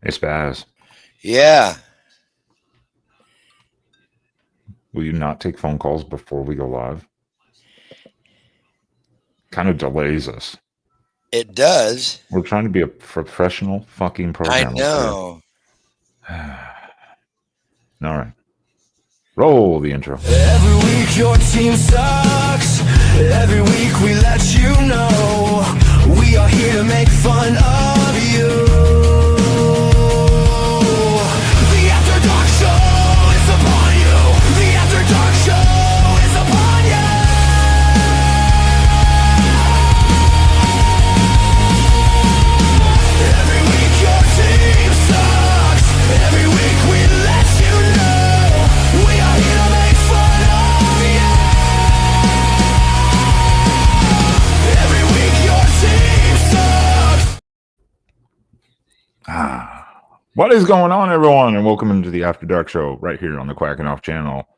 Hey, Spaz, Yeah. will you not take phone calls before we go live? Kind of delays us. It does. We're trying to be a professional fucking I programmer here. know. All right. Roll the intro. Every week your team sucks. Every week we let you know we are here to make fun of you. The After Dark Show is upon you. The After Dark Show is upon you. Every week your team sucks. Every week we let you know we are here to make fun of you. Every week your team sucks. What is going on, everyone? And welcome into the After Dark Show right here on the Quacking Off channel.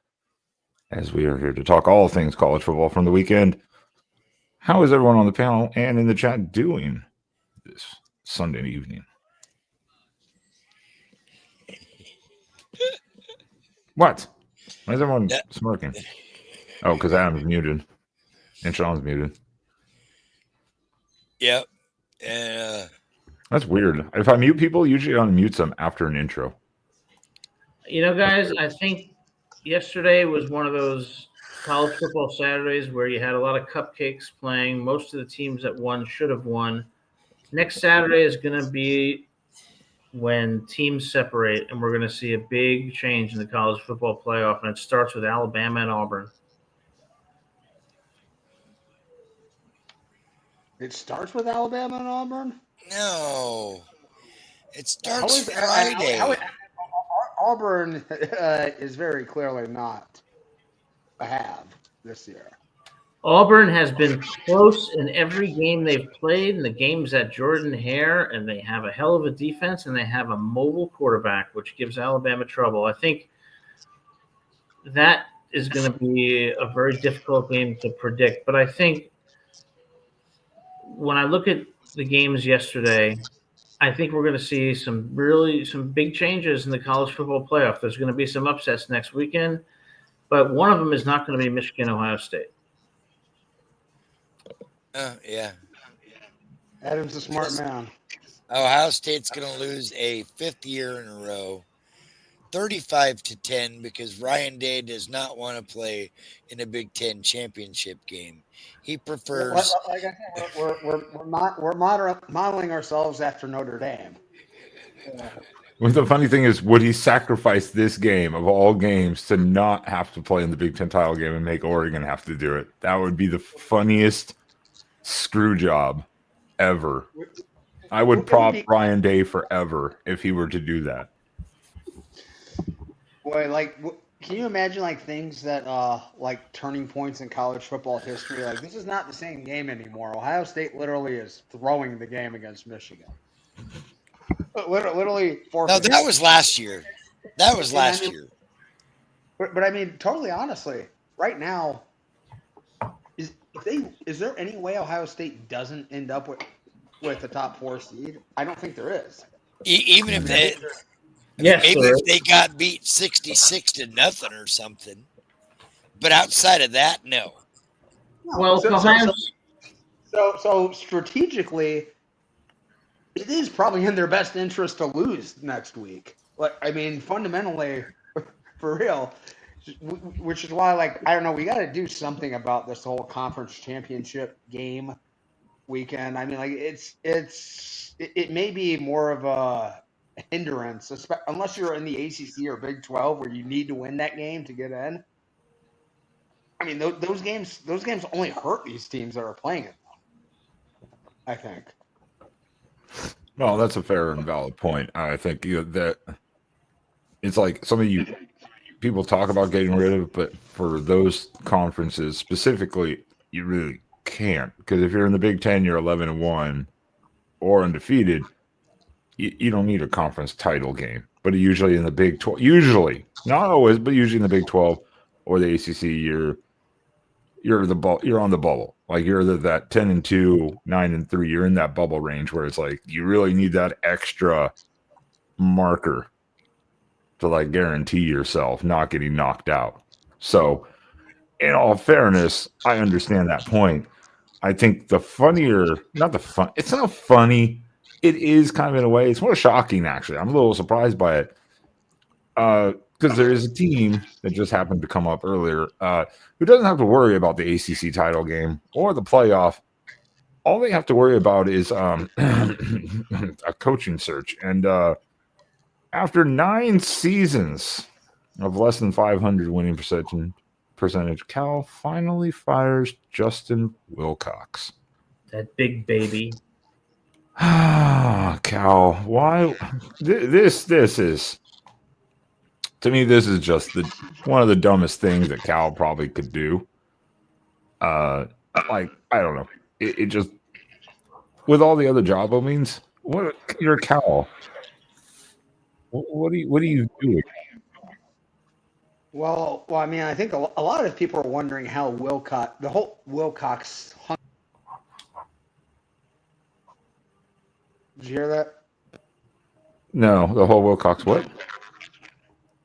As we are here to talk all things college football from the weekend. How is everyone on the panel and in the chat doing this Sunday evening? What? Why is everyone smirking? Oh, because Adam's muted and Sean's muted. Yep. And That's weird. If I mute people, usually I unmute them after an intro. You know, guys, I think yesterday was one of those college football Saturdays where you had a lot of cupcakes playing. Most of the teams that won should have won. Next Saturday is going to be when teams separate, and we're going to see a big change in the college football playoff, and it starts with Alabama and Auburn. It starts with Alabama and Auburn? no. It starts Friday. Auburn is very clearly not a have this year. Auburn has been close in every game they've played, and the game's at Jordan Hare, and they have a hell of a defense, and they have a mobile quarterback, which gives Alabama trouble. I think that is going to be a very difficult game to predict. But I think when I look at the games yesterday, I think we're going to see some big changes in the college football playoff. There's going to be some upsets next weekend, but one of them is not going to be Michigan, Ohio State. Yeah. Adam's a smart man. Ohio State's going to lose a fifth year in a row, 35-10, because Ryan Day does not want to play in a Big Ten championship game. He prefers. Like I said, we're modeling ourselves after Notre Dame. Well, the funny thing is, would he sacrifice this game of all games to not have to play in the Big Ten title game and make Oregon have to do it? That would be the funniest screw job ever. I would prop Ryan Day forever if he were to do that. Boy, like, can you imagine like things that like turning points in college football history? Like, this is not the same game anymore. Ohio State literally is throwing the game against Michigan. Literally No, that was last year. That was last year. But I mean, totally honestly, right now, is there any way Ohio State doesn't end up with the top 4 seed? I don't think there is. Even if they, Yes, maybe sir. if they got beat 66-0 or something, but outside of that, no. Well, So strategically, it is probably in their best interest to lose next week. Like, I mean, fundamentally, for real, which is why, like, I don't know, we got to do something about this whole conference championship game weekend. I mean, like, it may be more of a hindrance, unless you're in the ACC or Big 12 where you need to win that game to get in. I mean, those games only hurt these teams that are playing it, I think. Well, that's a fair and valid point. I think that it's like some of you people talk about getting rid of, but for those conferences specifically, you really can't, because if you're in the Big Ten, you're 11-1 or undefeated. You don't need a conference title game, but usually in the Big 12, usually not always, but usually in the Big 12 or the ACC, you're on the bubble. Like you're that 10-2, 9-3. You're in that bubble range where it's like you really need that extra marker to like guarantee yourself not getting knocked out. So, in all fairness, I understand that point. I think the funnier, not the fun, it's not funny. It is kind of in a way, it's more shocking actually. I'm a little surprised by it. Because there is a team that just happened to come up earlier who doesn't have to worry about the ACC title game or the playoff. All they have to worry about is a coaching search. And after 9 seasons of less than 500 winning percentage, Cal finally fires Justin Wilcox. That big baby. Cal, why? This is, to me, this is just one of the dumbest things that Cal probably could do. Like, I don't know. It just, with all the other job openings, you're Cal. What do you do? Well, I mean, I think a lot of people are wondering how the whole Wilcox. Did you hear that? No, the whole Wilcox what?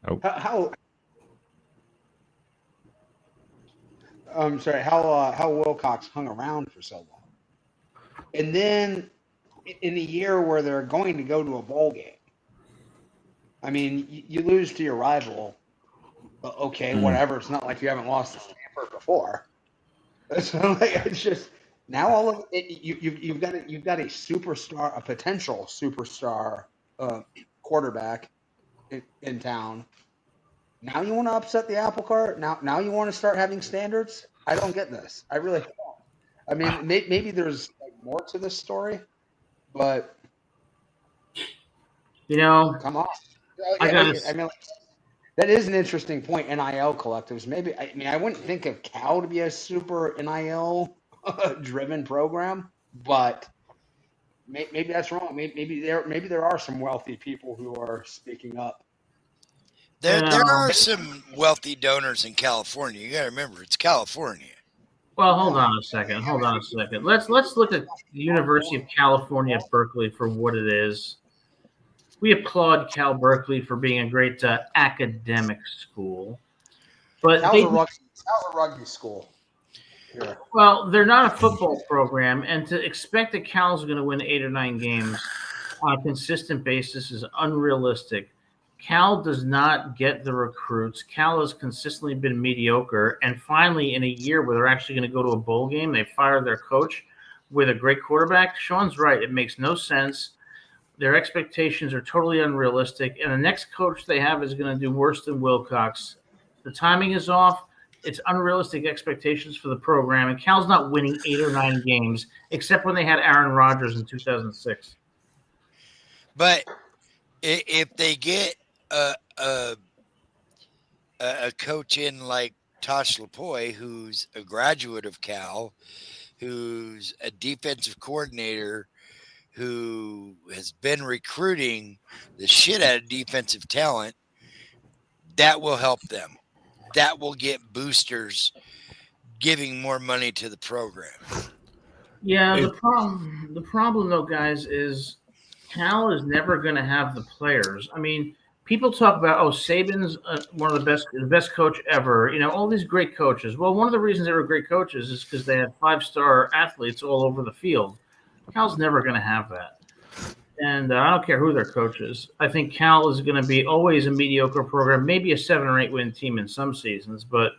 Oh. How sorry, how Wilcox hung around for so long, and then in a year where they're going to go to a bowl game. I mean, you lose to your rival. Okay, whatever. It's not like you haven't lost to Stanford before. So like, it's just now all of it, you've got a superstar, a potential superstar quarterback in town. Now you want to upset the apple cart? Now you want to start having standards? I don't get this. I really don't. I mean, maybe there's like more to this story, but come on. I mean, that is an interesting point. NIL collectives. Maybe I wouldn't think of Cal to be a super NIL driven program, but maybe that's wrong. Maybe there are some wealthy people who are speaking up. There are some wealthy donors in California. You got to remember, it's California. Well, hold on a second. Let's look at the University of California at Berkeley for what it is. We applaud Cal Berkeley for being a great academic school, but that was a rugby school. Yeah. Well, they're not a football program, and to expect that Cal's going to win 8 or 9 games on a consistent basis is unrealistic. Cal does not get the recruits. Cal has consistently been mediocre, and finally, in a year where they're actually going to go to a bowl game, they fire their coach with a great quarterback. Sean's right; it makes no sense. Their expectations are totally unrealistic, and the next coach they have is going to do worse than Wilcox. The timing is off. It's unrealistic expectations for the program, and Cal's not winning 8 or 9 games, except when they had Aaron Rodgers in 2006. But if they get a coach in like Tosh Lapoy, who's a graduate of Cal, who's a defensive coordinator, who has been recruiting the shit out of defensive talent, that will help them. That will get boosters giving more money to the program. Yeah, the problem though, guys, is Cal is never going to have the players. I mean, people talk about, Saban's one of the best coach ever. All these great coaches. Well, one of the reasons they were great coaches is because they had 5-star athletes all over the field. Cal's never going to have that. And I don't care who their coach is. I think Cal is going to be always a mediocre program, maybe a 7 or 8 win team in some seasons. But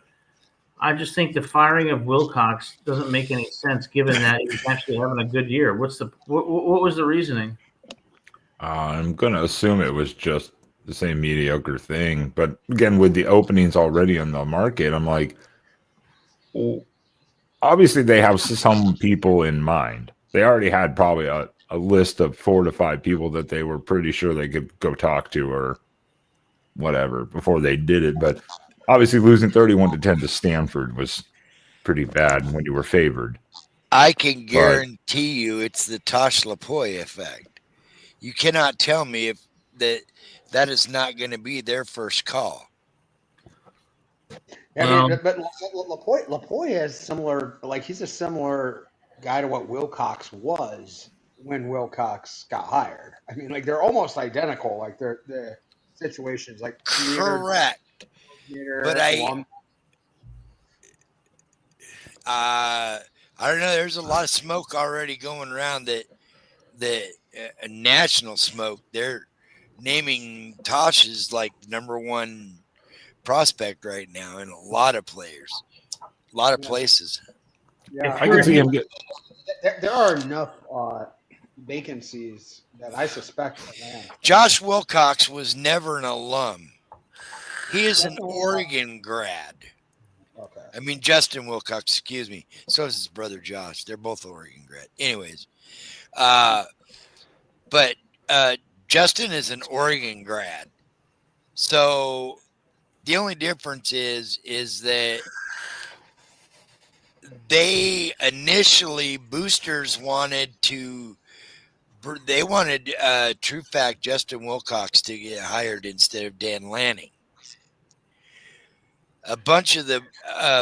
I just think the firing of Wilcox doesn't make any sense, given that he's actually having a good year. What was the reasoning? I'm going to assume it was just the same mediocre thing. But again, with the openings already on the market, I'm like, well, obviously they have some people in mind. They already had probably a list of 4 to 5 people that they were pretty sure they could go talk to or whatever before they did it. But obviously losing 31-10 to Stanford was pretty bad when you were favored. I can guarantee you it's the Tosh Lapoy effect. You cannot tell me if that is not going to be their first call. I mean, but Lapoy is similar. Like, he's a similar guy to what Wilcox was when Wilcox got hired. I mean, like they're almost identical. Like they're the situations, like Correct. But I don't know. There's a lot of smoke already going around that national smoke. They're naming Tosh as like number one prospect right now in a lot of players, a lot of places. Yeah, I can see him get. There are enough vacancies that I suspect. Josh Wilcox was never an alum. He is an Oregon grad. Okay. I mean, Justin Wilcox, excuse me. So is his brother Josh. They're both Oregon grad. Anyways, but Justin is an Oregon grad. So the only difference is that they initially boosters wanted true fact Justin Wilcox to get hired instead of Dan Lanning. A bunch of the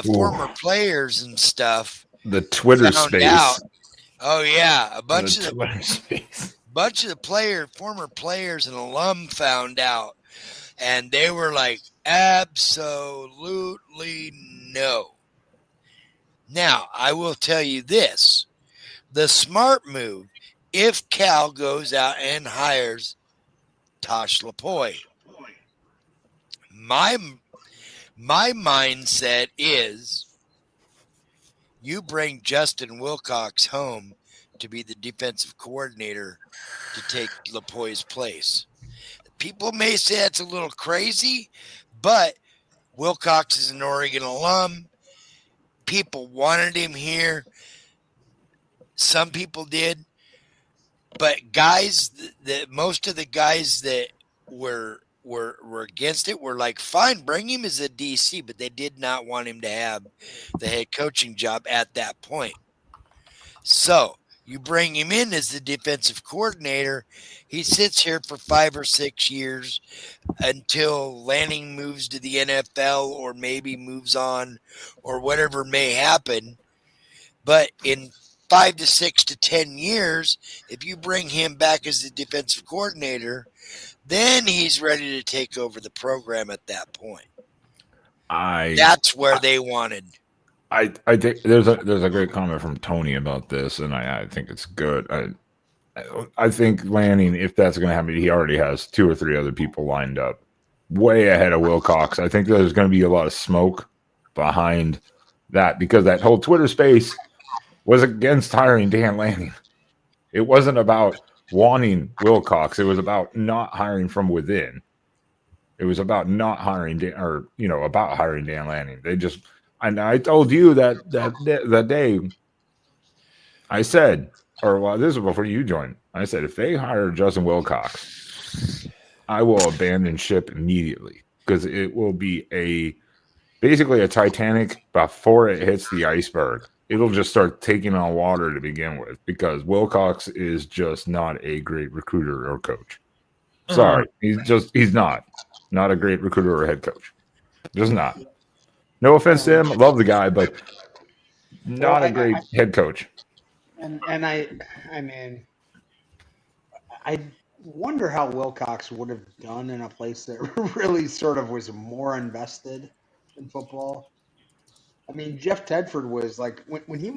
former players and stuff. The Twitter found space. Out, oh yeah, a bunch The of Twitter space. bunch of the former players and alum found out, and they were like, absolutely no. Now, I will tell you this. The smart move, if Cal goes out and hires Tosh Lapoy, my mindset is you bring Justin Wilcox home to be the defensive coordinator to take Lapoy's place. People may say that's a little crazy, but Wilcox is an Oregon alum. People wanted him here. Some people did. But most of the guys that were against it were like, fine, bring him as a DC, but they did not want him to have the head coaching job at that point. So you bring him in as the defensive coordinator. He sits here for 5 or 6 years until Lanning moves to the NFL or maybe moves on or whatever may happen. But in 5 to 6 to 10 years, if you bring him back as the defensive coordinator, then he's ready to take over the program at that point. That's where they wanted. I think there's a great comment from Tony about this, and I think it's good. I think Lanning, if that's going to happen, he already has 2 or 3 other people lined up, way ahead of Wilcox. I think there's going to be a lot of smoke behind that because that whole Twitter space was against hiring Dan Lanning. It wasn't about wanting Wilcox. It was about not hiring from within. It was about not hiring about hiring Dan Lanning. They just. And I told you that day, I said, this was before you joined. I said, if they hire Justin Wilcox, I will abandon ship immediately because it will be basically a Titanic before it hits the iceberg. It'll just start taking on water to begin with because Wilcox is just not a great recruiter or coach. Sorry, he's not a great recruiter or head coach. Just not. No offense to him, love the guy, but not a great head coach. And I mean, I wonder how Wilcox would have done in a place that really sort of was more invested in football. I mean, Jeff Tedford was like when he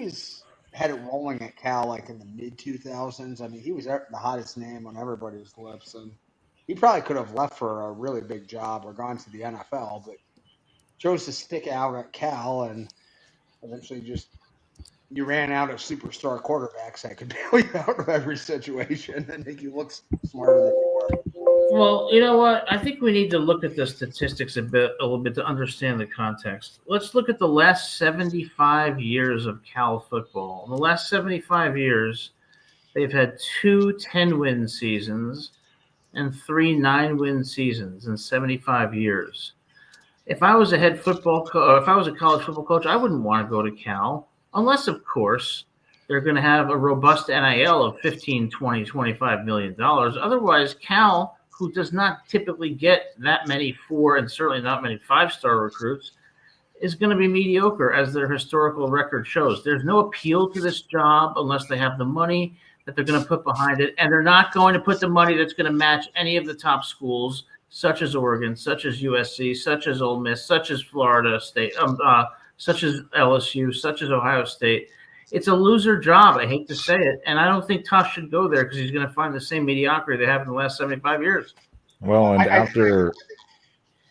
had it rolling at Cal, like in the mid 2000s. I mean, he was the hottest name on everybody's lips, and he probably could have left for a really big job or gone to the NFL, but chose to stick out at Cal, and eventually you ran out of superstar quarterbacks that could bail you out of every situation and make you look smarter than you were. Well, you know what? I think we need to look at the statistics a little bit to understand the context. Let's look at the last 75 years of Cal football. In the last 75 years, they've had 2 10-win seasons and 3 9-win seasons in 75 years. If I was a head football coach, if I was a college football coach, I wouldn't want to go to Cal unless, of course, they're going to have a robust NIL of $15, $20, $25 million. Otherwise, Cal, who does not typically get that many 4 and certainly not many 5-star recruits, is going to be mediocre, as their historical record shows. There's no appeal to this job unless they have the money that they're going to put behind it, and they're not going to put the money that's going to match any of the top schools, such as Oregon, such as USC, such as Ole Miss, such as Florida State, such as LSU, such as Ohio State. It's a loser job. I hate to say it, and I don't think Tosh should go there because he's going to find the same mediocrity they have in the last 75 years. Well, and after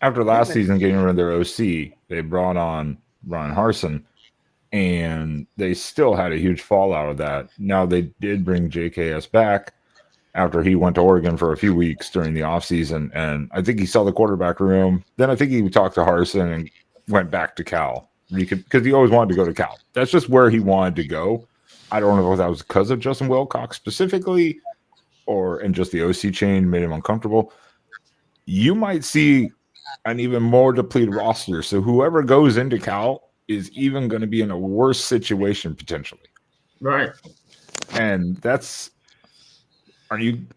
last season getting rid of their OC, they brought on Ron Harsin, and they still had a huge fallout of that. Now, they did bring JKS back after he went to Oregon for a few weeks during the offseason, and I think he saw the quarterback room. Then I think he talked to Harsin and went back to Cal because he always wanted to go to Cal. That's just where he wanted to go. I don't know if that was because of Justin Wilcox specifically and just the OC change made him uncomfortable. You might see an even more depleted roster. So whoever goes into Cal is even going to be in a worse situation potentially. Right. And do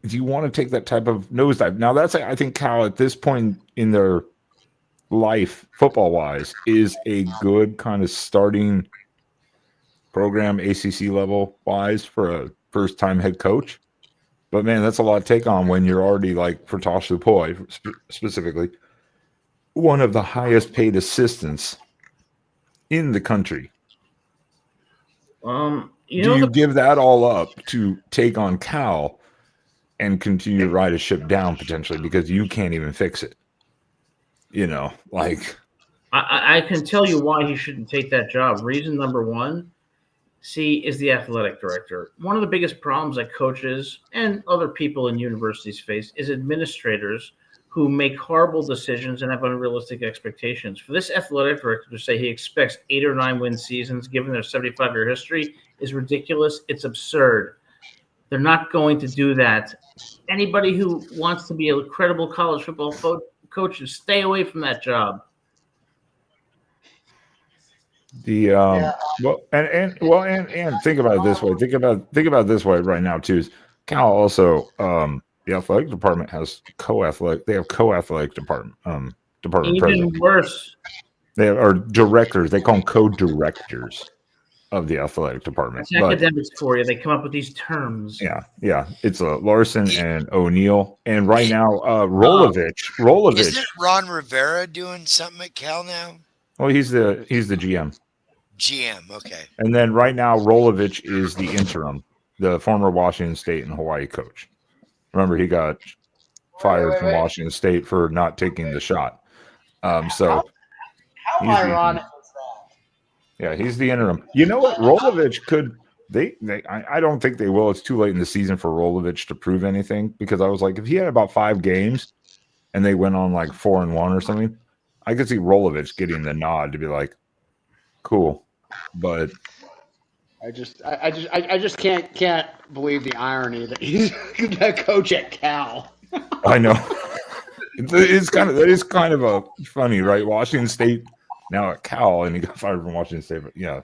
you want to take that type of nosedive? Now I think Cal at this point in their life, football wise, is a good kind of starting program, ACC level wise, for a first time head coach. But man, that's a lot to take on when you're already, like, for Tosh Lupoi specifically, one of the highest paid assistants in the country. Do you give that all up to take on Cal and continue to ride a ship down potentially because you can't even fix it? I can tell you why he shouldn't take that job. Reason number one, is the athletic director. One of the biggest problems that coaches and other people in universities face is administrators who make horrible decisions and have unrealistic expectations. For this athletic director to say he expects 8 or 9 win seasons given their 75-year history is ridiculous. It's absurd. They're not going to do that. Anybody who wants to be a credible college football coach should stay away from that job. And think about it this way. Think about it this way right now too. Is Cal also the athletic department has co-athletic. They have co-athletic department Even president. Worse. They are directors. They call them co-directors of the athletic department. It's academics for you. They come up with these terms. Yeah. It's Larson and O'Neill, and right now Rolovich. Isn't Ron Rivera doing something at Cal now? Well, he's the GM. GM, okay. And then right now, Rolovich is the interim, the former Washington State and Hawaii coach. Remember, he got fired from Washington State for not taking the shot. How ironic is that? Yeah, he's the interim. You know what? Rolovich could. I don't think they will. It's too late in the season for Rolovich to prove anything, because I was like, if he had about 5 games and they went on like 4-1 or something, I could see Rolovich getting the nod to be like, cool. But I just can't believe the irony that he's a coach at Cal. I know. That is kind of funny, right? Washington State now at Cal, and he got fired from Washington State. But yeah.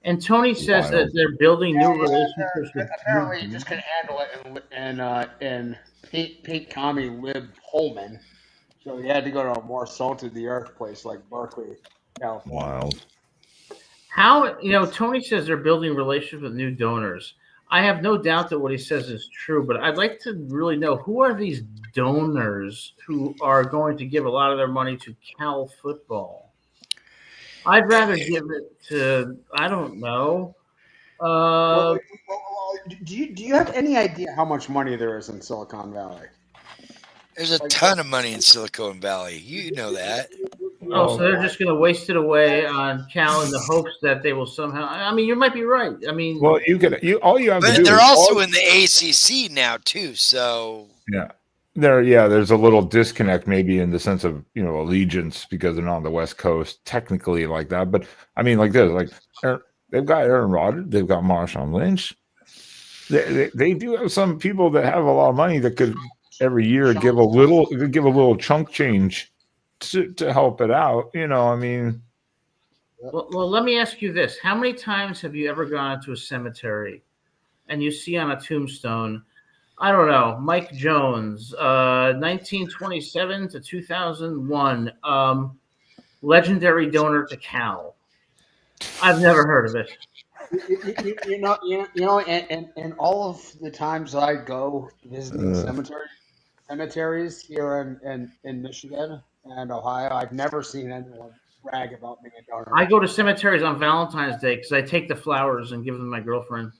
And Tony says that they're building new relationships with. Apparently, you just couldn't handle it and Pete Commie lived Holman, so he had to go to a more salted the earth place like Berkeley, California. Wild. How, Tony says they're building relationships with new donors. I have no doubt that what he says is true, but I'd like to really know, who are these donors who are going to give a lot of their money to Cal football? I'd rather give it to, I don't know. Do you have any idea how much money there is in Silicon Valley? There's a ton of money in Silicon Valley. You know that. Oh, so they're just going to waste it away on Cal in the hopes that they will somehow. I mean, you might be right. I mean, well, all you have to do. But they're also in the ACC now too. So yeah, there's a little disconnect maybe in the sense of allegiance, because they're not on the West Coast technically like that. But I mean, like this, like they've got Aaron Rodgers, they've got Marshawn Lynch. They do have some people that have a lot of money that could every year give a little chunk change to help it out. I mean. Well, let me ask you this. How many times have you ever gone to a cemetery and you see on a tombstone, I don't know, Mike Jones, 1927 to 2001, legendary donor to Cal. I've never heard of it. And all of the times I go visiting cemeteries here in Michigan and Ohio, I've never seen anyone brag about being a donor. I go to cemeteries on Valentine's Day because I take the flowers and give them to my girlfriend.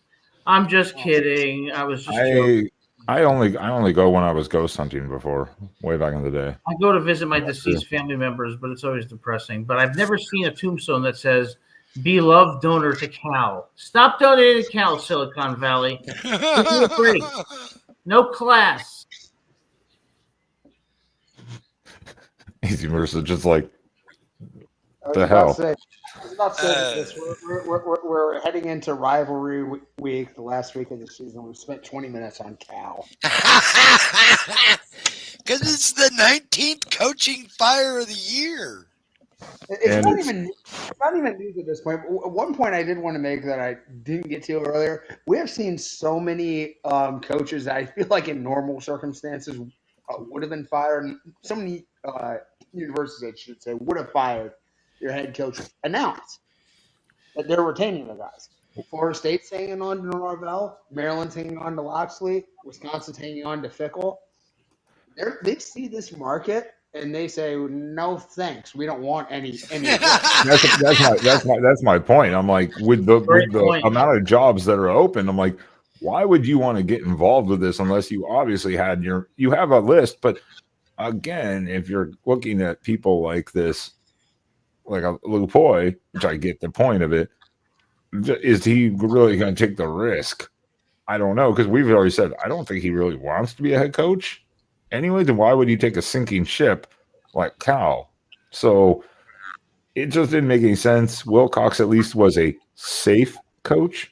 I'm just kidding. I was just joking. I only go when I was ghost hunting before, way back in the day. I go to visit my deceased family members, but it's always depressing. But I've never seen a tombstone that says "Beloved donor to Cal." Stop donating to Cal, Silicon Valley. Give me a break. No class. Easy Mercer, just like I hell. was about to say this. We're heading into rivalry week, the last week of the season. We spent 20 minutes on Cal. Because it's the 19th coaching fire of the year. It's not even news at this point. One point I did want to make that I didn't get to earlier. We have seen so many coaches that I feel like in normal circumstances would have been fired. So many universities, I should say, would have fired your head coach. Announce that they're retaining the guys. Florida State's hanging on to Norvell. Maryland's hanging on to Loxley. Wisconsin's hanging on to Fickle. They see this market. And they say, no, thanks. We don't want any. That's my point. I'm like, with the amount of jobs that are open, I'm like, why would you want to get involved with this unless you obviously you have a list? But again, if you're looking at people like this, like a Lupoy, which I get the point of it, is he really going to take the risk? I don't know, because we've already said I don't think he really wants to be a head coach. Anyway, then why would he take a sinking ship like Cal? So it just didn't make any sense. Wilcox at least was a safe coach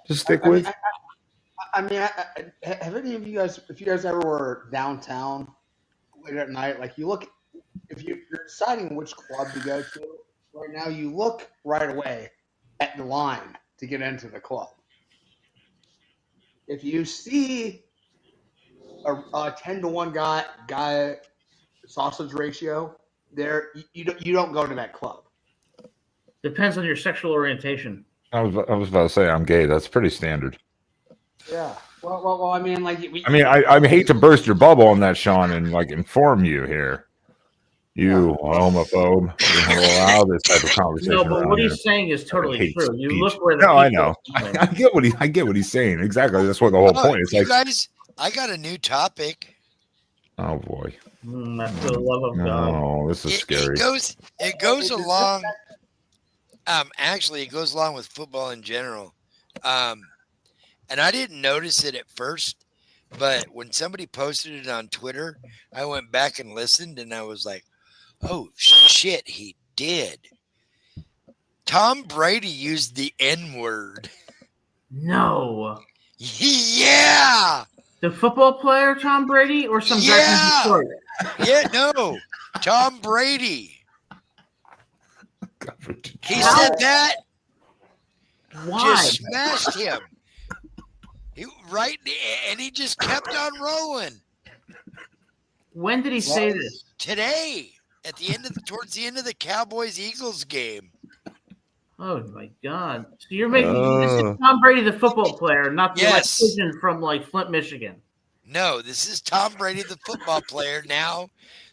to stick with. Have any of you guys, if you guys ever were downtown late at night, like you look, if you're deciding which club to go to right now, you look right away at the line to get into the club. If you see a 10-to-1 guy sausage ratio there, you don't go to that club. Depends on your sexual orientation. I was about to say I'm gay. That's pretty standard. Yeah. Well, I mean, like, I hate to burst your bubble on that, Sean, and like inform you here. You homophobe, you allow this type of conversation. No, but what he's saying is totally true. You look where the no, I know. I get what he's saying. Exactly. That's what the whole point is. Like, guys, I got a new topic. Oh boy. That's the love of God. Oh, this is scary. It goes along. Actually, it goes along with football in general. And I didn't notice it at first, but when somebody posted it on Twitter, I went back and listened, and I was like, "Oh shit, he did." Tom Brady used the N-word. No. Yeah. The football player Tom Brady or some guy from Detroit? Yeah, no. Tom Brady. He said that. Why? Just smashed him. And he just kept on rolling. When did he say this? Today, towards the end of the Cowboys-Eagles game. Oh my God! So you're making this is Tom Brady, the football player, not the pigeon from like Flint, Michigan. No, this is Tom Brady, the football player, now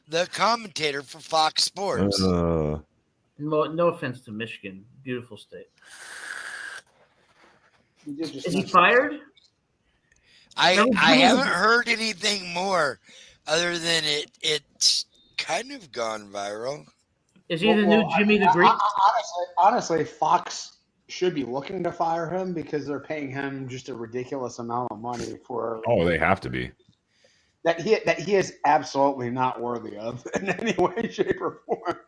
the commentator for Fox Sports. No offense to Michigan, beautiful state. Is he fired? I haven't heard anything more other than it's kind of gone viral. Is he the new Jimmy the Greek? Honestly, Fox should be looking to fire him because they're paying him just a ridiculous amount of money for. Oh, they have to be. That he is absolutely not worthy of in any way, shape, or form.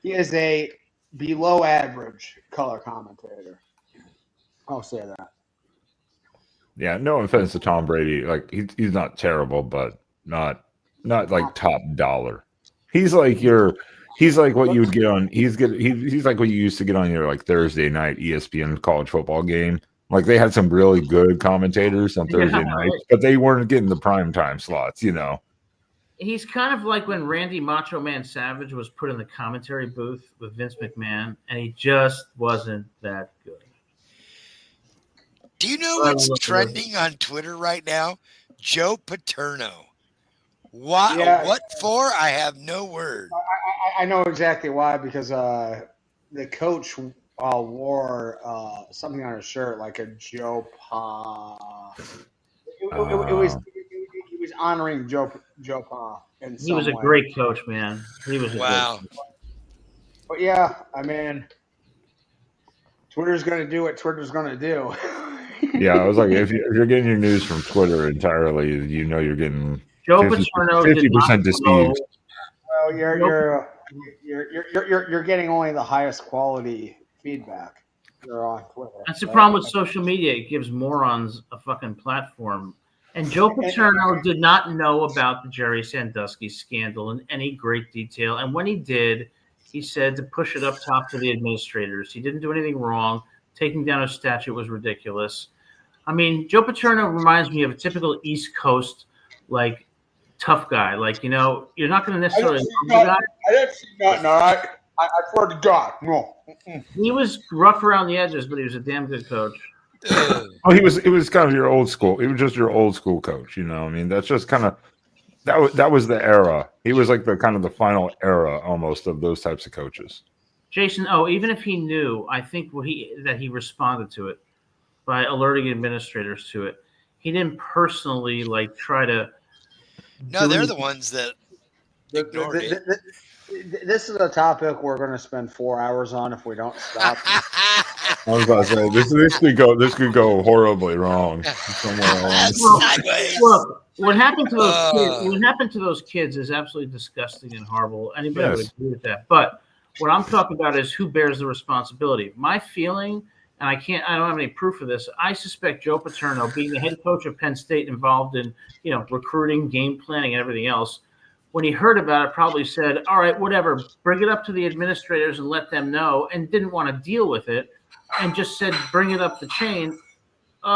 He is a below average color commentator. I'll say that. Yeah, no offense to Tom Brady. Like he's not terrible, but not like top dollar. He's like what you would get on. He's like what you used to get on your like Thursday night ESPN college football game. Like they had some really good commentators on Thursday nights, but they weren't getting the prime time slots. You know. He's kind of like when Randy Macho Man Savage was put in the commentary booth with Vince McMahon, and he just wasn't that good. Do you know But I what's love the trending on Twitter right now? Joe Paterno. Why? Yeah, What for? I have no word. I know exactly why, because the coach wore something on his shirt like a Joe Pa. It was honoring Joe Pa in He was some a way. great coach, man. He was a great Wow. coach. But yeah, I mean, Twitter's going to do what Twitter's going to do. Yeah, I was like, if you're getting your news from Twitter entirely, you're getting Joe Paterno did not 50% deceived. know. Well, Joe you're getting only the highest quality feedback. You're on Twitter. That's the right? problem with social media. It gives morons a fucking platform. And Joe Paterno did not know about the Jerry Sandusky scandal in any great detail. And when he did, he said to push it up top to the administrators. He didn't do anything wrong. Taking down a statue was ridiculous. I mean, Joe Paterno reminds me of a typical East Coast, like, tough guy. Like, you're not going to necessarily love the guy. I didn't see nothing. All right, I swear to God, no. He was rough around the edges, but he was a damn good coach. Ugh. Oh, he was kind of your old school. He was just your old school coach. I mean, that's just kind of that was the era. He was like the kind of the final era almost of those types of coaches. Jason, even if he knew, I think that he responded to it by alerting administrators to it. He didn't personally try to. No, they're the ones that ignored it. This is a topic we're going to spend 4 hours on if we don't stop. I was about to say this could go horribly wrong somewhere along. Sideways. Look, what happened to those Uh. kids? What happened to those kids is absolutely disgusting and horrible. Anybody would Yes. agree with that. But what I'm talking about is who bears the responsibility. My feeling, and I don't have any proof of this. I suspect Joe Paterno, being the head coach of Penn State, involved in recruiting, game planning, and everything else, when he heard about it, probably said, "All right, whatever, bring it up to the administrators and let them know," and didn't want to deal with it, and just said, "Bring it up the chain,"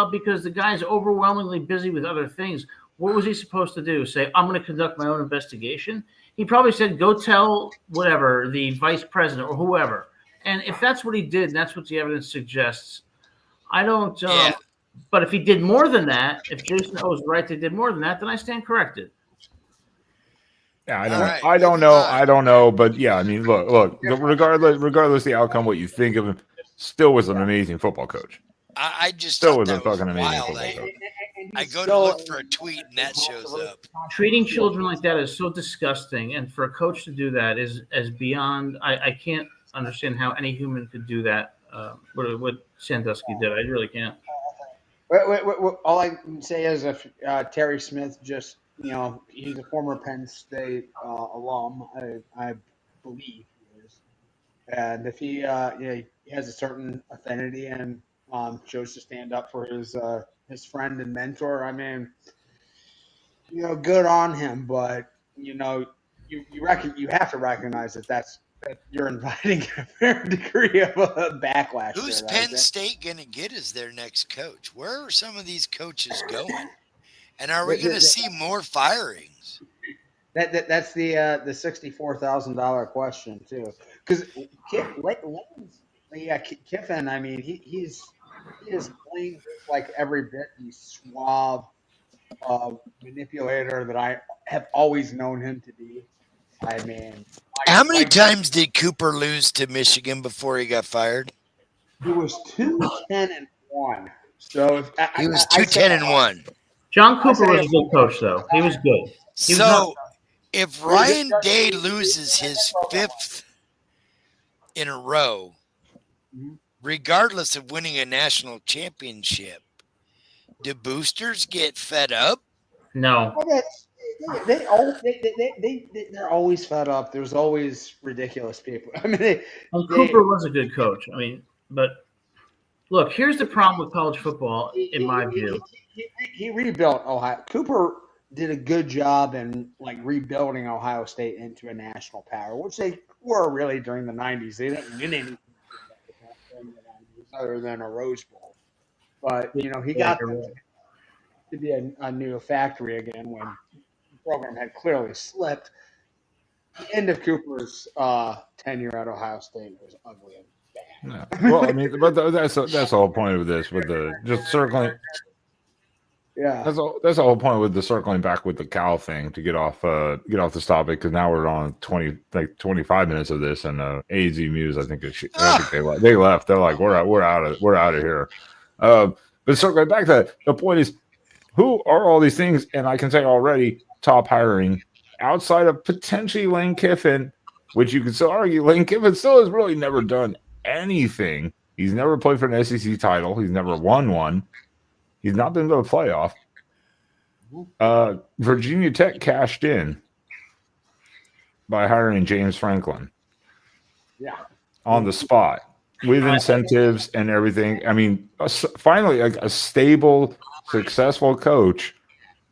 because the guy's overwhelmingly busy with other things. What was he supposed to do? Say, "I'm going to conduct my own investigation"? He probably said, "Go tell whatever, the vice president or whoever." And if that's what he did, and that's what the evidence suggests, I don't. Yeah. But if he did more than that, if Jason O is right, they did more than that, then I stand corrected. Yeah, All right, I don't moving know. on. I don't know, but yeah, I mean, look. Regardless the outcome, what you think of him, still was an amazing football coach. I just Still thought was a that was fucking amazing wild. football coach. I go to look for a tweet and that shows up. Treating children like that is so disgusting, and for a coach to do that is beyond. I can't understand how any human could do that. What Sandusky did, I really can't. Wait, all I can say is if Terry Smith just, he's a former Penn State alum, I believe he is. And if he has a certain affinity and chose to stand up for his friend and mentor, I mean, good on him. But you have to recognize that you're inviting a fair degree of a backlash. Who's there, Penn State going to get as their next coach? Where are some of these coaches going? And are we going to see more firings? That's the $64,000 question too, because Kiffin. I mean, he is playing like every bit the suave manipulator that I have always known him to be. I mean, How many times did Cooper lose to Michigan before he got fired? he was 2-10-1. So He was 2-10-1. John Cooper was a good coach, though. He was good. So if Ryan Day loses his 5th in a row, regardless of winning a national championship, do boosters get fed up? No. They're always fed up. There's always ridiculous people. I mean, Cooper was a good coach. I mean, but look, here's the problem with college football, in my view. He rebuilt Ohio. Cooper did a good job in rebuilding Ohio State into a national power, which they were really during the 90s. They didn't win anything during the 90s other than a Rose Bowl. But he got them to be a new factory again when program had clearly slipped. The end of Cooper's tenure at Ohio State was ugly and bad. Yeah. Well, I mean, but that's the whole point of this with the just circling. Yeah. That's the whole point with the circling back with the Cal thing to get off this topic, because now we're on 25 minutes of this, and AZ Muse I think they left. They're like we're out of here. But circling back to that, the point is, who are all these things? And I can say already, top hiring outside of potentially Lane Kiffin, which you could still argue Lane Kiffin still has really never done anything. He's never played for an SEC title. He's never won one. He's not been to a playoff. Virginia Tech cashed in by hiring James Franklin. Yeah. On the spot with incentives and everything. I mean, finally, a stable, successful coach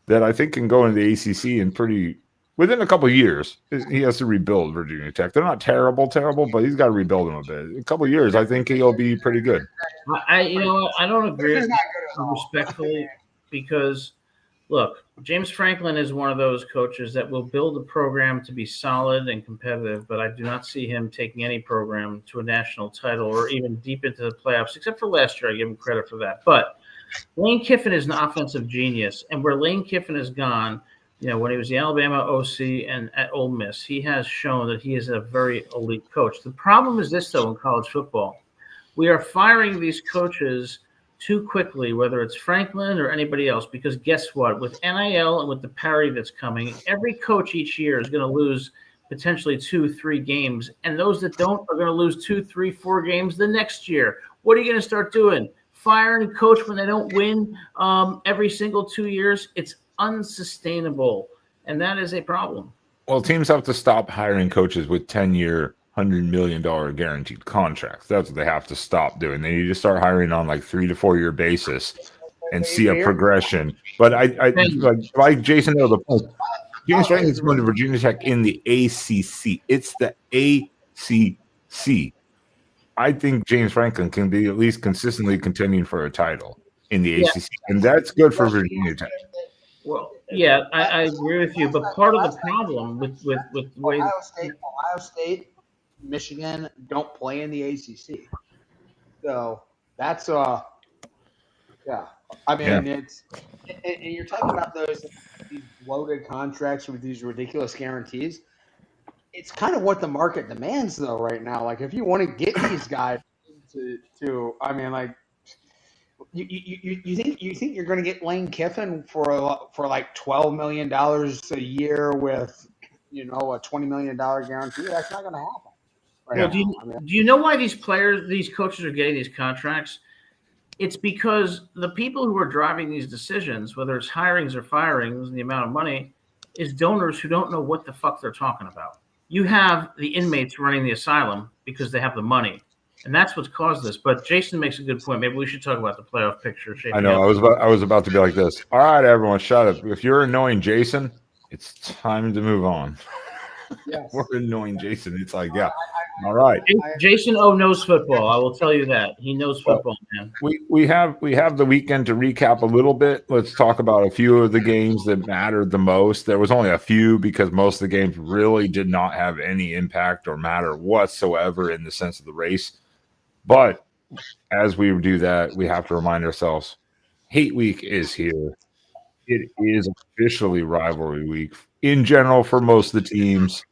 that I think can go into the ACC and within a couple of years. He has to rebuild Virginia Tech. They're not terrible, but he's got to rebuild them a bit. A couple of years, I think he'll be pretty good. I don't agree with you respectfully, because look, James Franklin is one of those coaches that will build a program to be solid and competitive, but I do not see him taking any program to a national title or even deep into the playoffs, except for last year. I give him credit for that. But Lane Kiffin is an offensive genius, and where Lane Kiffin has gone, when he was the Alabama OC and at Ole Miss, he has shown that he is a very elite coach. The problem is this, though, in college football. We are firing these coaches too quickly, whether it's Franklin or anybody else, because guess what? With NIL and with the parity that's coming, every coach each year is going to lose potentially 2-3 games, and those that don't are going to lose 2, 3, 4 games the next year. What are you going to start doing? Firing a coach when they don't win every single 2 years? It's unsustainable, and that is a problem. Well, teams have to stop hiring coaches with 10-year, $100 million guaranteed contracts. That's what they have to stop doing. They need to start hiring on like 3 to 4 year basis and see a progression. But I like Jason know the point. James Franklin is going to Virginia Tech in the ACC. It's the ACC. I think James Franklin can be at least consistently contending for a title in the ACC, and that's good for Virginia Tech. Well, yeah, I agree with you, but part of the problem with the way Ohio State, Michigan don't play in the ACC, so that's yeah. I mean, it's and you're talking about these bloated contracts with these ridiculous guarantees. It's kind of what the market demands, though, right now. Like, if you want to get these guys to I mean, like, you think you're going to get Lane Kiffin for like $12 million a year with a $20 million guarantee? That's not going to happen. Well, do you know why these coaches are getting these contracts? It's because the people who are driving these decisions, whether it's hirings or firings, and the amount of money, is donors who don't know what the fuck they're talking about. You have the inmates running the asylum because they have the money, and that's what's caused this. But Jason makes a good point. Maybe we should talk about the playoff picture. I know. I was about to be like this. All right, everyone, shut up. If you're annoying Jason, it's time to move on. Yes. We're annoying Jason. It's like, yeah. All right. Jason knows football. I will tell you that. He knows football, man. We have the weekend to recap a little bit. Let's talk about a few of the games that mattered the most. There was only a few because most of the games really did not have any impact or matter whatsoever in the sense of the race. But as we do that, we have to remind ourselves, Hate Week is here. It is officially rivalry week in general for most of the teams.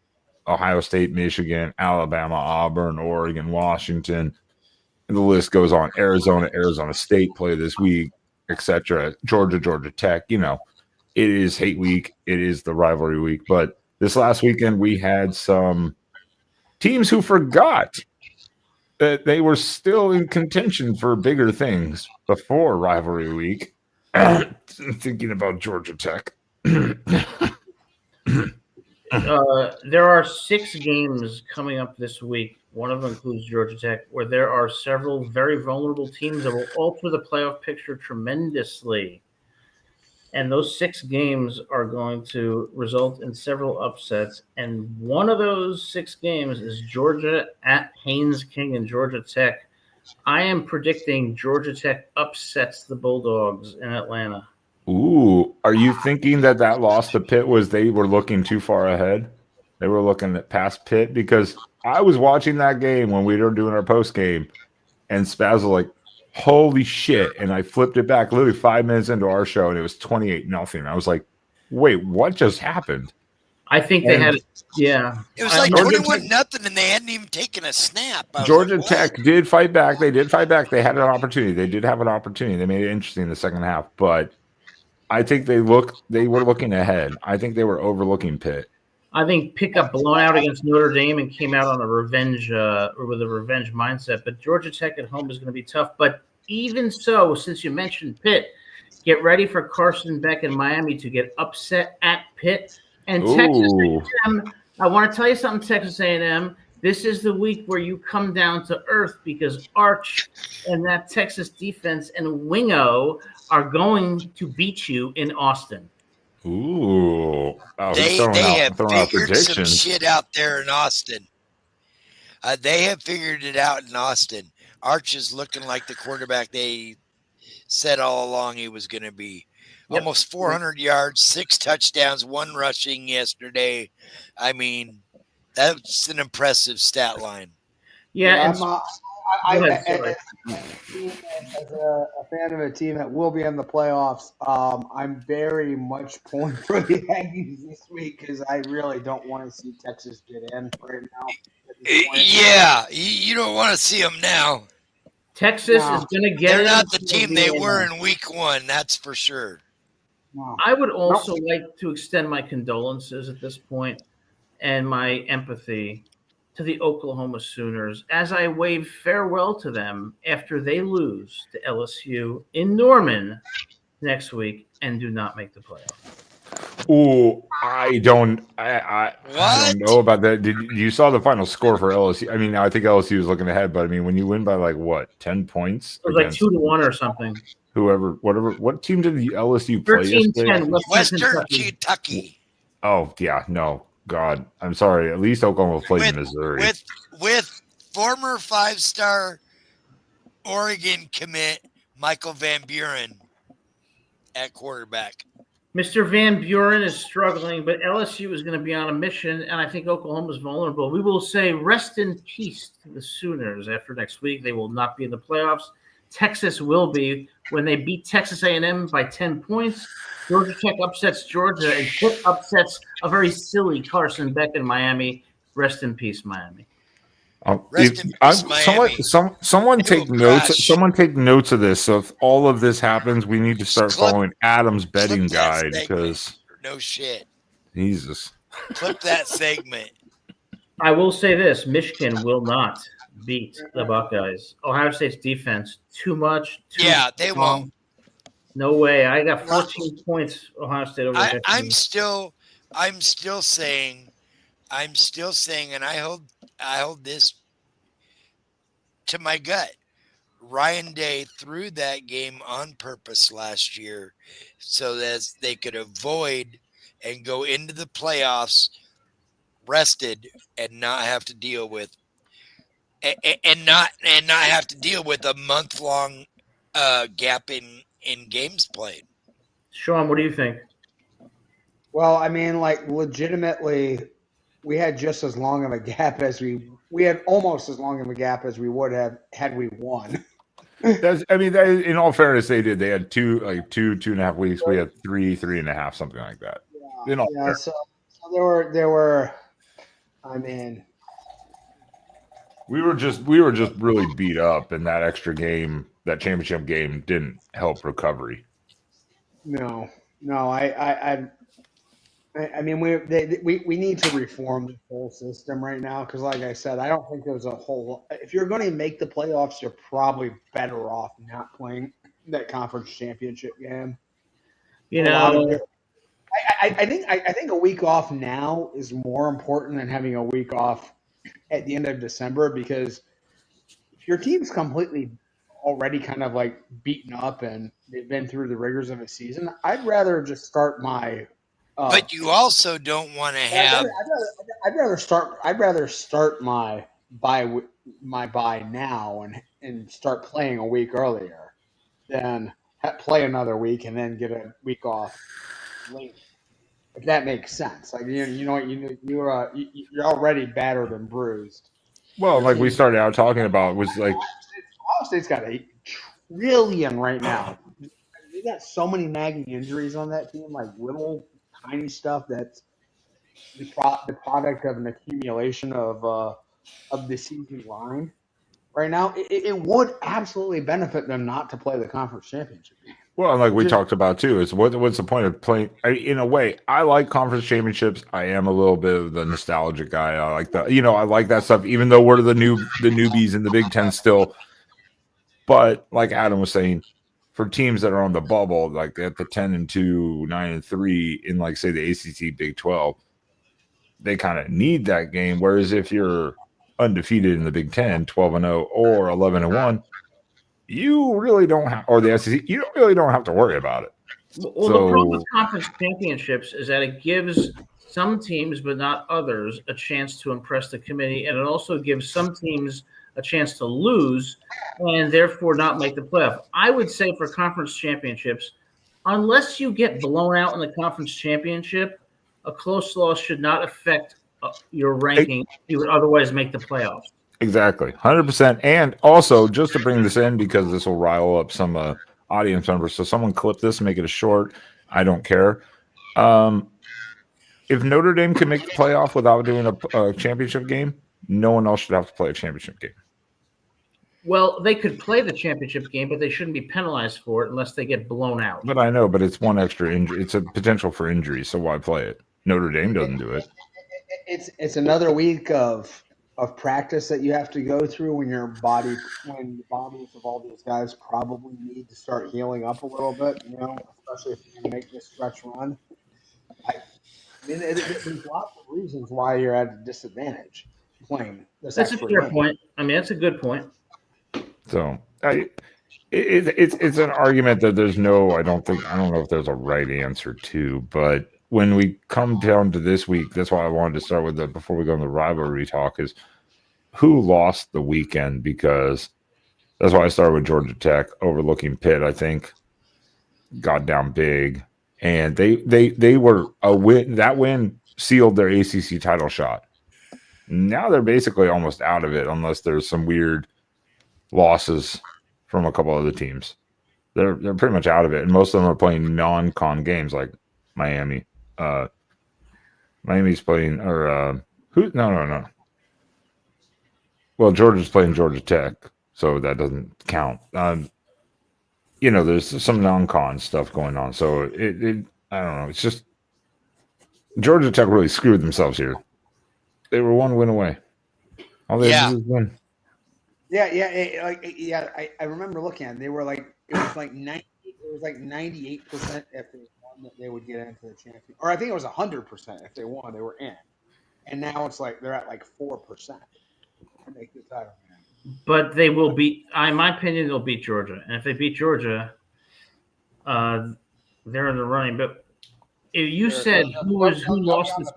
Ohio State, Michigan, Alabama, Auburn, Oregon, Washington, and the list goes on. Arizona State play this week, etc. Georgia Tech. It is Hate Week. It is the rivalry week. But this last weekend, we had some teams who forgot that they were still in contention for bigger things before rivalry week. Thinking about Georgia Tech. There are 6 games coming up this week. One of them includes Georgia Tech, where there are several very vulnerable teams that will alter the playoff picture tremendously. And those 6 games are going to result in several upsets. And one of those 6 games is Georgia at Haynes King and Georgia Tech. I am predicting Georgia Tech upsets the Bulldogs in Atlanta. Ooh, Are you thinking that loss to Pitt was they were looking too far ahead? They were looking at past Pitt? Because I was watching that game when we were doing our post game, and Spaz was like, holy shit. And I flipped it back literally 5 minutes into our show, and it was 28-0. I was like, wait, what just happened? I think they had, yeah. It was like Georgia 21-0, and they hadn't even taken a snap. Georgia like, Tech did fight back. They did fight back. They had an opportunity. They did have an opportunity. They made it interesting in the second half. But I think they were looking ahead. I think they were overlooking Pitt. I think Pitt got blown out against Notre Dame and came out on a revenge or with a revenge mindset. But Georgia Tech at home is going to be tough. But even so, since you mentioned Pitt, get ready for Carson Beck in Miami to get upset at Pitt and Texas A&M. I want to tell you something, Texas A&M. This is the week where you come down to earth because Arch and that Texas defense and Wingo are going to beat you in Austin. Ooh. Oh, they have figured some shit out there in Austin. They have figured it out in Austin. Arch is looking like the quarterback they said all along he was going to be. Yep. Almost 400 yards, 6 touchdowns, 1 rushing yesterday. I mean, that's an impressive stat line. Yeah, as a fan of a team that will be in the playoffs, I'm very much pulling for the Aggies this week because I really don't want to see Texas get in right now. Yeah, you don't want to see them now. Texas is going to get. They're not the team they were in week 1, that's for sure. No. I would also like to extend my condolences at this point and my empathy to the Oklahoma Sooners as I wave farewell to them after they lose to LSU in Norman next week and do not make the playoff. Ooh, I don't know about that. Did you saw the final score for LSU? I mean, I think LSU was looking ahead, but I mean, when you win by like what, 10 points? It was like 2-1 or something. What team did the LSU play 13-10, Western Kentucky. Oh yeah, no, God, I'm sorry. At least Oklahoma played in Missouri with former 5-star Oregon commit Michael Van Buren at quarterback. Mr. Van Buren is struggling, but LSU is going to be on a mission, and I think Oklahoma is vulnerable. We will say rest in peace to the Sooners after next week. They will not be in the playoffs. Texas will be when they beat Texas A&M by 10 points. Georgia Tech upsets Georgia, and Pitt upsets a very silly Carson Beck in Miami. Rest in peace, Miami. Someone take notes. Someone take notes of this. So if all of this happens, we need to start following Adam's betting guide because no shit. Jesus. Clip that segment. I will say this: Michigan will not beat the Buckeyes. Ohio State's defense too much. They won't. No way. I got 14 points. Ohio State over. I'm still saying, and I hold this to my gut. Ryan Day threw that game on purpose last year so that they could avoid and go into the playoffs rested and not have to deal with and not have to deal with a month-long gap in games played. Sean, what do you think? Well, I mean, like legitimately, we had just as long of a gap as we had almost as long of a gap as we would have had we won. In all fairness, they did. They had two and a half weeks. We had 3.5, something like that. Yeah. So there were. I mean, we were just really beat up, and that extra game, that championship game, didn't help recovery. No. I mean, we need to reform the whole system right now because, like I said, I don't think there's a whole. If you're going to make the playoffs, you're probably better off not playing that conference championship game. You know, I think a week off now is more important than having a week off at the end of December because if your team's completely already kind of like beaten up and they've been through the rigors of a season, I'd rather just start my. But you also don't want to have. I'd rather start my bye now and start playing a week earlier than play another week and then get a week off later, if that makes sense. Like you're already battered and bruised. Well, Your like we team, started out talking about, was like, Ohio State's got $1 trillion right now. They got so many nagging injuries on that team, like little tiny stuff that's the product of an accumulation of the season line. Right now, it would absolutely benefit them not to play the conference championship game. well, like we Just talked about too, is what's the point of playing? In a way, I like conference championships. I am a little bit of the nostalgic guy. I like I like that stuff, even though we're the newbies in the Big Ten still. But like Adam was saying, for teams that are on the bubble, like at the 10-2, 9-3, in like say the ACC Big 12, they kind of need that game. Whereas if you're undefeated in the Big 10, 12-0 or 11-1, you really don't have, or the SEC, you really don't have to worry about it. Well, the problem with conference championships is that it gives some teams, but not others, a chance to impress the committee, and it also gives some teams a chance to lose and therefore not make the playoff. I would say for conference championships, unless you get blown out in the conference championship, a close loss should not affect your ranking. You would otherwise make the playoffs. Exactly, 100%. And also, just to bring this in, because this will rile up some audience members. So someone clip this, make it a short. I don't care. If Notre Dame can make the playoff without doing a championship game, no one else should have to play a championship game. Well, they could play the championship game, but they shouldn't be penalized for it unless they get blown out. But I know, but it's one extra injury. It's a potential for injury, so why play it? Notre Dame doesn't do it. It's another week of practice that you have to go through when the bodies of all these guys probably need to start healing up a little bit, especially if you're going to make this stretch run. I mean, there's lots of reasons why you're at a disadvantage playing this. That's a fair point. I mean, that's a good point. So it's an argument that there's no, I don't know if there's a right answer to, but when we come down to this week, that's why I wanted to start with before we go into the rivalry talk, is who lost the weekend, because that's why I started with Georgia Tech overlooking Pitt. I think got down big, and they were a win. That win sealed their ACC title shot. Now they're basically almost out of it, unless there's some weird losses from a couple other teams. They're pretty much out of it, and most of them are playing non-con games like Miami. Miami's playing, or who? No. Well, Georgia's playing Georgia Tech, so that doesn't count. There's some non-con stuff going on, so it I don't know. It's just Georgia Tech really screwed themselves here. They were one win away. All they had to do was win. Yeah. I remember looking at it. They were like, it was like 98% if they won that they would get into the championship, or I think it was 100% if they won they were in. And now it's like they're at like 4% to make the title. But they will beat. In my opinion, they'll beat Georgia, and if they beat Georgia, they're in the running. But if you said who lost this?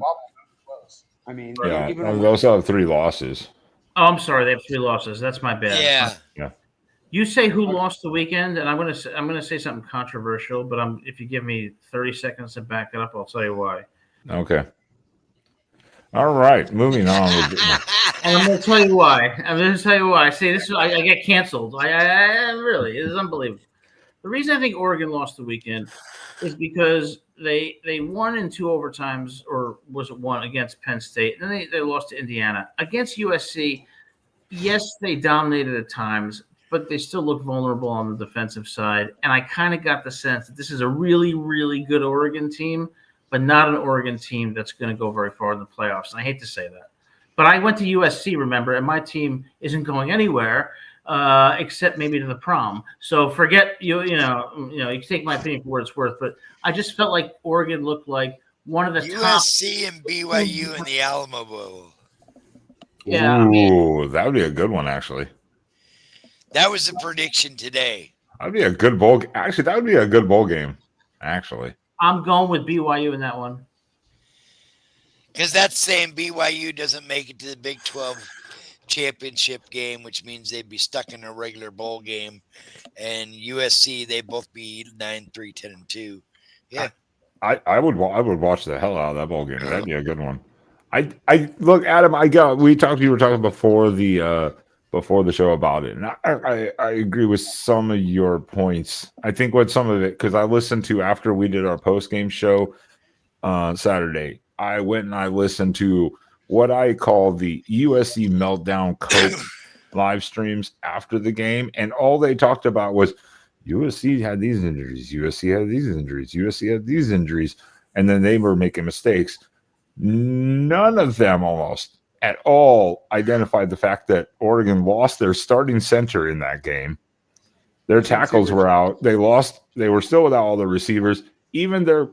I mean, yeah, they also have 3 losses. Oh, I'm sorry, they have 3 losses. That's my bad. Yeah. You say who lost the weekend, and I'm gonna say something controversial, but if you give me 30 seconds to back it up, I'll tell you why. Okay. All right, moving on. And I'm going to tell you why. See, this is I get canceled. I really, it is unbelievable. The reason I think Oregon lost the weekend is because they won in 2 overtimes, or was it 1 against Penn State, and then they lost to Indiana. Against USC, yes, they dominated at times, but they still look vulnerable on the defensive side. And I kind of got the sense that this is a really, really good Oregon team, but not an Oregon team that's going to go very far in the playoffs. And I hate to say that. But I went to USC, remember, and my team isn't going anywhere except maybe to the prom. So forget you can take my opinion for what it's worth. But I just felt like Oregon looked like one of the USC and BYU in the Alamo Bowl. Yeah, that would be a good one, actually. That was the prediction today. That'd be a good bowl. Actually, that would be a good bowl game. Actually, I'm going with BYU in that one. Because that's saying BYU doesn't make it to the Big 12 championship game, which means they'd be stuck in a regular bowl game. And USC, they both be 9-3, 10-2. Yeah. I would watch the hell out of that ball game. That'd be a good one. I look, Adam. You were talking before the show about it, and I agree with some of your points. I think what some of it, because I listened to after we did our post game show Saturday, I went and I listened to what I call the USC meltdown coach live streams after the game, and all they talked about was USC had these injuries, USC had these injuries, USC had these injuries, and then they were making mistakes. None of them almost at all identified the fact that Oregon lost their starting center in that game. Their tackles were out. They were still without all their receivers. Even their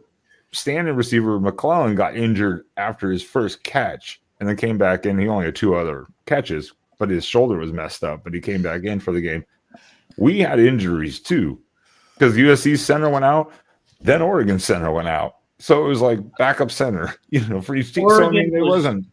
standing receiver, McClellan, got injured after his first catch and then came back in. He only had 2 other catches, but his shoulder was messed up, but he came back in for the game. We had injuries too because USC's center went out, then Oregon center went out. So it was like backup center, for each team. So I mean, there wasn't.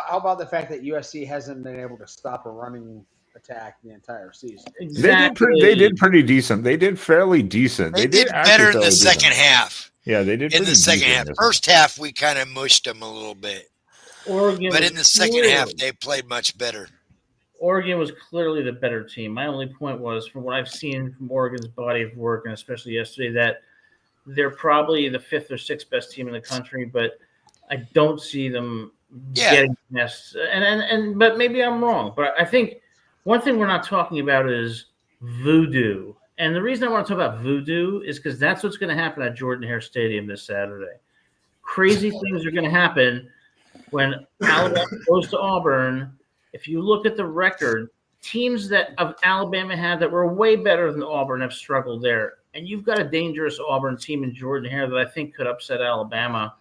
How about the fact that USC hasn't been able to stop a running attack the entire season? Exactly. They did pretty decent. They did fairly decent. They did better in the second half. Yeah, they did in the second half. First half, we kind of mushed them a little bit. Oregon, but in the second half, they played much better. Oregon was clearly the better team. My only point was, from what I've seen from Oregon's body of work, and especially yesterday, that they're probably the 5th or 6th best team in the country, but I don't see them getting past. But maybe I'm wrong. But I think one thing we're not talking about is voodoo. And the reason I want to talk about voodoo is because that's what's going to happen at Jordan-Hare Stadium this Saturday. Crazy things are going to happen when Alabama goes to Auburn. If you look at the record, teams that of Alabama had that were way better than Auburn have struggled there. And you've got a dangerous Auburn team in Jordan-Hare that I think could upset Alabama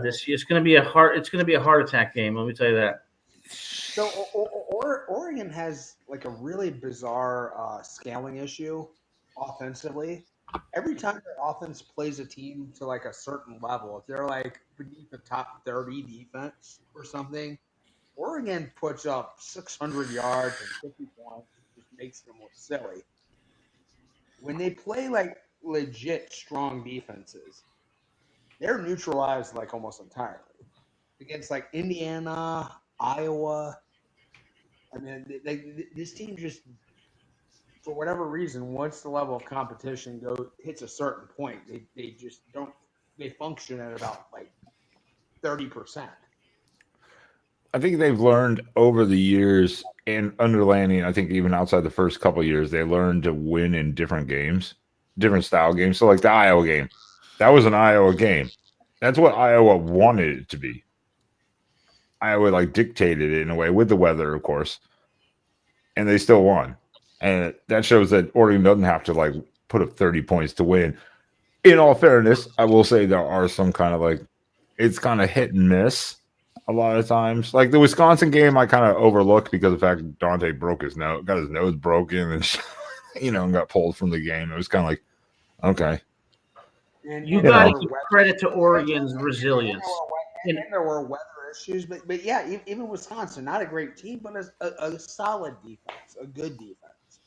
this year. It's going to be a heart attack game. Let me tell you that. So Oregon has like a really bizarre scaling issue offensively. Every time their offense plays a team to like a certain level, if they're like beneath the top 30 defense or something, Oregon puts up 600 yards and 50 points. It just makes them look silly. When they play like legit strong defenses, they're neutralized like almost entirely. Against like Indiana, Iowa, I mean, this team just, for whatever reason, once the level of competition hits a certain point, they just don't. They function at about like 30%. I think they've learned over the years, and under Lanning, I think even outside the first couple of years, they learned to win in different games, different style games. So like the Iowa game, that was an Iowa game. That's what Iowa wanted it to be. Iowa like dictated it in a way with the weather, of course, and they still won. And that shows that Oregon doesn't have to like put up 30 points to win. In all fairness, I will say there are some kind of like, it's kind of hit and miss a lot of times. Like the Wisconsin game, I kind of overlooked because of the fact Dante got his nose broken and and got pulled from the game. It was kind of like, okay. And you got to give credit to Oregon's resilience. And there were weather issues, but yeah, even Wisconsin, not a great team, but a solid defense, a good defense.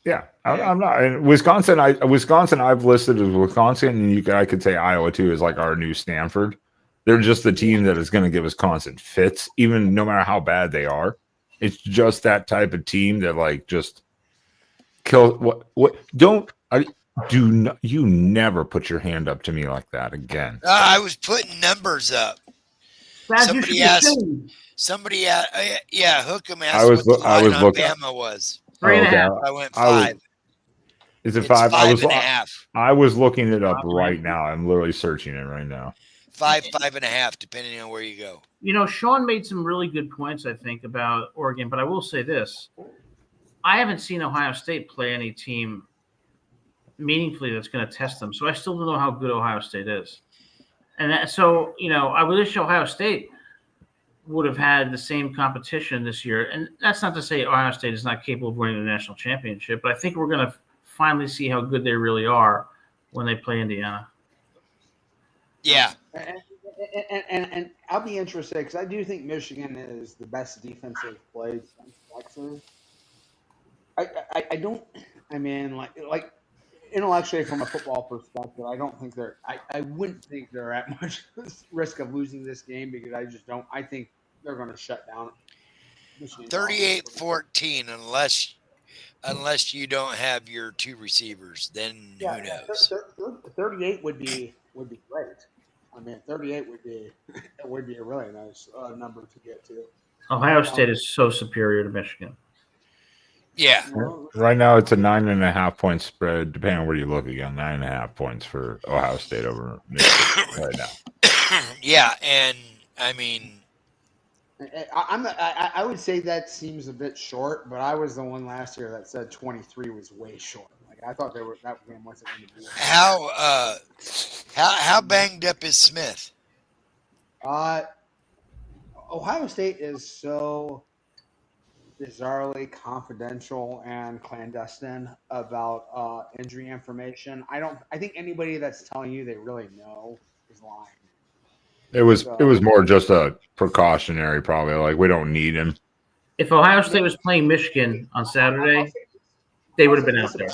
Yeah, I'm not. And Wisconsin, I've listed as Wisconsin, and I could say Iowa too is like our new Stanford. They're just the team that is going to give Wisconsin fits, even no matter how bad they are. It's just that type of team that like just kill. You never put your hand up to me like that again. I was putting numbers up. Somebody asked. Hookham asked what the line on Bama was. 3.5. I went 5. Is it 5? 5.5. I was looking it up right now. I'm literally searching it right now. 5.5, depending on where you go. Sean made some really good points, I think, about Oregon, but I will say this. I haven't seen Ohio State play any team meaningfully that's going to test them, so I still don't know how good Ohio State is. And I wish Ohio State would have had the same competition this year. And that's not to say Ohio State is not capable of winning the national championship, but I think we're going to finally see how good they really are when they play Indiana. Yeah. And I'll be interested because I do think Michigan is the best defensive play since Texas. intellectually, from a football perspective, I don't think I wouldn't think they're at much risk of losing this game because I just don't. I think they're going to shut down Michigan's offense. 38-14 unless you don't have your two receivers, then Yeah, who knows? 38 would be great. I mean, 38 would be it would be a really nice number to get to. Ohio State is so superior to Michigan. Yeah. Well, Right now, it's a 9.5 point spread, depending on where you look again. 9.5 points for Ohio State over Michigan right now. Yeah, and I mean, I would say that seems a bit short, but I was the one last year that said 23 was way short. Like I thought that game wasn't going to be. how banged up is Smith? Ohio State is so bizarrely confidential and clandestine about injury information. I think anybody that's telling you they really know is lying. It was more just a precautionary, probably. Like, we don't need him. If Ohio State was playing Michigan on Saturday, they would have been out there.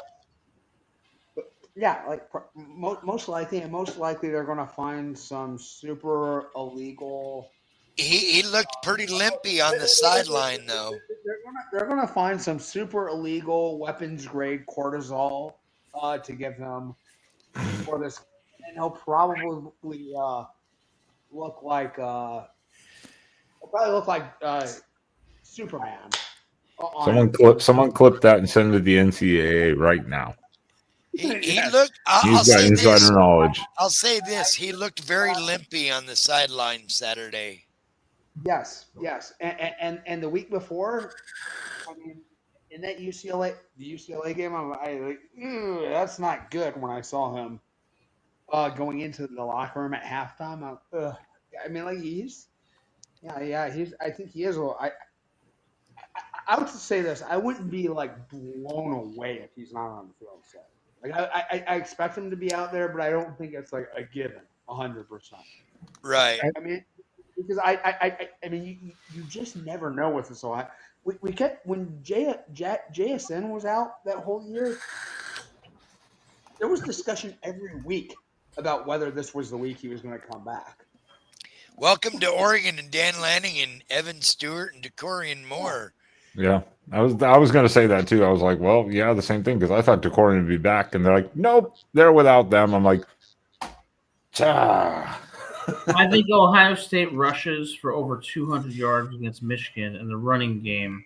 Yeah, like most likely they're going to find some super illegal. He looked pretty limpy on the sideline, though. They're gonna find some super illegal weapons grade cortisol to give him for this, and he'll probably look like Superman. Someone clip that and send it to the NCAA right now. He looked. He's got insider knowledge. I'll say this: he looked very limpy on the sideline Saturday. Yes, and the week before, I mean, in that the UCLA game, I like, that's not good. When I saw him going into the locker room at halftime, I mean, like he's. I think he is a little. I would say this: I wouldn't be like blown away if he's not on the field. So, like, I expect him to be out there, but I don't think it's like a given, 100%. Right. I mean, because I mean, you just never know with this. So we kept when JSN was out that whole year. There was discussion every week about whether this was the week he was going to come back. Welcome to Oregon and Dan Lanning and Evan Stewart and Decorian Moore. Yeah, I was going to say that too. I was like, well, yeah, the same thing, because I thought Decorian would be back, and they're like, nope, they're without them. I'm like, ah. I think Ohio State rushes for over 200 yards against Michigan, and the running game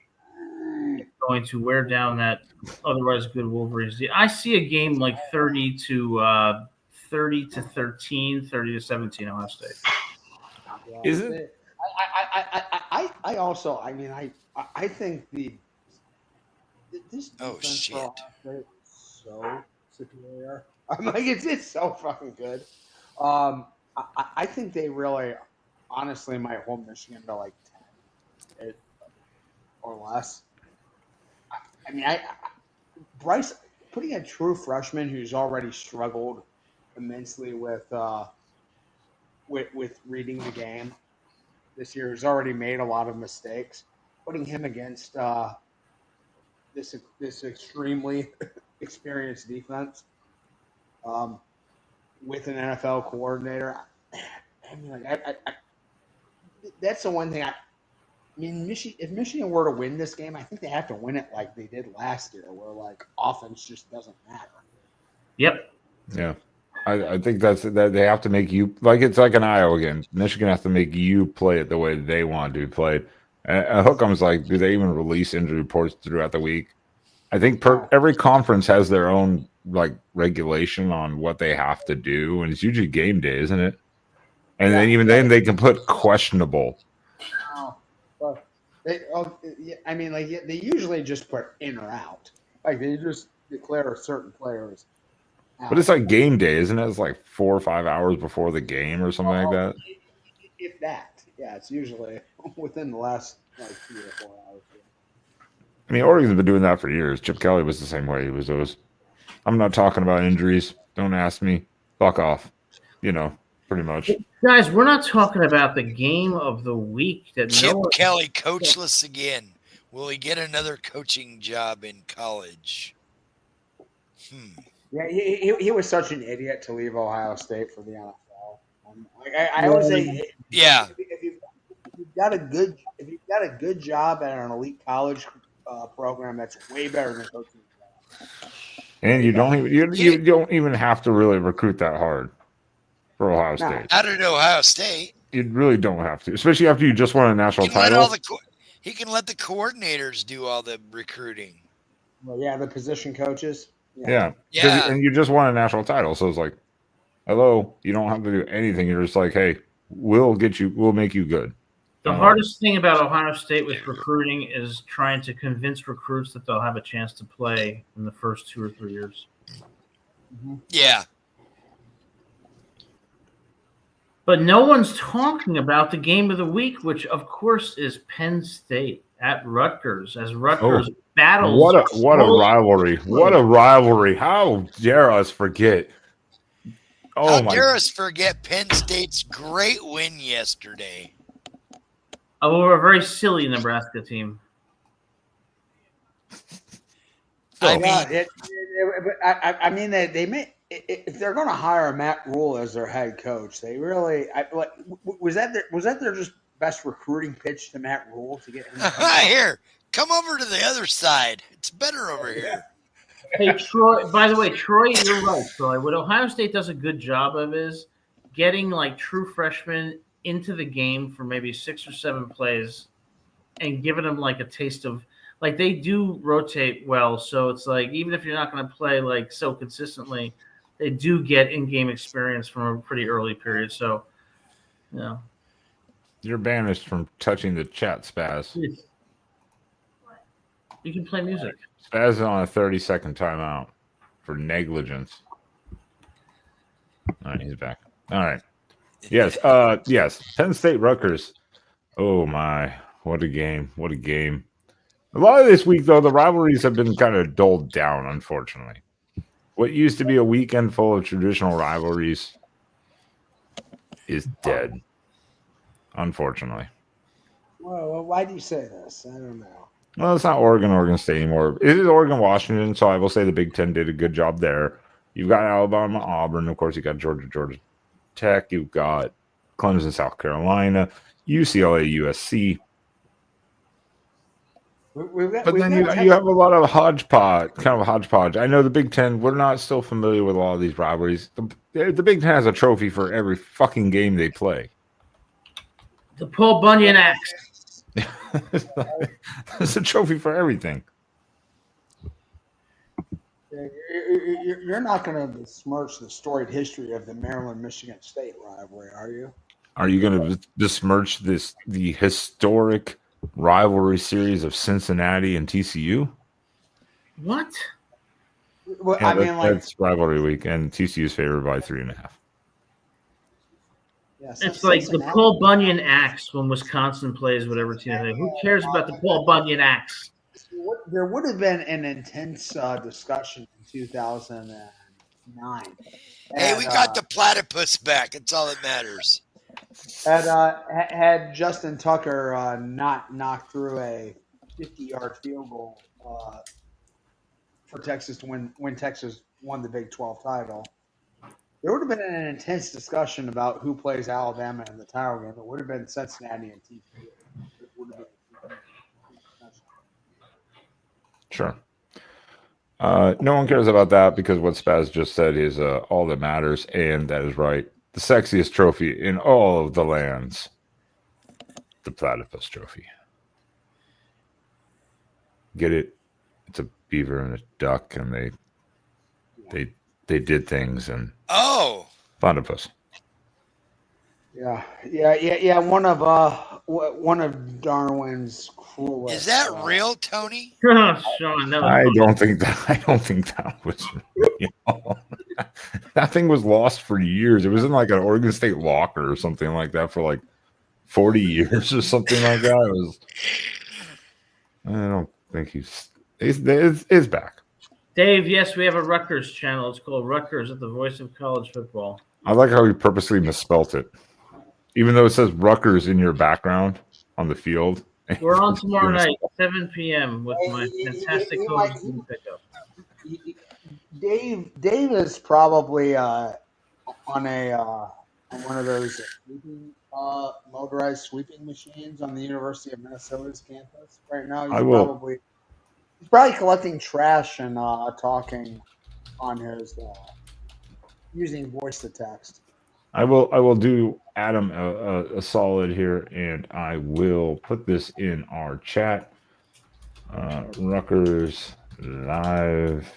is going to wear down that otherwise good Wolverines. I see a game like 30 to 13, 30 to 17 Ohio State. Is it? I also, I mean, I think this defense for Ohio State is so superior. I'm like, it's so fucking good. I think they really, honestly, might hold Michigan to like 10 or less. I mean, Bryce putting a true freshman who's already struggled immensely with reading the game this year, who's already made a lot of mistakes. Putting him against this extremely experienced defense. With an NFL coordinator, I mean, like, that's the one thing. I mean, if Michigan were to win this game, I think they have to win it like they did last year, where like offense just doesn't matter. Yep. Yeah, I think that they have to make you like it's like an Iowa game. Michigan has to make you play it the way they want to be played. And Hookham's like, do they even release injury reports throughout the week? I think every conference has their own like regulation on what they have to do, and it's usually game day, isn't it? And then they can put questionable. But I mean, like they usually just put in or out. Like they just declare certain players out. But it's like game day, isn't it? It's like 4 or 5 hours before the game or something like that. If that, yeah, it's usually within the last like 3 or 4 hours. I mean, Oregon's been doing that for years. Chip Kelly was the same way. He was those. I'm not talking about injuries. Don't ask me. Fuck off. Pretty much. Guys, we're not talking about the game of the week that Chip Kelly coachless again. Will he get another coaching job in college? Yeah, he was such an idiot to leave Ohio State for the NFL. I always say, Yeah. if you've got a good job at an elite college program, that's way better than coaching. And you don't even you don't even have to really recruit that hard for Ohio No. State. Out of Ohio State, You really don't have to, especially after you just won a national he can let title. he can let the coordinators do all the recruiting. Well, yeah, the position coaches. Yeah. Yeah. And you just won a national title, so it's like, hello, you don't have to do anything. You're just like, hey, we'll make you good. The hardest thing about Ohio State with recruiting is trying to convince recruits that they'll have a chance to play in the first 2 or 3 years. Yeah. But no one's talking about the game of the week, which of course is Penn State at Rutgers, as Rutgers battles. What a rivalry! What a rivalry! How dare us forget? How dare us forget Penn State's great win yesterday? Over a very silly Nebraska team. I mean, they may, if they're going to hire Matt Rule as their head coach, they really was that their just best recruiting pitch to Matt Rule to get him here. Come over to the other side. It's better over here. Hey, Troy, by the way, Troy, you're right, Troy. What Ohio State does a good job of is getting like true freshmen into the game for maybe 6 or 7 plays and giving them like a taste of, like, they do rotate well. So it's like, even if you're not going to play like so consistently, they do get in-game experience from a pretty early period. So, you know. You're banished from touching the chat, Spaz. You can play music. Spaz is on a 30-second timeout for negligence. All right, he's back. All right. Yes, yes. Penn State Rutgers. Oh my, what a game. What a game. A lot of this week, though, the rivalries have been kind of dulled down, unfortunately. What used to be a weekend full of traditional rivalries is dead, unfortunately. Well, why do you say this? I don't know. Well, it's not Oregon State anymore. It is Oregon-Washington, so I will say the Big Ten did a good job there. You've got Alabama, Auburn. Of course, you got Georgia Tech. You've got Clemson, South Carolina, UCLA, USC. But then you have a lot of hodgepodge. I know the Big Ten, we're not still familiar with all of these rivalries. The Big Ten has a trophy for every fucking game they play. The Paul Bunyan axe. It's a trophy for everything. You're not going to besmirch the storied history of the Maryland-Michigan State rivalry, are you? Are you going to besmirch the historic rivalry series of Cincinnati and TCU? What? Well, Yeah, I mean, like, that's rivalry week, and TCU's favored by 3.5. Yeah, it's like the Paul Bunyan axe when Wisconsin plays whatever team. Who cares about the Paul Bunyan axe? There would have been an intense discussion in 2009. Hey, we got the platypus back. That's all that matters. Had Justin Tucker not knocked through a 50-yard field goal for Texas to when Texas won the Big 12 title, there would have been an intense discussion about who plays Alabama in the title game. It would have been Cincinnati and TCU. Sure. No one cares about that because what Spaz just said is all that matters, and that is right. The sexiest trophy in all of the lands, the platypus trophy. Get it? It's a beaver and a duck, and they did things, and platypus. Yeah. One of Darwin's cruelest. Is that real, Tony? Sean, I don't think that was real. That thing was lost for years. It was in like an Oregon State locker or something like that for like 40 years or something like that. I don't think he's back. Dave, yes, we have a Rutgers channel. It's called Rutgers at the Voice of College Football. I like how he purposely misspelt it. Even though it says Rutgers in your background on the field. We're on tomorrow night, 7 p.m. with my fantastic pickup. Dave is probably on one of those motorized sweeping machines on the University of Minnesota's campus right now. I will. He's probably collecting trash and talking on his using voice to text. I will do Adam a solid here, and I will put this in our chat. Rutgers live.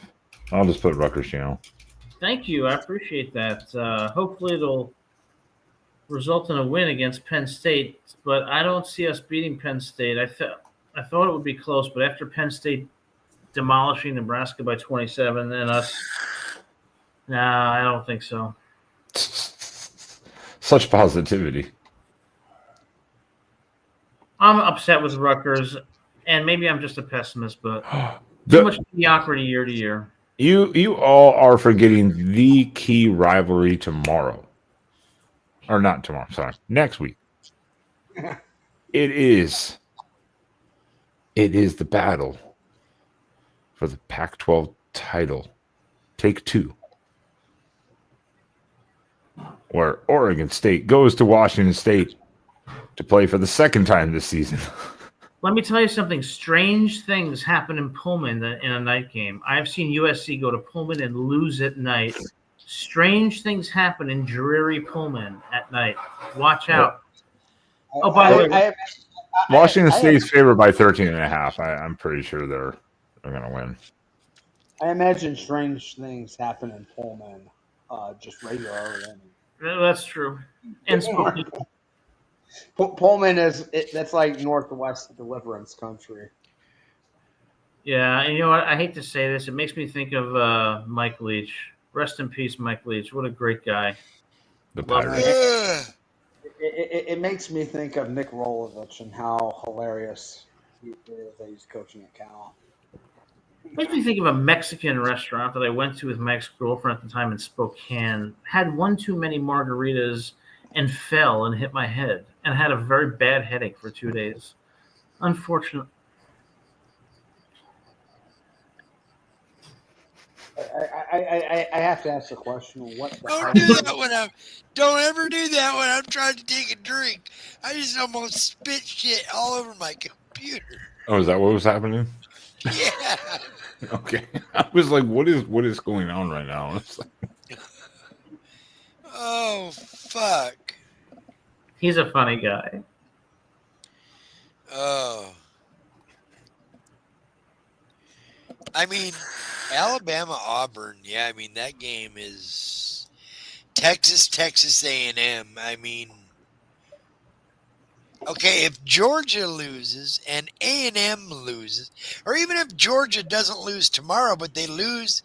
I'll just put Rutgers channel. Thank you. I appreciate that. Hopefully it'll result in a win against Penn State, but I don't see us beating Penn State. I thought it would be close, but after Penn State demolishing Nebraska by 27, then us, nah, I don't think so. Such positivity. I'm upset with Rutgers, and maybe I'm just a pessimist, but too much mediocrity year to year. You all are forgetting the key rivalry tomorrow. Or not tomorrow, sorry. Next week. It is the battle for the Pac-12 title. Take 2. Where Oregon State goes to Washington State to play for the second time this season. Let me tell you something. Strange things happen in Pullman in a night game. I've seen USC go to Pullman and lose at night. Strange things happen in dreary Pullman at night. Watch out. Oh, by the way, Washington State's favored by 13.5. I'm pretty sure they're going to win. I imagine strange things happen in Pullman just regularly. That's true. And Spokane. Pullman that's like Northwest Deliverance country. Yeah, and you know what? I hate to say this. It makes me think of Mike Leach. Rest in peace, Mike Leach. What a great guy. The Pirates. It makes me think of Nick Rolovich and how hilarious he is that he's coaching at Cal. Makes me think of a Mexican restaurant that I went to with Mike's girlfriend at the time in Spokane. Had one too many margaritas and fell and hit my head and had a very bad headache for 2 days. Unfortunate. I have to ask the question: what the Don't hell? do that don't ever do that when I'm trying to take a drink. I just almost spit shit all over my computer. Oh, is that what was happening? Yeah. Okay. I was like, what is going on right now? Oh, fuck. He's a funny guy. Oh. I mean, Alabama Auburn. Yeah, I mean that game is Texas A&M. I mean, okay, if Georgia loses and A&M loses, or even if Georgia doesn't lose tomorrow, but they lose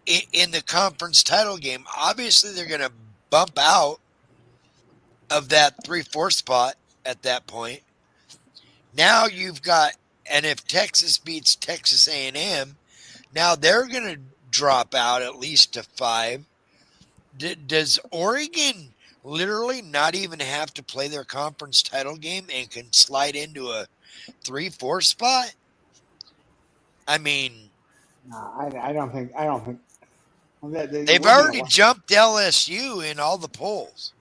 in the conference title game, obviously they're going to bump out of that 3-4 spot at that point. Now you've got, and if Texas beats Texas A&M, now they're going to drop out at least to 5. Does Oregon literally not even have to play their conference title game and can slide into a 3-4 spot? I mean, No, I don't think. they've already jumped LSU in all the polls.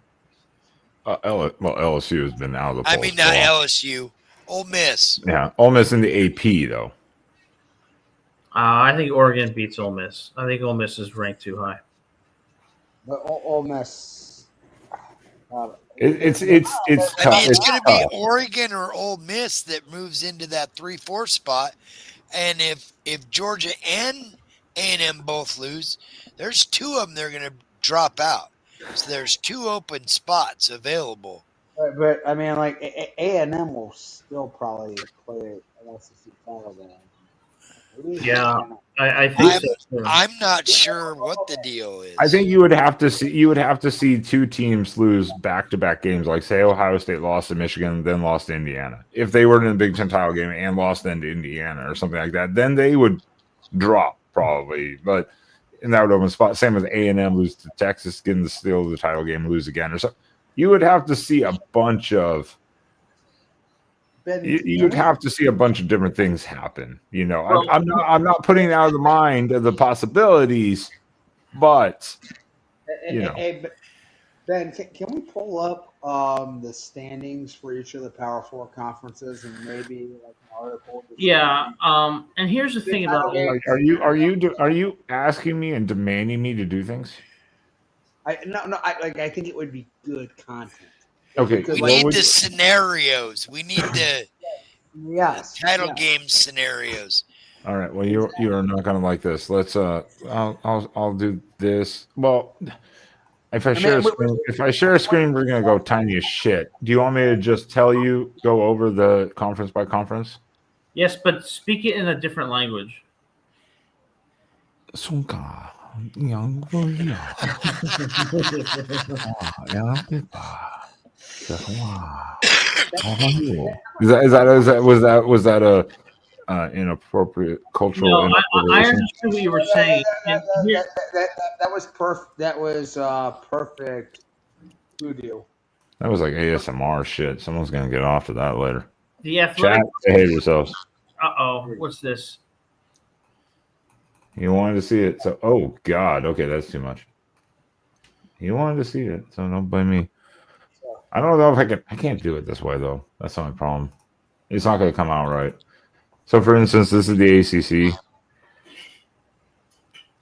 LSU has been out of the polls. I mean, not LSU, Ole Miss. Yeah, Ole Miss in the AP though. I think Oregon beats Ole Miss. I think Ole Miss is ranked too high. But Ole Miss. It's I tough. mean, it's going to be tough. Oregon or Ole Miss that moves into that 3-4 spot. And if Georgia and A&M both lose, there's 2 of them they're going to drop out. So there's 2 open spots available. But I mean, like A&M will still probably play an SEC title game. Yeah, I think so too. I'm not sure what the deal is. I think you would have to see 2 teams lose back-to-back games, like say Ohio State lost to Michigan, then lost to Indiana. If they were in the Big Ten title game and lost then to Indiana or something like that, then they would drop probably. But in that would open spot, same as A&M lose to Texas, getting the steal of the title game, lose again or something. You would have to see a bunch of Ben, You'd have to see a bunch of different things happen. Well- I'm not putting it out of the mind of the possibilities, but Hey, Ben, can we pull up the standings for each of the Power Four conferences and maybe like an article? Yeah. And here's the thing about it. are you asking me and demanding me to do things? I think it would be good content. Okay, Because, We need the scenarios. We need the yes title yes. game scenarios. All right. Well, you are not gonna like this. Let's I'll do this. Well, if I share a screen, we're gonna go tiny as shit. Do you want me to just tell you go over the conference by conference? Yes, but speak it in a different language. Was that a inappropriate cultural No, I inappropriation? understood what you were saying. And here, That was perfect. That was perfect voodoo. That was like ASMR shit. Someone's gonna get off to that later. the Chat, athletic. behave yourselves. What's this? You wanted to see it, so oh god, okay, that's too much. You wanted to see it, so don't blame me. I don't know if I can. I can't do it this way though. That's not my problem. It's not going to come out right. So, for instance, this is the ACC.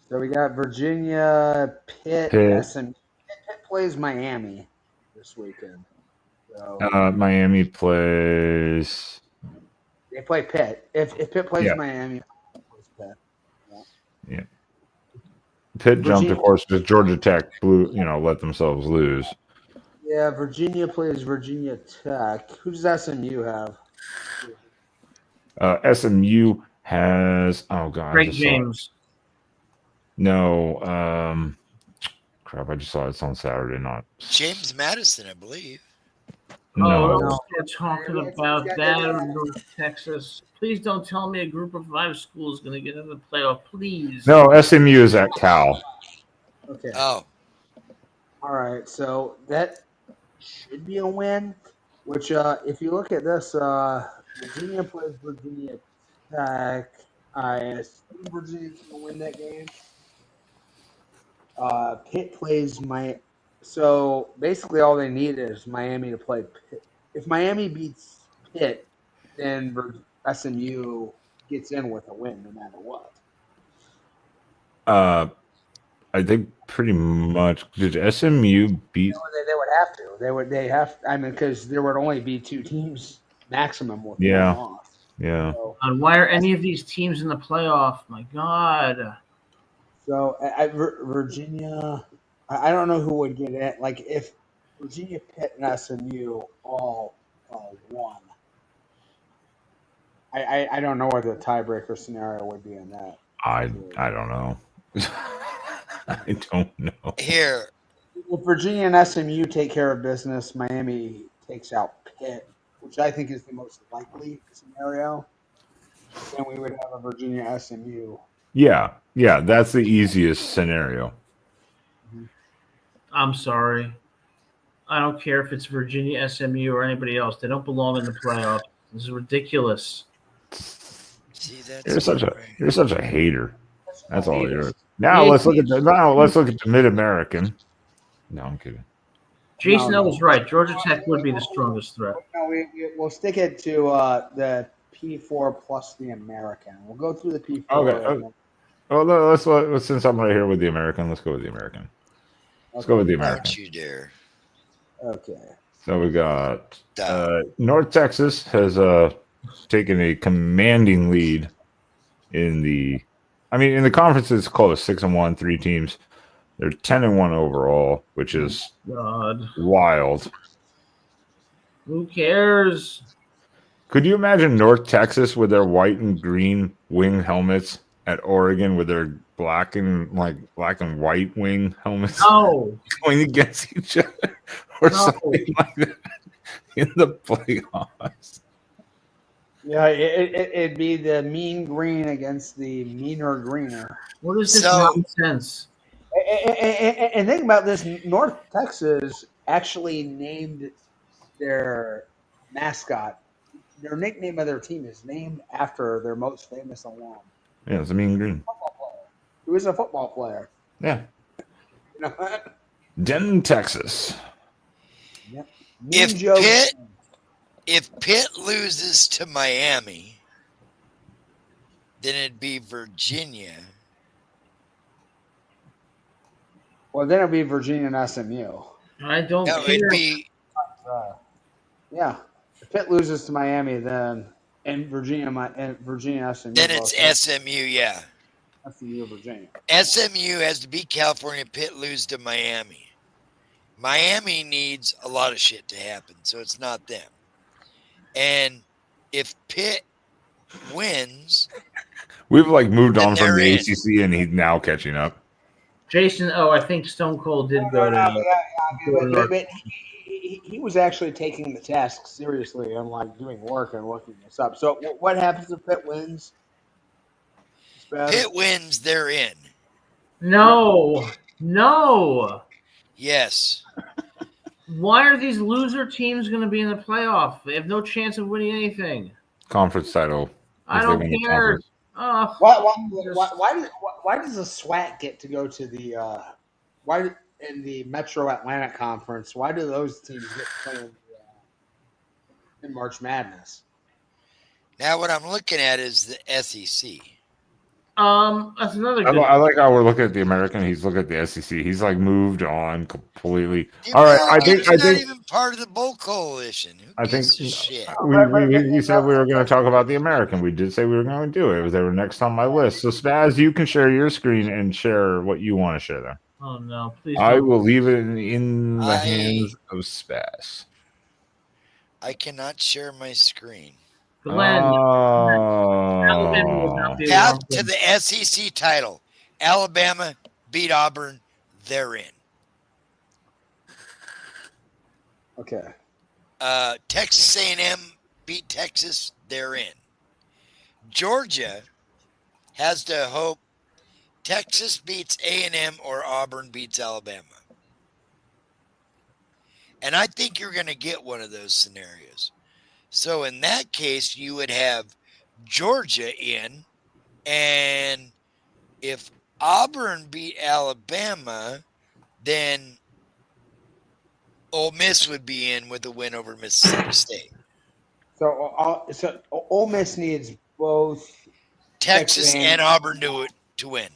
So we got Virginia, Pitt. Pitt plays Miami this weekend. So Miami plays. they play Pitt. If Pitt plays Yeah. Miami, plays Pitt. Yeah. Pitt jumped, of course, because Georgia Tech let themselves lose. Yeah, Virginia plays Virginia Tech. Who does SMU have? SMU has Great James. No, crap! I just saw it's on Saturday, not James Madison, I believe. No. Don't start talking about that in North Texas. Please don't tell me a group of 5 schools is going to get into the playoff. Please. No, SMU is at Cal. Okay. Oh, All right. So that should be a win. Which, if you look at this, Virginia plays Virginia Tech. I assume Virginia's going to win that game. Pitt plays my. So basically, all they need is Miami to play Pitt. If Miami beats Pitt, then SMU gets in with a win, no matter what. I think pretty much. Did SMU beat? They would have to. They have. I mean, because there would only be 2 teams maximum with one loss. Yeah. So, And why are any of these teams in the playoff? My God. So Virginia, I don't know who would get it. Like if Virginia, Pitt, and SMU all won, I don't know what the tiebreaker scenario would be in that. I don't know. I don't know. here. If Virginia and SMU take care of business, Miami takes out Pitt, which I think is the most likely scenario. Then we would have a Virginia SMU. Yeah, that's the easiest scenario. I'm sorry. I don't care if it's Virginia, SMU, or anybody else. They don't belong in the playoffs. This is ridiculous. See, that's You're such a hater. That's all you're. Now let's look at the Mid-American. No, I'm kidding. Jason No. was right. Georgia Tech would be the strongest threat. No, we'll stick it to the P4 plus the American. We'll go through the P4. Okay. Let's since I'm right here with the American, let's go with the American. Let's go with the American. Don't you dare. Okay. So we got North Texas has taken a commanding lead in the. I mean, in the conference, it's close, 6-1, 3 teams. They're 10-1 overall, which is wild. Who cares? Could you imagine North Texas with their white and green wing helmets at Oregon with their black and white wing helmets going against each other or something like that in the playoffs? Yeah, it'd be the mean green against the meaner greener. What is this nonsense? And think about this: North Texas actually named their mascot their nickname of their team is named after their most famous alum, Yeah, it's a Mean Green. football player, who is a football player. Yeah. You know what? Denton, Texas. Yep. If Mean Joe. Pitt loses to Miami, then it'd be Virginia. Well, then it'll be Virginia and SMU. I don't No, care. it'd be Yeah. If Pitt loses to Miami, then and Virginia SMU. then it's both, SMU. Yeah, SMU Virginia. SMU has to beat California. Pitt lose to Miami. Miami needs a lot of shit to happen, so it's not them. And if Pitt wins, We've like moved Then on from they're the in. ACC, and he's now catching up. Jason, I think Stone Cold did go to. But he was actually taking the task seriously and like doing work and looking this up. So what happens if Pitt wins? Pitt wins, they're in. No. Yes. Why are these loser teams going to be in the playoff? They have no chance of winning anything. Conference title. I if they don't win the care. conference. Why does the SWAT get to go to the why in the Metro Atlantic Conference? Why do those teams get to play in March Madness? Now what I'm looking at is the SEC. That's another good. I like how we're looking at the American. He's looking at the SEC. He's like moved on completely. Dude, All right, no, I he's think not even part of the Bowl Coalition. Who I think gives a shit? we said we were going to talk about the American. We did say we were going to do it. It was there next on my list. So Spaz, you can share your screen and share what you want to share there. Oh no, please! I don't. will leave it in the hands of Spaz. I cannot share my screen. Glenn, Alabama would not be Path wrong. to the SEC title. Alabama beat Auburn. They're in. Okay. Texas A&M beat Texas. They're in. Georgia has to hope Texas beats A&M or Auburn beats Alabama. And I think you're going to get one of those scenarios. So in that case, you would have Georgia in, and if Auburn beat Alabama, then Ole Miss would be in with a win over Mississippi State. So Ole Miss needs both Texas and Auburn to win.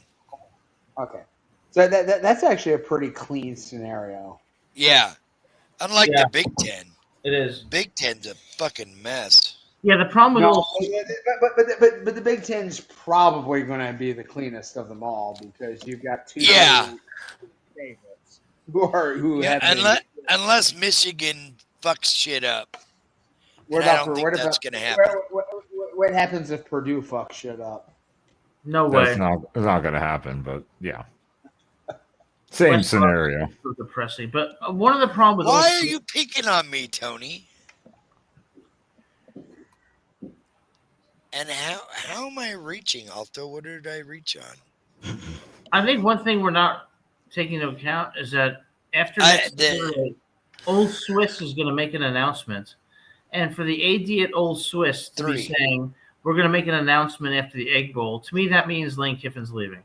Okay. So that's actually a pretty clean scenario. Yeah. Unlike the Big Ten. It is. Big Ten's a fucking mess. Yeah, the problem with but the Big Ten's probably going to be the cleanest of them all because you've got two favorites unless Michigan fucks shit up. I don't think that's going to happen. What happens if Purdue fucks shit up? No way. It's not going to happen, but yeah. Same scenario. So depressing. But one of the problems with why are you picking on me, Tony? And how am I reaching, Alto? What did I reach on? I think one thing we're not taking into account is that after next year, Old Swiss is going to make an announcement. And for the AD at Old Swiss to be saying, we're going to make an announcement after the Egg Bowl, to me that means Lane Kiffin's leaving.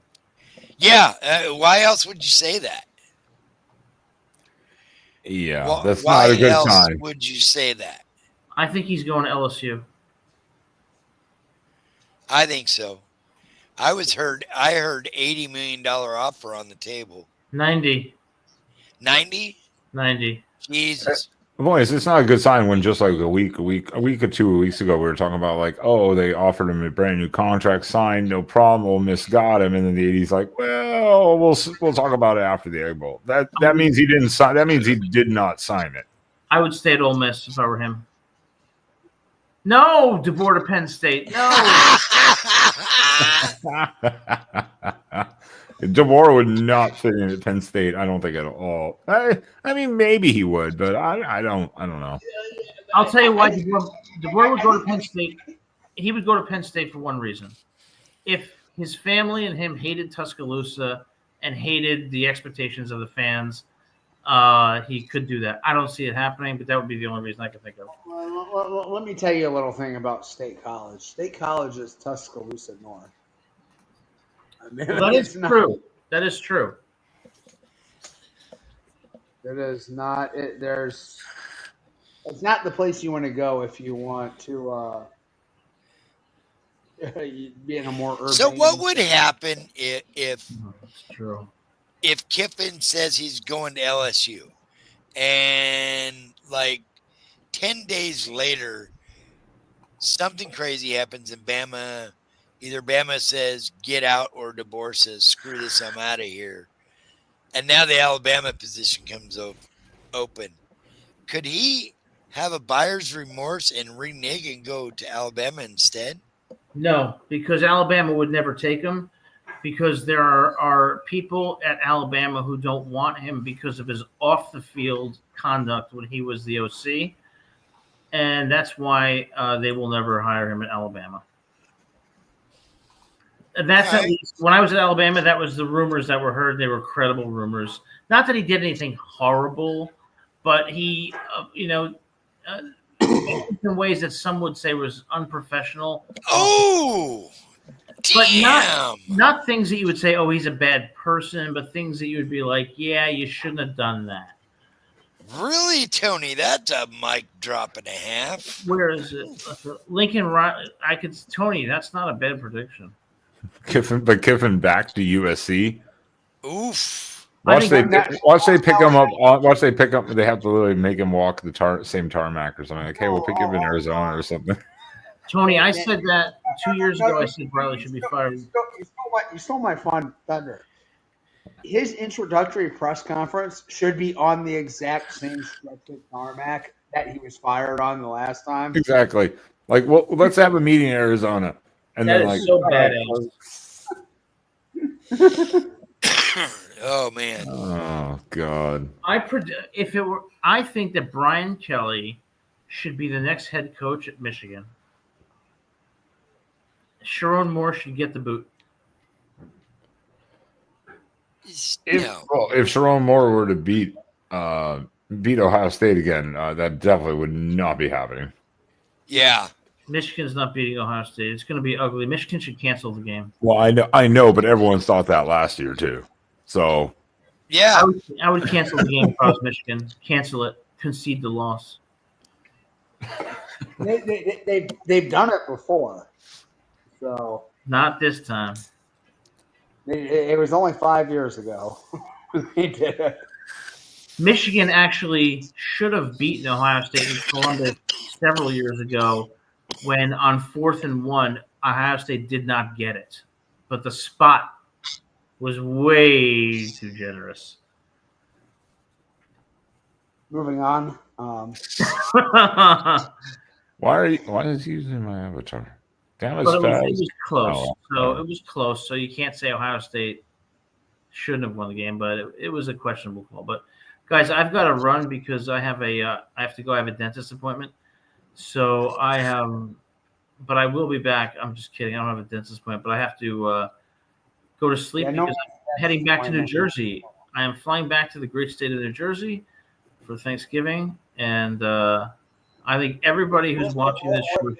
Yeah. Why else would you say that? Yeah, that's not a good sign. Why else would you say that? I think he's going to LSU. I think so. I heard $80 million offer on the table. 90. 90? 90. Jesus. Boys, it's not a good sign when just like a week or 2 weeks ago, we were talking about like, oh, they offered him a brand new contract, signed, no problem. Ole Miss got him, and then the AD's like, well, we'll talk about it after the Egg Bowl. That means he didn't sign. That means he did not sign it. I would stay at Ole Miss if I were him. No, DeBoer to Penn State. No. DeBoer would not fit in at Penn State. I don't think at all. I mean, maybe he would, but I don't know. I'll tell you why DeBoer would go to Penn State. He would go to Penn State for one reason. If his family and him hated Tuscaloosa and hated the expectations of the fans, he could do that. I don't see it happening, but that would be the only reason I can think of. Well, let me tell you a little thing about State College. State College is Tuscaloosa North. I mean, Well, that is true. That is true. It is not. It's not the place you want to go if you want to be in a more urban. So what would happen if That's true. if Kiffin says he's going to LSU and like 10 days later something crazy happens and either Bama says get out or DeBoer says screw this, I'm out of here, and now the Alabama position comes open, could he have a buyer's remorse and renege and go to Alabama instead? No, because Alabama would never take him, because there are people at Alabama who don't want him because of his off-the-field conduct when he was the OC, and that's why they will never hire him at Alabama. And that's All at right. least when I was at Alabama, that was the rumors that were heard. They were credible rumors. Not that he did anything horrible, but he, in ways that some would say was unprofessional. Oh, But damn. not things that you would say, oh, he's a bad person, but things that you would be like, yeah, you shouldn't have done that. Really, Tony? That's a mic drop and a half. Where is it? Lincoln, Tony, that's not a bad prediction. Kiffin back to USC. Oof. Watch they pick him up. Watch they pick up. They have to literally make him walk the same tarmac or something. Like, hey, we'll pick you up in Arizona or something. Tony, I said that 2 years ago. I said Bradley should be fired. You stole my fun thunder. His introductory press conference should be on the exact same stretch of tarmac that he was fired on the last time. Exactly. Like, well, let's have a meeting in Arizona, and That then is like, so badass. Oh man. oh god. I think that Brian Kelly should be the next head coach at Michigan. Sharon Moore should get the boot. If Sharon Moore were to beat Ohio State again, that definitely would not be happening. Yeah. Michigan's not beating Ohio State. It's going to be ugly. Michigan should cancel the game. Well, I know, but everyone's thought that last year too. So Yeah. I would cancel the game across Michigan. Cancel it. Concede the loss. They've done it before, so Not this time. it was only 5 years ago they did it. Michigan actually should have beaten Ohio State in Columbus several years ago when on 4th and 1, Ohio State did not get it. But the spot was way too generous. Moving on. why is he using my avatar? Damn it, But it was close. Oh, So it was close. So you can't say Ohio State shouldn't have won the game, but it was a questionable call. But guys, I've got to run because I have to go. I have a dentist appointment. So but I will be back. I'm just kidding. I don't have a dentist appointment, but I have to go to sleep because I'm heading back to New Jersey. I am flying back to the great state of New Jersey for Thanksgiving, and I think everybody who's watching this show.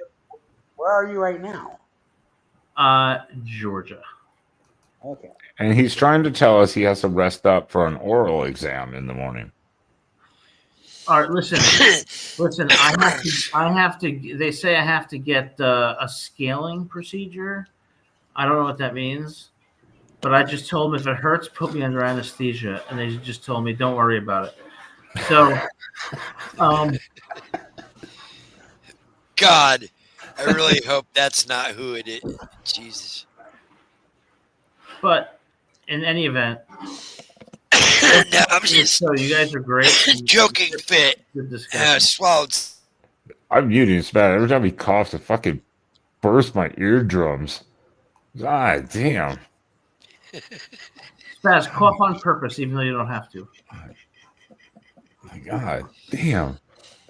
Where are you right now? Georgia. Okay. And he's trying to tell us he has to rest up for an oral exam in the morning. All right, listen. I have to. They say I have to get a scaling procedure. I don't know what that means, but I just told them if it hurts, put me under anesthesia, and they just told me don't worry about it. So, God, I really hope that's not who it is. Jesus. but in any event, No, I'm just so you guys are great. joking fit. Good discussion. Swallowed. I'm muting his bad. Every time he coughs, it fucking bursts my eardrums. God damn. Spaz, cough on purpose, even though you don't have to. My God damn.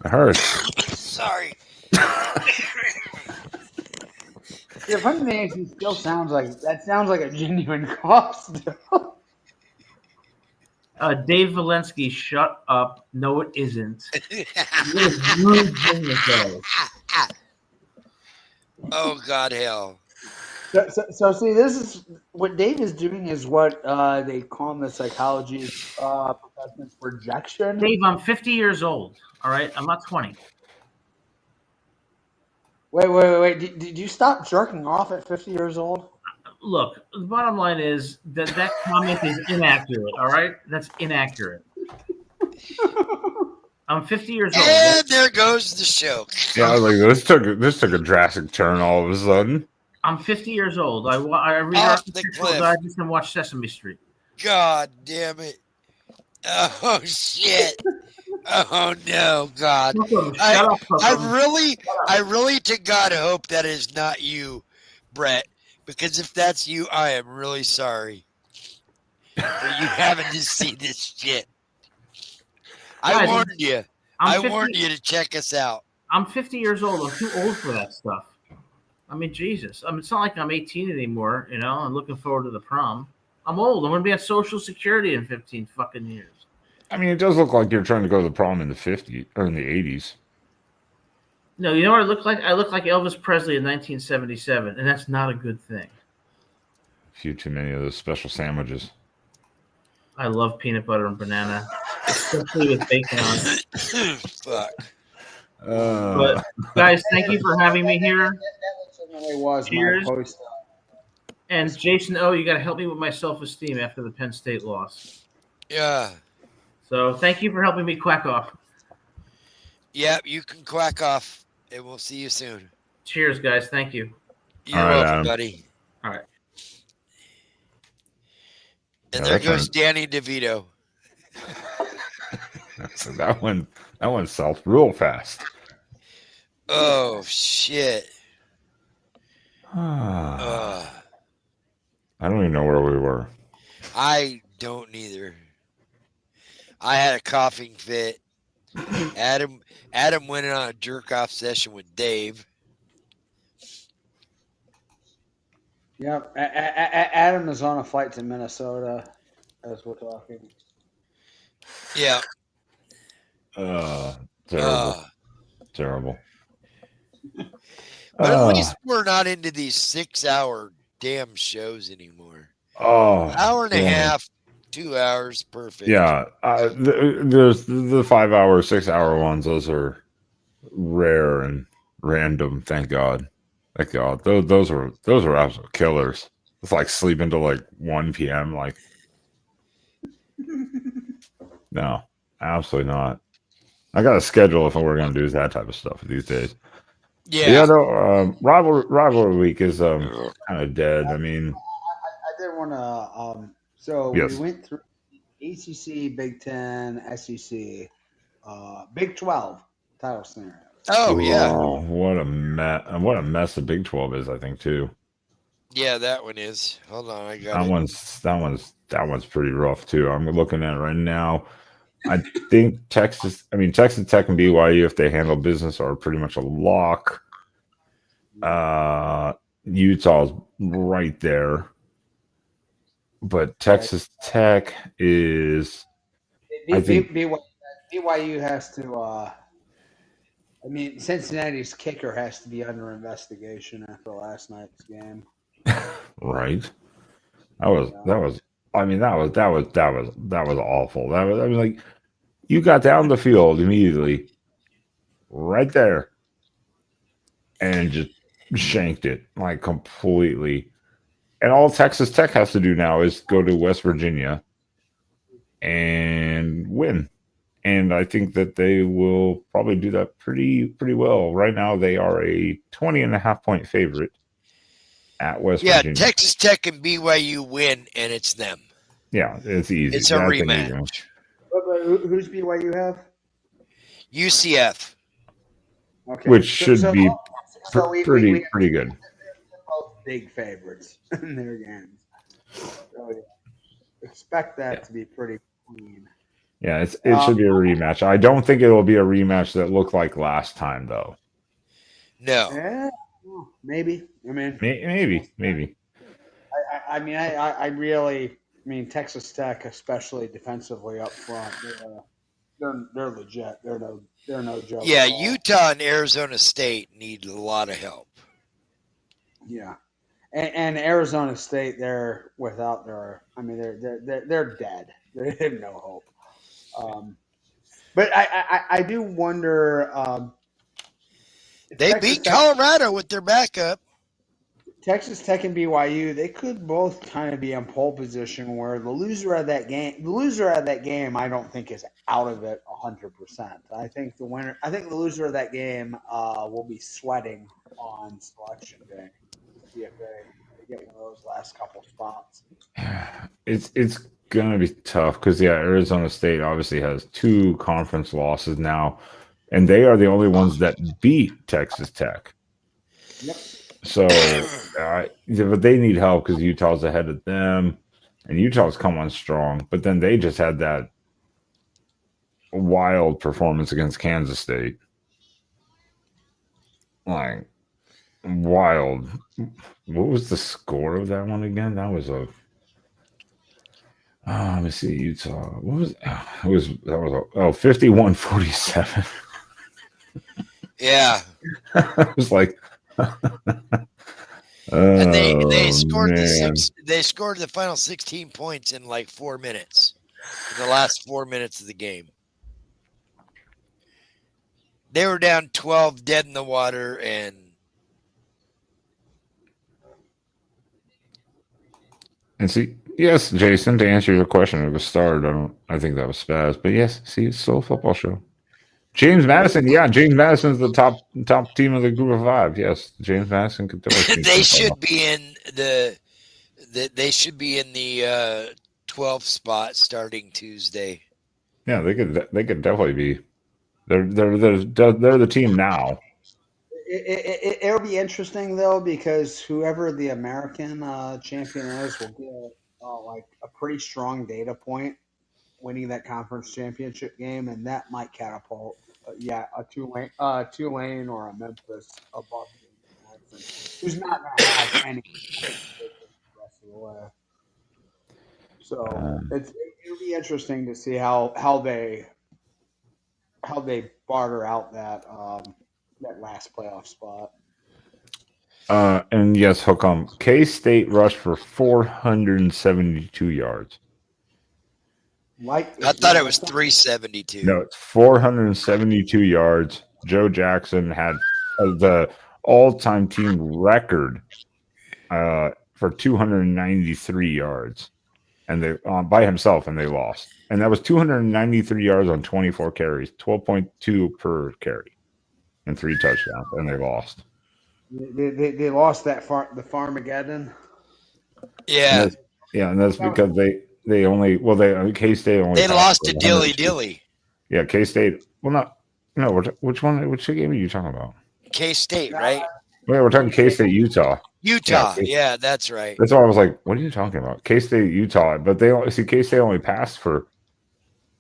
It hurts. Sorry. The funny thing is, he still sounds like a genuine cough still. Dave Valensky, shut up. No, it isn't. What a rude thing to say. Oh God, hell. So see, this is what Dave is doing is what they call in the psychology profession projection. Dave, I'm 50 years old. All right, I'm not 20. Wait. Did you stop jerking off at 50 years old? Look, the bottom line is that comment is inaccurate. All right, that's inaccurate. I'm 50 years old. And there goes the show. Yeah, I was like this took a drastic turn all of a sudden. I'm 50 years old. I read Off the Architectural cliff. Digest and watch Sesame Street. God damn it. Oh shit. Oh no, God. Shut up, I really to God hope that is not you, Brett. Because if that's you, I am really sorry for you having to see this shit. I Guys, warned you. I'm I 50 warned you to check us out. I'm 50 years old. I'm too old for that stuff. I mean, Jesus. I mean, it's not like I'm 18 anymore, you know. I'm looking forward to the prom. I'm old. I'm going to be on Social Security in 15 fucking years. I mean, it does look like you're trying to go to the prom in the 50s or in the 80s. No, you know what I look like? I look like Elvis Presley in 1977, and that's not a good thing. A few too many of those special sandwiches. I love peanut butter and banana, especially with bacon on it. Fuck. But guys, thank you for having me here. That was Cheers. my post. And Jason, you got to help me with my self-esteem after the Penn State loss. Yeah. So thank you for helping me quack off. Yep, you can quack off, and we'll see you soon. Cheers, guys. Thank you. You're All right, welcome, Adam. buddy. All right. And Yeah, there that's goes Danny DeVito. So that one sells real fast. Oh shit. I don't even know where we were. I don't either. I had a coughing fit. Adam went on a jerk off session with Dave. Yep. Adam is on a flight to Minnesota as we're talking. Yeah. Terrible. Terrible. But at least we're not into these 6-hour damn shows anymore. Hour and a half, 2 hours, perfect. Yeah. There's the 5 hour, 6 hour ones. Those are rare and random. Thank God. Thank God. Those are absolute killers. It's like sleeping till like 1 p.m. Like, no, absolutely not. I got a schedule if we're going to do that type of stuff these days. Yeah. No, rivalry week is kind of dead. I mean, I did want to. So yes. We went through ACC, Big Ten, SEC, Big 12 title scenarios. Oh yeah. Oh, what a mess! What a mess the Big 12 is. I think too. Yeah, that one is. Hold on, I got it. That one's pretty rough too. I'm looking at it right now. I think Texas Tech and BYU, if they handle business, are pretty much a lock. Utah's right there, but Texas Tech is. I think BYU has to. I mean, Cincinnati's kicker has to be under investigation after last night's game. Right. That was awful. I mean, like, you got down the field immediately, right there, and just shanked it like completely. And all Texas Tech has to do now is go to West Virginia and win. And I think that they will probably do that pretty well. Right now, they are a 20.5-point favorite at West Virginia. Yeah, Texas Tech and BYU win, and it's them. Yeah, it's easy. It's a rematch. But who's BYU have? UCF. Okay. Which should be pretty good. Both big favorites in their games. So, yeah. Expect that to be pretty clean. Yeah, it should be a rematch. I don't think it will be a rematch that looked like last time, though. No. Yeah, maybe. I mean, maybe. I mean, I really, mean, Texas Tech, especially defensively up front, they're legit. They're no joke. Yeah, at all. Utah and Arizona State need a lot of help. Yeah, and Arizona State, they're without their. I mean, they're dead. They have no hope. But I do wonder. They Texas beat Tech, Colorado with their backup. Texas Tech and BYU, they could both kind of be in pole position where the loser of that game, I don't think is out of it 100%. I think the loser of that game will be sweating on selection day to see if they get one of those last couple spots. It's gonna be tough because Arizona State obviously has 2 conference losses now, and they are the only ones that beat Texas Tech. Yep. So, but they need help because Utah's ahead of them, and Utah's come on strong. But then they just had that wild performance against Kansas State, like wild. What was the score of that one again? That was a. Let me see, Utah. What was it? Was 51-47. Yeah. It was like. And they scored man. they scored the final 16 points in like 4 minutes. In the last 4 minutes of the game. They were down 12 dead in the water and see, yes, Jason, to answer your question, it was started. I think that was Spaz, but yes, see, it's still a football show. James Madison, James Madison's the top team of the group of 5. Yes, James Madison could definitely. they should be in the 12th spot starting Tuesday. Yeah, they could definitely be. They're the team now. It'll be interesting though because whoever the American champion is will get like a pretty strong data point winning that conference championship game, and that might catapult a Tulane or a Memphis above Madison, who's not going to have any the rest of the way. So it'll be interesting to see how they barter out that last playoff spot. And yes, Hookham, K-State rushed for 472 yards. I thought it was 372. No, it's 472 yards. Joe Jackson had the all-time team record for 293 yards, and they by himself, and they lost. And that was 293 yards on 24 carries, 12.2 per carry, and 3 touchdowns, and they lost. They lost the Farmageddon. Yeah, and that's because they only K-State only they lost to Dilly. Yeah, K-State. Well, which game are you talking about? K-State, right? Wait, we're talking K-State, Utah. Yeah, that's right. That's why I was like, what are you talking about? K-State, Utah. But K-State only passed for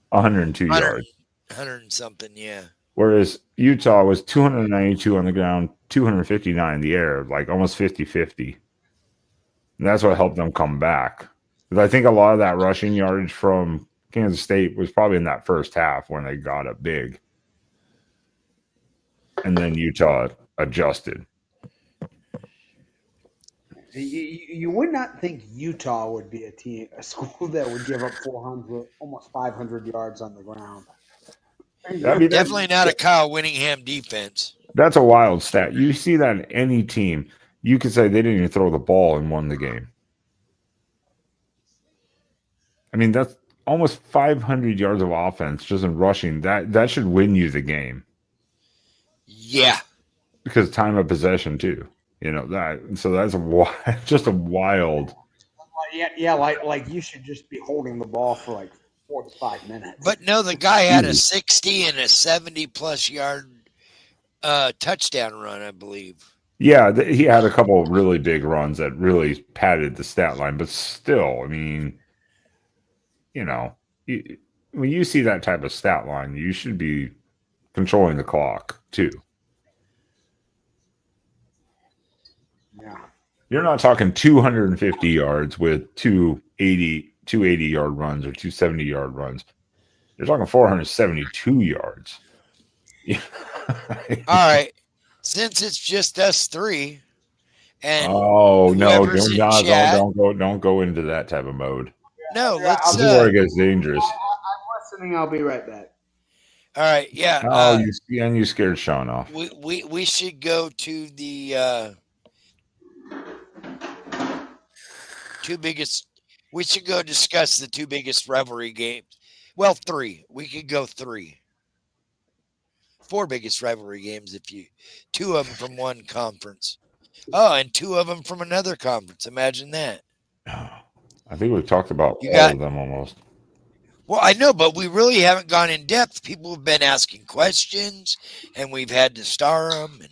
102 yards. 100 and something, yeah. Whereas Utah was 292 on the ground, 259 in the air, like almost 50-50. And that's what helped them come back. Because I think a lot of that rushing yardage from Kansas State was probably in that first half when they got up big. And then Utah adjusted. You would not think Utah would be a school that would give up 400, almost 500 yards on the ground. Definitely not a Kyle Winningham defense. That's a wild stat. You see that in any team. You could say they didn't even throw the ball and won the game. I mean, that's almost 500 yards of offense just in rushing. That should win you the game. Yeah. Because time of possession, too. So that's just a wild. Yeah, like you should just be holding the ball for like 4 to 5 minutes. But no, the guy had a 60 and a 70-plus yard touchdown run, I believe. Yeah, he had a couple of really big runs that really padded the stat line. But still, I mean, when you see that type of stat line, you should be controlling the clock, too. Yeah. You're not talking 250 yards with 280 280-yard runs or 270-yard runs. You're talking 472 yards. Yeah. All right. Since it's just us three and Oh no! whoever's in Don't chat, don't go into that type of mode. no, Yeah, let's This is where it gets dangerous. I'm listening. I'll be right back. all right, yeah. Oh, you scared Sean off. We should go to the two biggest. We should go discuss the two biggest rivalry games. Well, three. We could go three. Four biggest rivalry games if you two of them from one conference. Oh, and two of them from another conference. Imagine that. I think we've talked about You all got- of them almost. Well, I know, but we really haven't gone in depth. People have been asking questions, and we've had to star them. And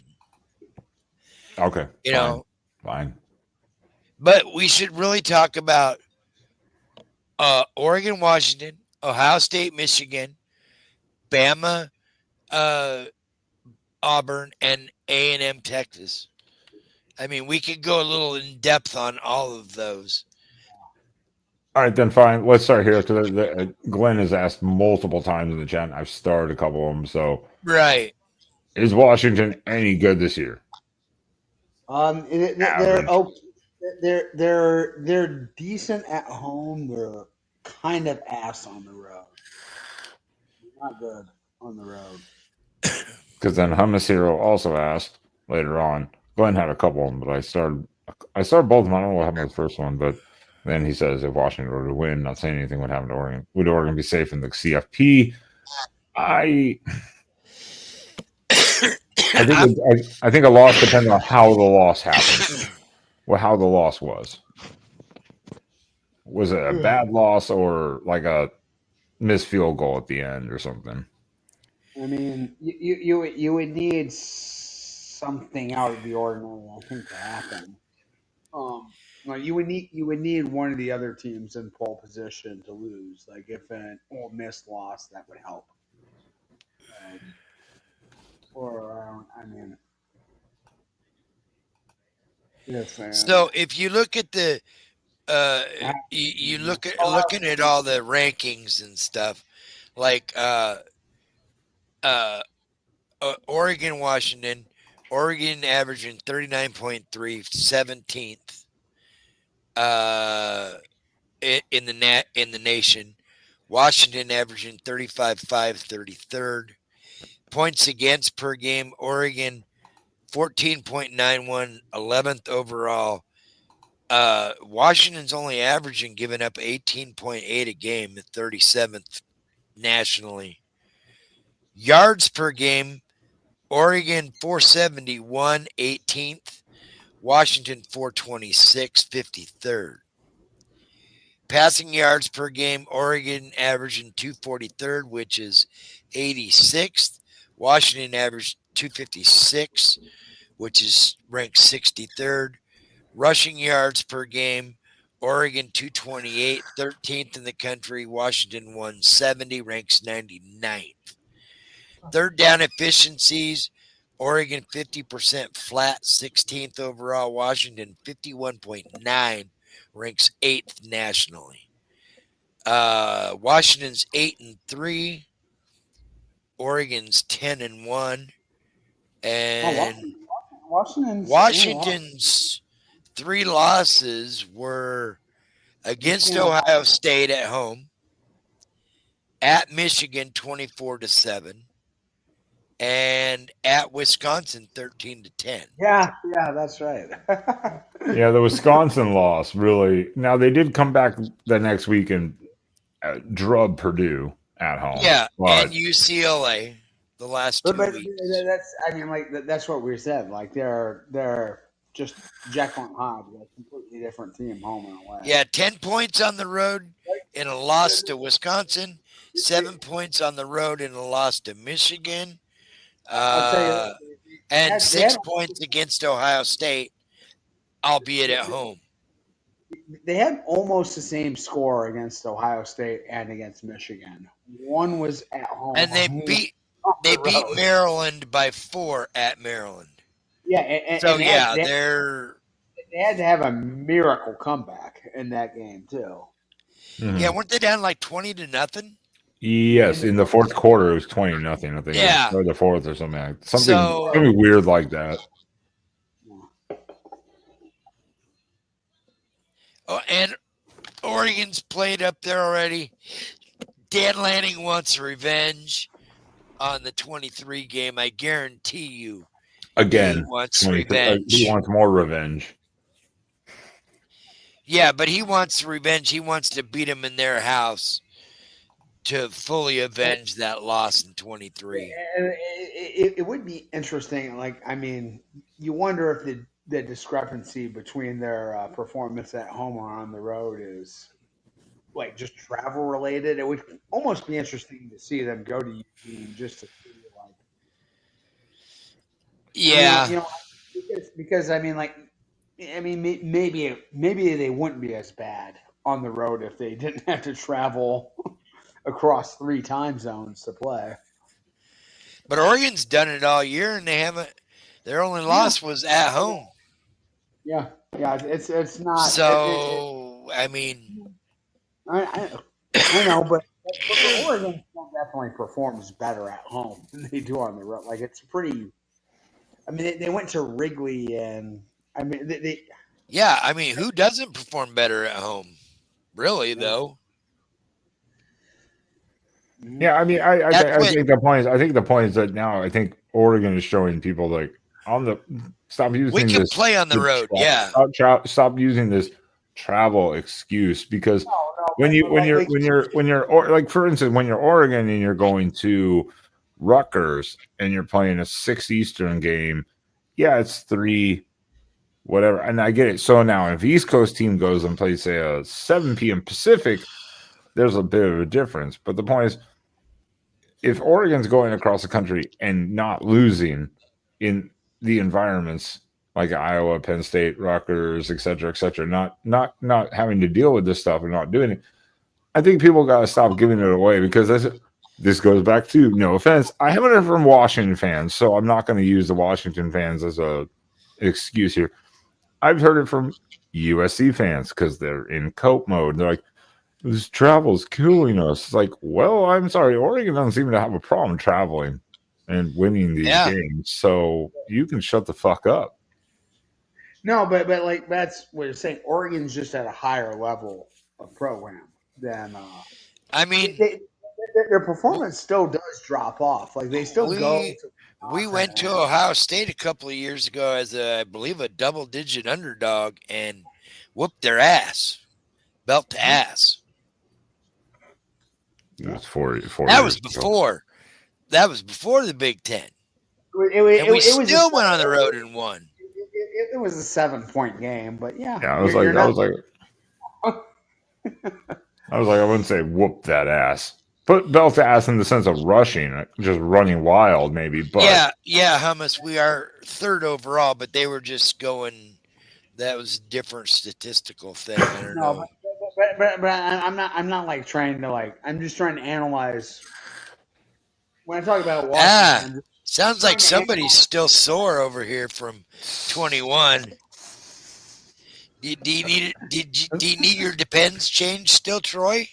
Okay, you fine, know, fine. but we should really talk about Oregon, Washington, Ohio State, Michigan, Bama, Auburn, and A&M, Texas. I mean, we could go a little in depth on all of those. All right, then fine. Let's start here because Glenn has asked multiple times in the chat. And I've starred a couple of them. So, Right. is Washington any good this year? They're okay. They're decent at home. They're kind of ass on the road. Not good on the road. Because then Hummus Hero also asked later on. Glenn had a couple of them, but I started both of them. I don't know what happened with the first one, but then he says if Washington were to win, not saying anything would happen to Oregon. Would Oregon be safe in the CFP? I think a loss depends on how the loss happened. Well, how the loss was. Was it a bad loss or like a missed field goal at the end or something? I mean, you would need something out of the ordinary, I think, to happen. No, you would need one of the other teams in pole position to lose. Like if an Ole Miss lost, that would help. I mean, So if you look at the you look at looking at all the rankings and stuff, like Oregon, Washington, Oregon averaging 39.3, 17th in the nation. Washington averaging 35.5, 33rd. Points against per game, Oregon 14.91, 11th overall. Washington's only averaging giving up 18.8 a game at 37th nationally. Yards per game, Oregon 471, 18th. Washington 426, 53rd. Passing yards per game, Oregon averaging 243rd, which is 86th. Washington averaged 256, which is ranked 63rd. Rushing yards per game, Oregon 228, 13th in the country. Washington 170, ranks 99th. Third down efficiencies, Oregon 50% flat, 16th overall. Washington 51.9, ranks 8th nationally. Washington's 8-3. Oregon's 10-1. And Washington's 3 losses were against Ohio State at home, at Michigan 24-7, and at Wisconsin 13-10. Yeah, that's right. Yeah, the Wisconsin loss really. Now they did come back the next week and drub Purdue at home. Yeah, and UCLA the last 2 weeks. That's what we said. Like they're just Jekyll and Hyde, a completely different team, home and away. Yeah, 10 points on the road in a loss to Wisconsin, 7 points on the road in a loss to Michigan, and 6 points against Ohio State, albeit at home. They had almost the same score against Ohio State and against Michigan. One was at home, and they beat Maryland by 4 at Maryland. Yeah, they had to have a miracle comeback in that game too. Yeah, weren't they down like 20-0? Yes, in the fourth quarter it was 20-0. I think. Yeah. Or the fourth or something. So- Something weird like that. Oh, and Oregon's played up there already. Dan Lanning wants revenge on the 23 game. I guarantee you. Again, He wants 23 revenge. he wants more revenge. Yeah, but he wants revenge. He wants to beat them in their house to fully avenge that loss in 23. It would be interesting. Like, I mean, you wonder if the discrepancy between their performance at home or on the road is like just travel related. It would almost be interesting to see them go to Eugene just to see, like, Yeah. you know, because I mean, like, I mean, maybe they wouldn't be as bad on the road if they didn't have to travel across 3 time zones to play. But Oregon's done it all year, and they haven't. Their only loss was at home. Yeah, it's not. So I mean, I know, but Oregon definitely performs better at home than they do on the road. Like, it's pretty. I mean, they went to Wrigley, and I mean, they yeah. I mean, who doesn't perform better at home? Really, though. Yeah, I mean, I think the point is, that now I think Oregon is showing people, like, stop using We can this. play on the road. Yeah. Stop using this travel excuse, because when you're like, for instance, when you're Oregon and you're going to Rutgers and you're playing a 6 Eastern game, yeah, it's 3 whatever, and I get it. So now if East Coast team goes and plays, say, a 7 p.m. Pacific, there's a bit of a difference. But the point is, if Oregon's going across the country and not losing in the environments like Iowa, Penn State, Rutgers, et cetera, not having to deal with this stuff and not doing it, I think people got to stop giving it away, because this goes back to, no offense, I haven't heard from Washington fans, so I'm not going to use the Washington fans as a excuse here. I've heard it from USC fans because they're in cope mode. They're like, this travel's killing us. It's like, well, I'm sorry, Oregon doesn't seem to have a problem traveling and winning these games, so you can shut the fuck up. No, but like, that's what you're saying. Oregon's just at a higher level of program than. I mean, their performance still does drop off. Like, they still go. We went to Ohio State a couple of years ago as I believe a double-digit underdog and whooped their ass, belt to ass. It was 4 That was before. That was before the Big Ten. And we still went on the road and won. It was a 7-point game, but yeah. Yeah, I was like, I wouldn't say whoop that ass. Put belt to ass in the sense of rushing, just running wild, maybe. But yeah, Hummus, we are 3rd overall, but they were just going. That was a different statistical thing. I don't know. But I'm not like trying to, like, I'm just trying to analyze. When I talk about Washington, sounds like somebody's still sore over here from 21. Do you need your Depends changed still, Troy?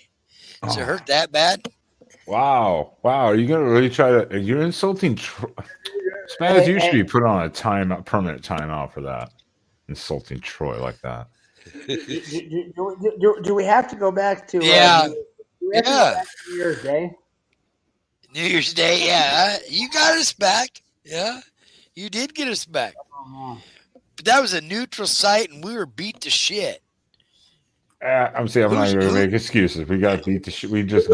Does it hurt that bad? Wow. Are you gonna really try to? You're insulting Troy. Spaz, you should be put on a permanent timeout for that. Insulting Troy like that. Do we have to go back to? Do we have to go back to New Year's Day? New Year's Day, yeah. You got us back. Yeah, you did get us back. But that was a neutral site, and we were beat to shit. I'm not going to make excuses. We got beat to shit. We got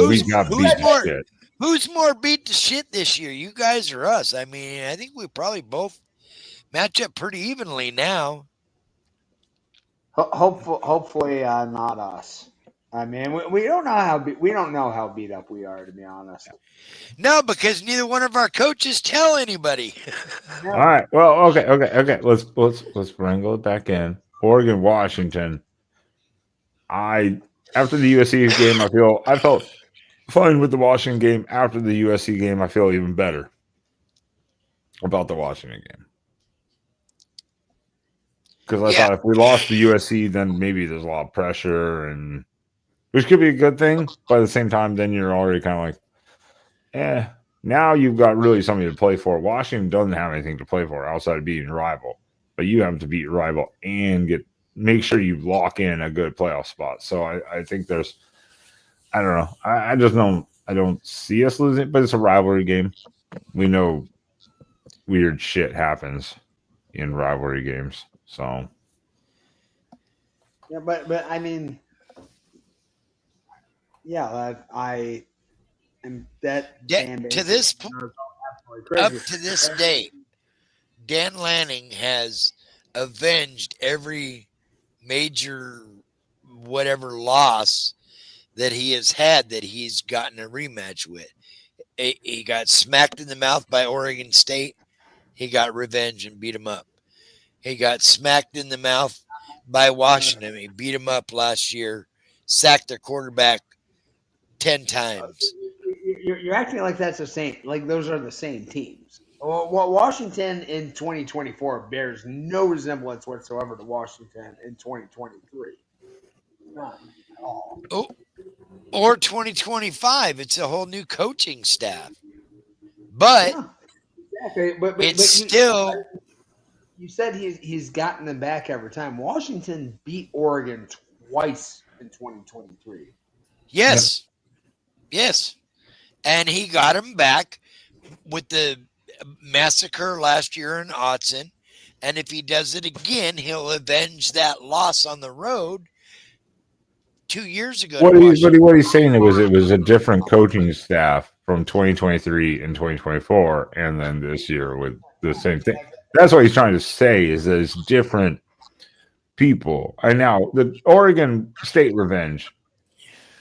beat to shit. Who's more beat to shit this year? You guys or us? I mean, I think we probably both match up pretty evenly now. Hopefully, not us. I mean, we don't know how beat up we are, to be honest. No, because neither one of our coaches tell anybody. All right. Well, okay. Let's wrangle it back in. Oregon, Washington. After the USC game, I felt fine with the Washington game. After the USC game, I feel even better about the Washington game. Because I thought if we lost the USC, then maybe there's a lot of pressure, and which could be a good thing. But at the same time, then you're already kind of like, now you've got really something to play for. Washington doesn't have anything to play for outside of beating your rival, but you have to beat your rival and make sure you lock in a good playoff spot. So I think I don't know. I just don't see us losing, but it's a rivalry game. We know weird shit happens in rivalry games. So Yeah, but I mean, yeah, I am that fan base To this is absolutely up crazy. to this date, Dan Lanning has avenged every major whatever loss that he has had that he's gotten a rematch with. He got smacked in the mouth by Oregon State. He got revenge and beat him up. He got smacked in the mouth by Washington. He beat him up last year, sacked their quarterback 10 times. You're acting like that's the same. Like those are the same teams. Well, Washington in 2024 bears no resemblance whatsoever to Washington in 2023. None at all. Oh, or 2025. It's a whole new coaching staff. But Yeah, exactly. But it's still. You said he's gotten them back every time. Washington beat Oregon twice in 2023. Yes. Yes. And he got him back with the massacre last year in Autzen. And if he does it again, he'll avenge that loss on the road 2 years ago. what he's saying it was a different coaching staff from 2023 and 2024, and then this year with the same thing. That's what he's trying to say is that it's different people. And now the Oregon State revenge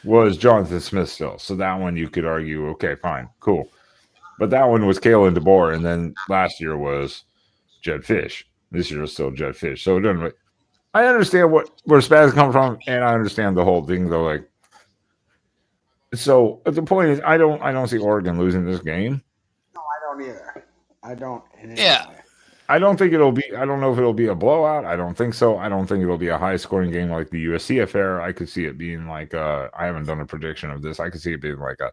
was Jonathan Smith still, so that one you could argue, okay, fine, cool. But that one was Kalen DeBoer, and then last year was Jed Fish. This year is still Jed Fish. So it doesn't. I understand where Spaz come from, and I understand the whole thing though. Like, so the point is, I don't see Oregon losing this game. No, I don't either. I don't. Yeah. I don't think it'll be. I don't know if it'll be a blowout. I don't think so. I don't think it'll be a high scoring game like the USC affair. I could see it being like I haven't done a prediction of this. I could see it being like a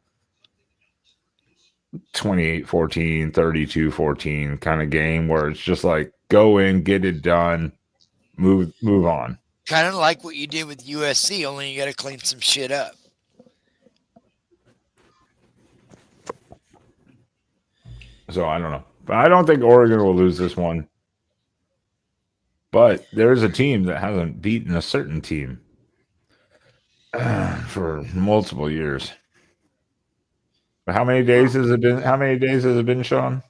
28-14, 32-14 kind of game where it's just like go in, get it done, move on. Kind of like what you did with USC, only you got to clean some shit up. So I don't know. But I don't think Oregon will lose this one. But there's a team that hasn't beaten a certain team for multiple years. But how many days has it been? How many days has it been, Sean?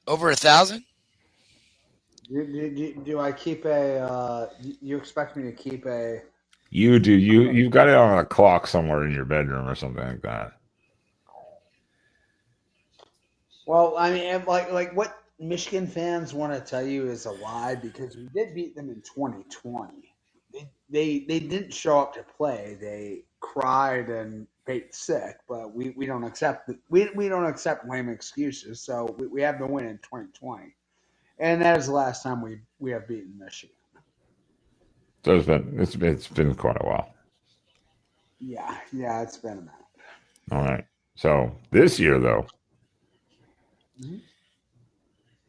Over 1,000? Do I keep a? You expect me to keep a? You do. You've got it on a clock somewhere in your bedroom or something like that. Well, I mean, like what Michigan fans want to tell you is a lie because we did beat them in 2020. They didn't show up to play. They cried and baked sick, but we don't accept we don't accept lame excuses. So we have the win in 2020, and that is the last time we have beaten Michigan. So it's been quite a while. Yeah, it's been a minute. All right. So this year though. Mm-hmm.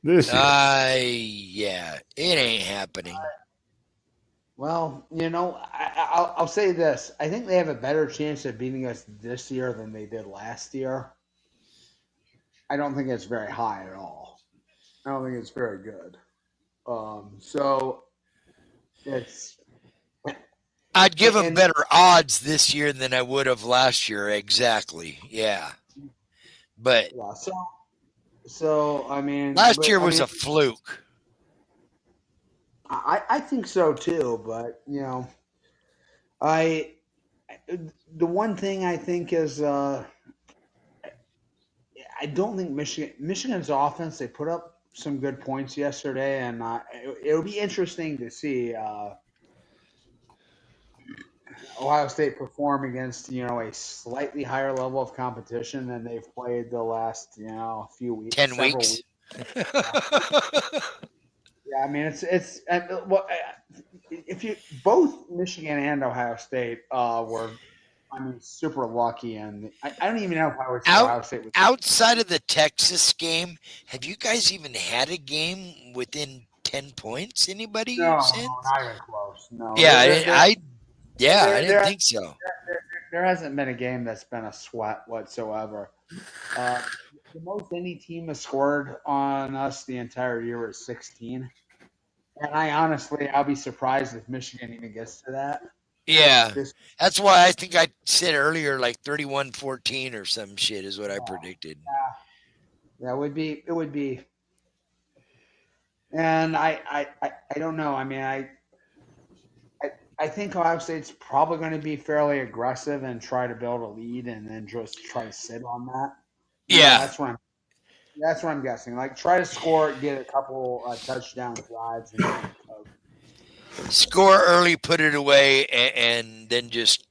This year. Yeah, it ain't happening. Well, I'll say this. I think they have a better chance of beating us this year than they did last year. I don't think it's very high at all. I don't think it's very good. So it's. I'd give them better odds this year than I would have last year. Exactly. Yeah. But yeah, so I mean, last year was a fluke. I think so too, but the one thing I think is I don't think Michigan's offense, they put up some good points yesterday, and it'll be interesting to see Ohio State perform against a slightly higher level of competition than they've played the last few weeks. 10 weeks. Yeah, I mean it's if you both Michigan and Ohio State were, I mean, super lucky, and I don't even know if I would say Ohio State was Outside of the Texas game, have you guys even had a game within 10 points? Anybody no, since? not even close. No, Yeah, I there, didn't there, think so. there hasn't been a game that's been a sweat whatsoever. The most any team has scored on us the entire year is 16. And I'll be surprised if Michigan even gets to that. Yeah. This, That's why I think I said earlier like 31-14 or some shit is what I predicted. yeah, it would be. And I don't know. I mean, I think Ohio State's probably going to be fairly aggressive and try to build a lead, and then just try to sit on that. Yeah. That's what I'm guessing. Like, try to score, get a couple touchdown drives, and Score early, put it away, and then just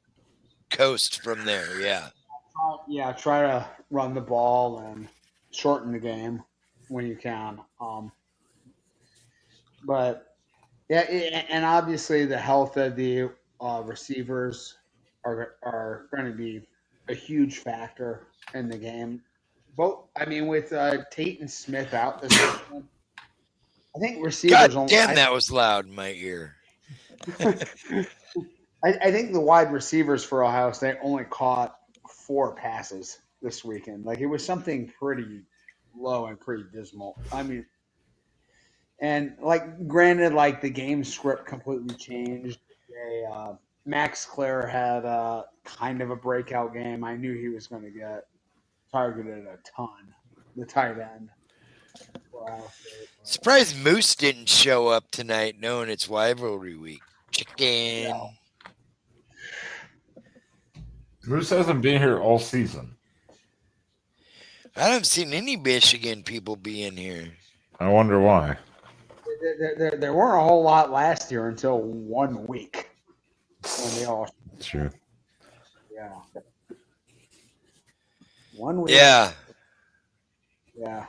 coast from there. Yeah. try to run the ball and shorten the game when you can. But yeah, and obviously the health of the receivers are going to be a huge factor in the game. Both, I mean, with Tate and Smith out this weekend, I think receivers. God damn, that was loud in my ear. I think the wide receivers for Ohio State only caught 4 passes this weekend. Like, it was something pretty low and pretty dismal. I mean, and like, granted, like, the game script completely changed. Max Clare had kind of a breakout game. I knew he was going to get targeted a ton. The tight end. Wow. Surprised Moose didn't show up tonight, knowing it's rivalry week. Chicken. No. Moose hasn't been here all season. I haven't seen any Michigan people be in here. I wonder why. There weren't a whole lot last year until 1 week when they all. True. Yeah. 1 week. Yeah. Yeah.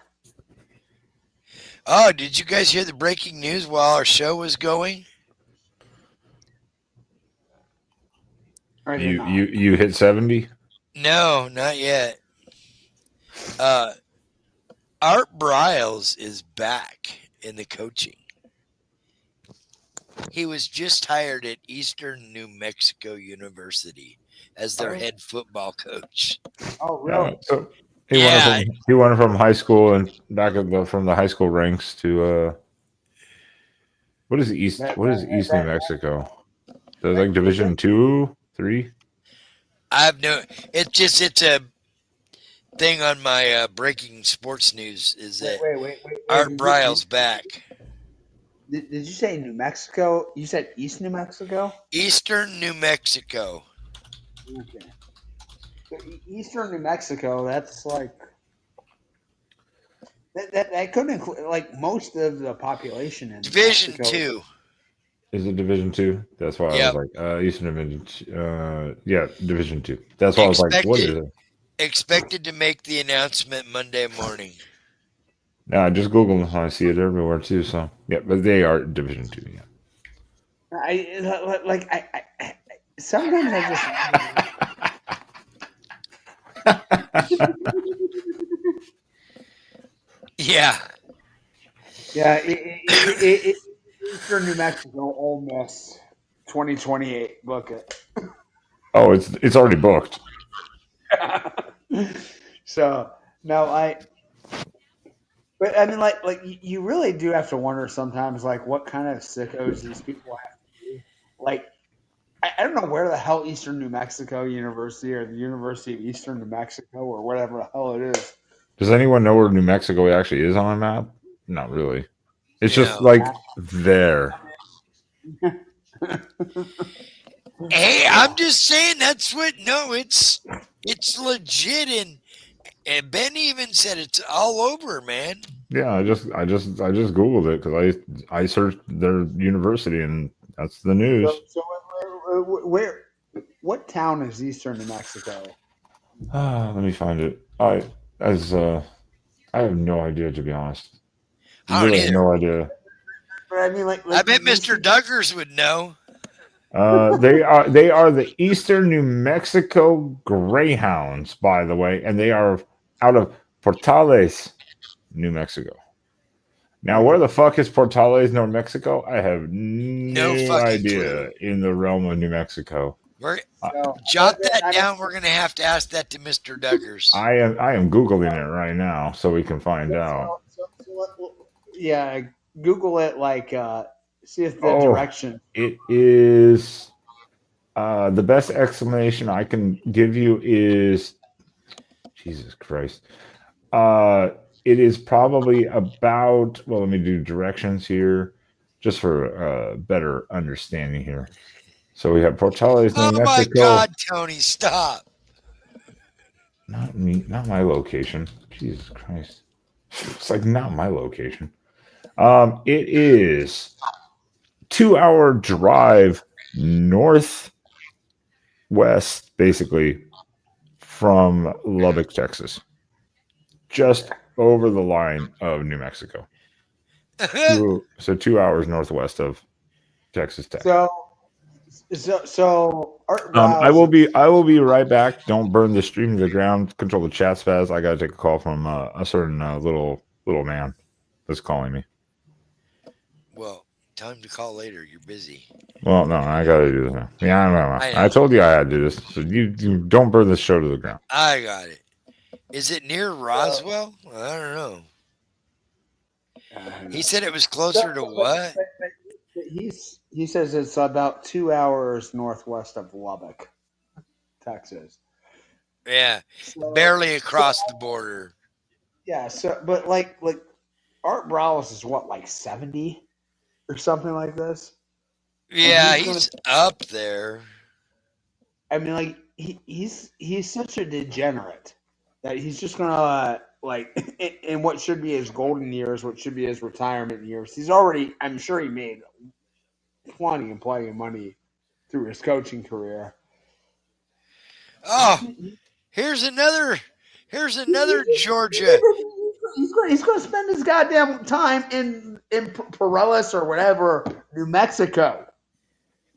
Oh, did you guys hear the breaking news while our show was going? You hit 70? No, not yet. Art Briles is back in the coaching. He was just hired at Eastern New Mexico University as their head football coach. Oh, really? So he went from high school and from the high school ranks to what is East New Mexico? So like Division 2, 3? I have no. It's a thing on my breaking sports news is that Wait. Art Briles back. Did you say New Mexico? You said East New Mexico? Eastern New Mexico. Okay. So Eastern New Mexico, that's like that could include like most of the population in Division Mexico. 2. Is it Division 2? That's why I was like Eastern Division. Yeah, Division 2. That's why I was like, what is it? Expected to make the announcement Monday morning. No, I just Google them. I see it everywhere too. So yeah, but they are Division 2. Yeah. I sometimes I just. Yeah. Yeah. Eastern New Mexico, Ole Miss, 2028. Book it. Oh, it's already booked. So no, but I mean, like you really do have to wonder sometimes, like, what kind of sickos these people have to be. Like, I don't know where the hell Eastern New Mexico University or the University of Eastern New Mexico or whatever the hell it is. Does anyone know where New Mexico actually is on a map? Not really. It's just like there. Hey, I'm just saying that's what. No, it's legit, and Ben even said it's all over, man. Yeah, I just Googled it because I searched their university and that's the news. So what town is Eastern New Mexico? Let me find it. I have no idea, to be honest. I don't either. No idea. I mean, like I bet you Mr. see- Duggars would know. They are the Eastern New Mexico Greyhounds, by the way, and they are out of Portales, New Mexico. Now, where the fuck is Portales, New Mexico? I have No no fucking idea in the realm of New Mexico. We're So, jot but, that I mean, down. We're gonna have to ask that to Mr. Duggars. I am googling it right now so we can find out. yeah, Google it. Like, see if the Oh, direction. it is the best explanation I can give you is Jesus Christ. It is probably about, well, let me do directions here just for better understanding here. So we have Portales, New Oh my Mexico. God, Tony, stop! Not me, not my location. Jesus Christ. It's like not my location. It is 2 hour drive northwest, basically, from Lubbock, Texas. Just over the line of New Mexico. So 2 hours northwest of Texas Tech. So Art I Browse. will be right back. Don't burn the stream to the ground. Control the chat spaz. I gotta take a call from a certain little man that's calling me. Well, tell him to call later. You're busy. Well, no, I gotta do this now. Yeah, I don't know. I know. I told you I had to do this. So you don't burn this show to the ground. I got it. Is it near Roswell? I don't know. He said it was closer to what? He says it's about 2 hours northwest of Lubbock, Texas. Yeah, So, barely across the border. yeah. So, but like Art Browse is what, like 70 or something like this. Yeah, he's he's up there. I mean, like he's such a degenerate that he's just gonna like in what should be his golden years, what should be his retirement years. He's already, I'm sure, he made plenty of money through his coaching career. Oh, here's another Georgia. He's going to spend his goddamn time in Perellis or whatever, New Mexico.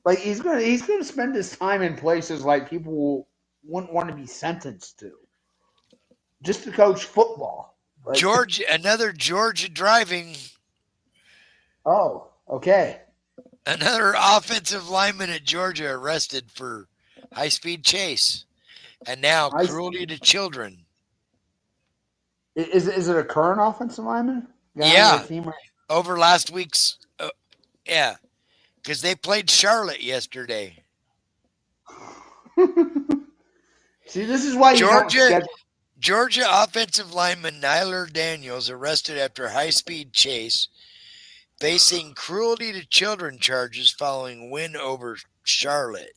Like he's going to spend his time in places like people wouldn't want to be sentenced to, just to coach football. Like, Another Georgia driving. Oh, okay. Another offensive lineman at Georgia arrested for high-speed chase, and now cruelty to children. Is it a current offensive lineman? Yeah, over last week's. Yeah, because they played Charlotte yesterday. See, this is why Georgia offensive lineman Nyler Daniels arrested after high-speed chase, facing cruelty to children charges following win over Charlotte.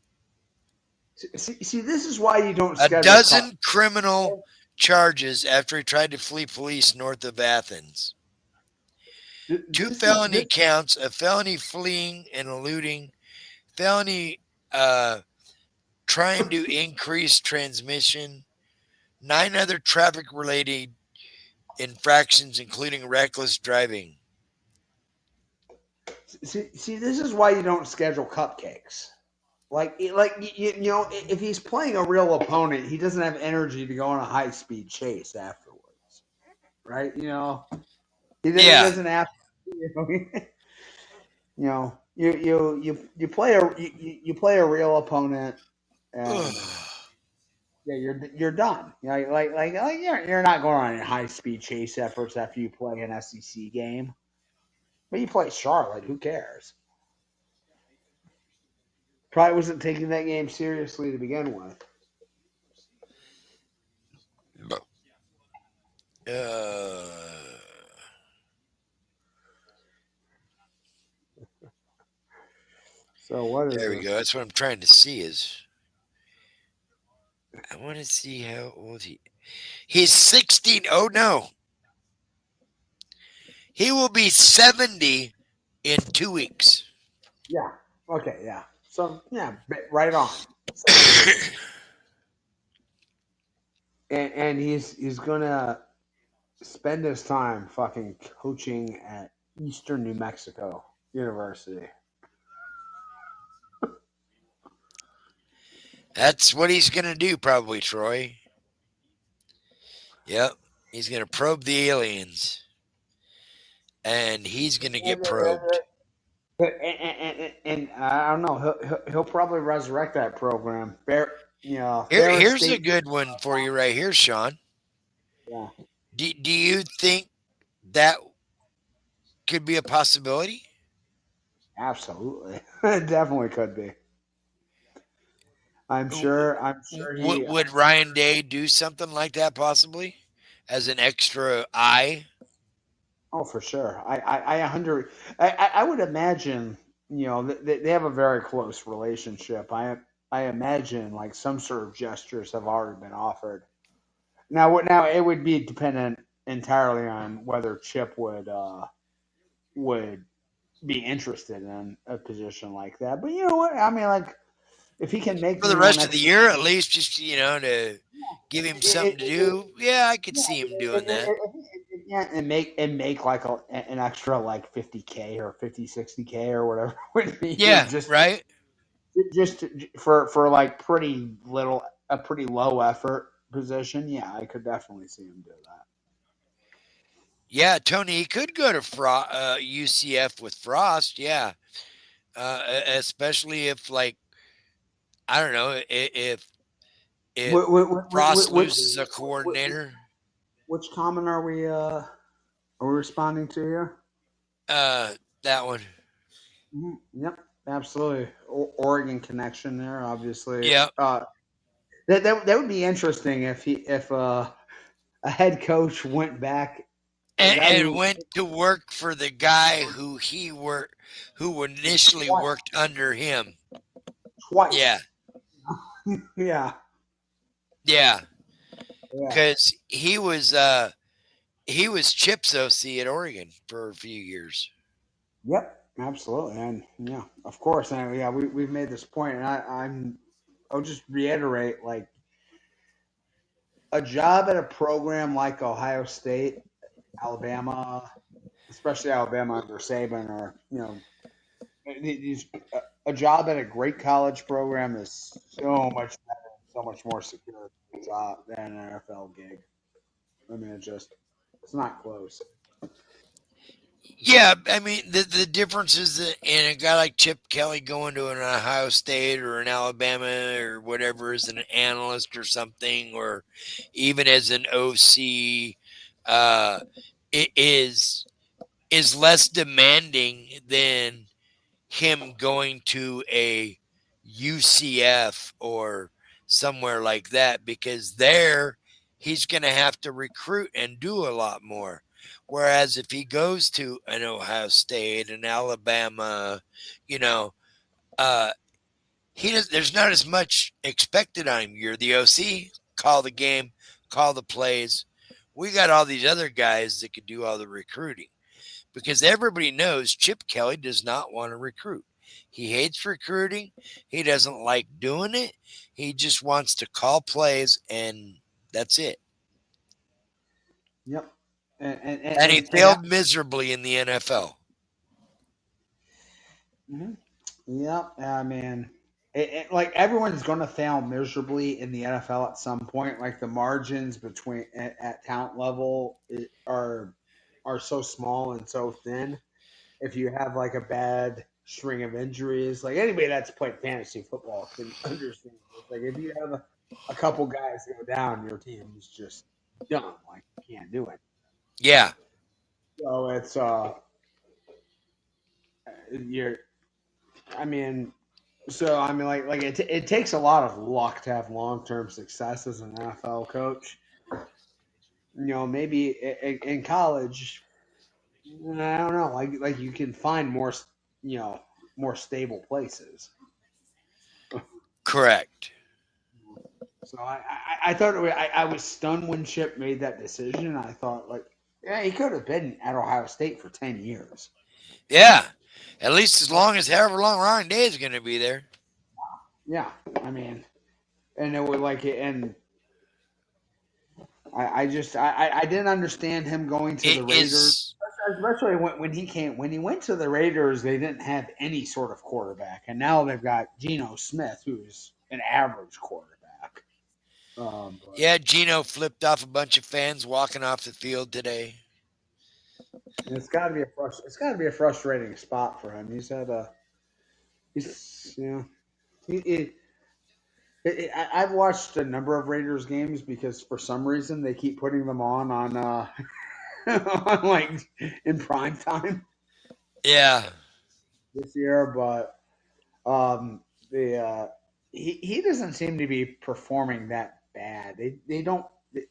See, this is why you don't schedule a dozen criminal charges after he tried to flee police north of Athens. 2 felony counts, a felony fleeing and eluding, felony trying to increase transmission, 9 other traffic-related infractions, including reckless driving. See, this is why you don't schedule cupcakes. Like you know, if he's playing a real opponent, he doesn't have energy to go on a high-speed chase afterwards, right? You know, he doesn't have. You play a real opponent, and yeah, you're done. You know, like you're not going on any high-speed chase efforts after you play an SEC game. But you play Charlotte, who cares? Probably wasn't taking that game seriously to begin with. So what is there we go. That's what I'm trying to see is I want to see how old he's 16. Oh no. He will be 70 in 2 weeks. Yeah. Okay, yeah. So yeah, right on. And he's gonna spend his time fucking coaching at Eastern New Mexico. University. That's what he's going to do, probably, Troy. Yep. He's going to probe the aliens. And he's going to get probed. And I don't know. He'll probably resurrect that program. Here's a State. good one for you right here, Sean. Yeah, Do you think that could be a possibility? absolutely. It definitely could be. I'm sure he. Would Ryan Day do something like that possibly as an extra eye? Oh, for sure. I would imagine. They have a very close relationship. I imagine like some sort of gestures have already been offered. Now it would be dependent entirely on whether Chip would be interested in a position like that. But you know what? I mean, like if he can make For the rest of the year, at least, just to give him something to do. Yeah, I could see him doing that. Yeah, and make like an extra like 50K or 50-60K or whatever would be. Yeah, right. Just for like a pretty low effort position. Yeah, I could definitely see him do that. Yeah, Tony, he could go to UCF with Frost. Yeah, especially if like I don't know if Frost loses a coordinator. Which comment are we responding to here? That one. Mm-hmm. Yep, absolutely. Oregon connection there, obviously. Yeah. That would be interesting if a head coach went back and went to work for the guy who initially worked under him. Twice. Yeah. Yeah. Yeah. Because he was Chip's OC at Oregon for a few years. Yep, absolutely, and yeah, of course, and yeah, we've made this point, and I'll just reiterate, like a job at a program like Ohio State, Alabama, especially Alabama under Saban, or a job at a great college program is so much better, so much more secure job than an NFL gig. I mean, it's not close. Yeah, I mean the difference is that in a guy like Chip Kelly going to an Ohio State or an Alabama or whatever as an analyst or something, or even as an OC, it is less demanding than him going to a UCF or somewhere like that, because there he's going to have to recruit and do a lot more. Whereas if he goes to an Ohio State, an Alabama, there's not as much expected on him. You're the OC, call the game, call the plays. We got all these other guys that could do all the recruiting, because everybody knows Chip Kelly does not want to recruit. He hates recruiting. He doesn't like doing it. He just wants to call plays, and that's it. Yep. And he failed miserably in the NFL. Mm-hmm. Yep. I mean, like everyone's going to fail miserably in the NFL at some point. Like the margins between at talent level are so small and so thin. If you have like a bad string of injuries, like anybody that's played fantasy football can understand. Like if you have a couple guys go down, your team is just done. Like you can't do it. Yeah. So it's it takes a lot of luck to have long-term success as an NFL coach. Maybe in college, I don't know, like you can find more stable places. Correct. So I thought I was stunned when Chip made that decision. I thought, like, yeah, he could have been at Ohio State for 10 years. Yeah, at least as long as however long Ryan Day is going to be there. Yeah, I mean, and it would and I didn't understand him going to the Raiders. especially when he went to the Raiders, they didn't have any sort of quarterback, and now they've got Geno Smith, who's an average quarterback. But Yeah, Gino flipped off a bunch of fans walking off the field today. it's got to be a frustrating spot for him. He's he, I've watched a number of Raiders games because for some reason they keep putting them on on like in prime time Yeah. this year, but the he doesn't seem to be performing that bad. They don't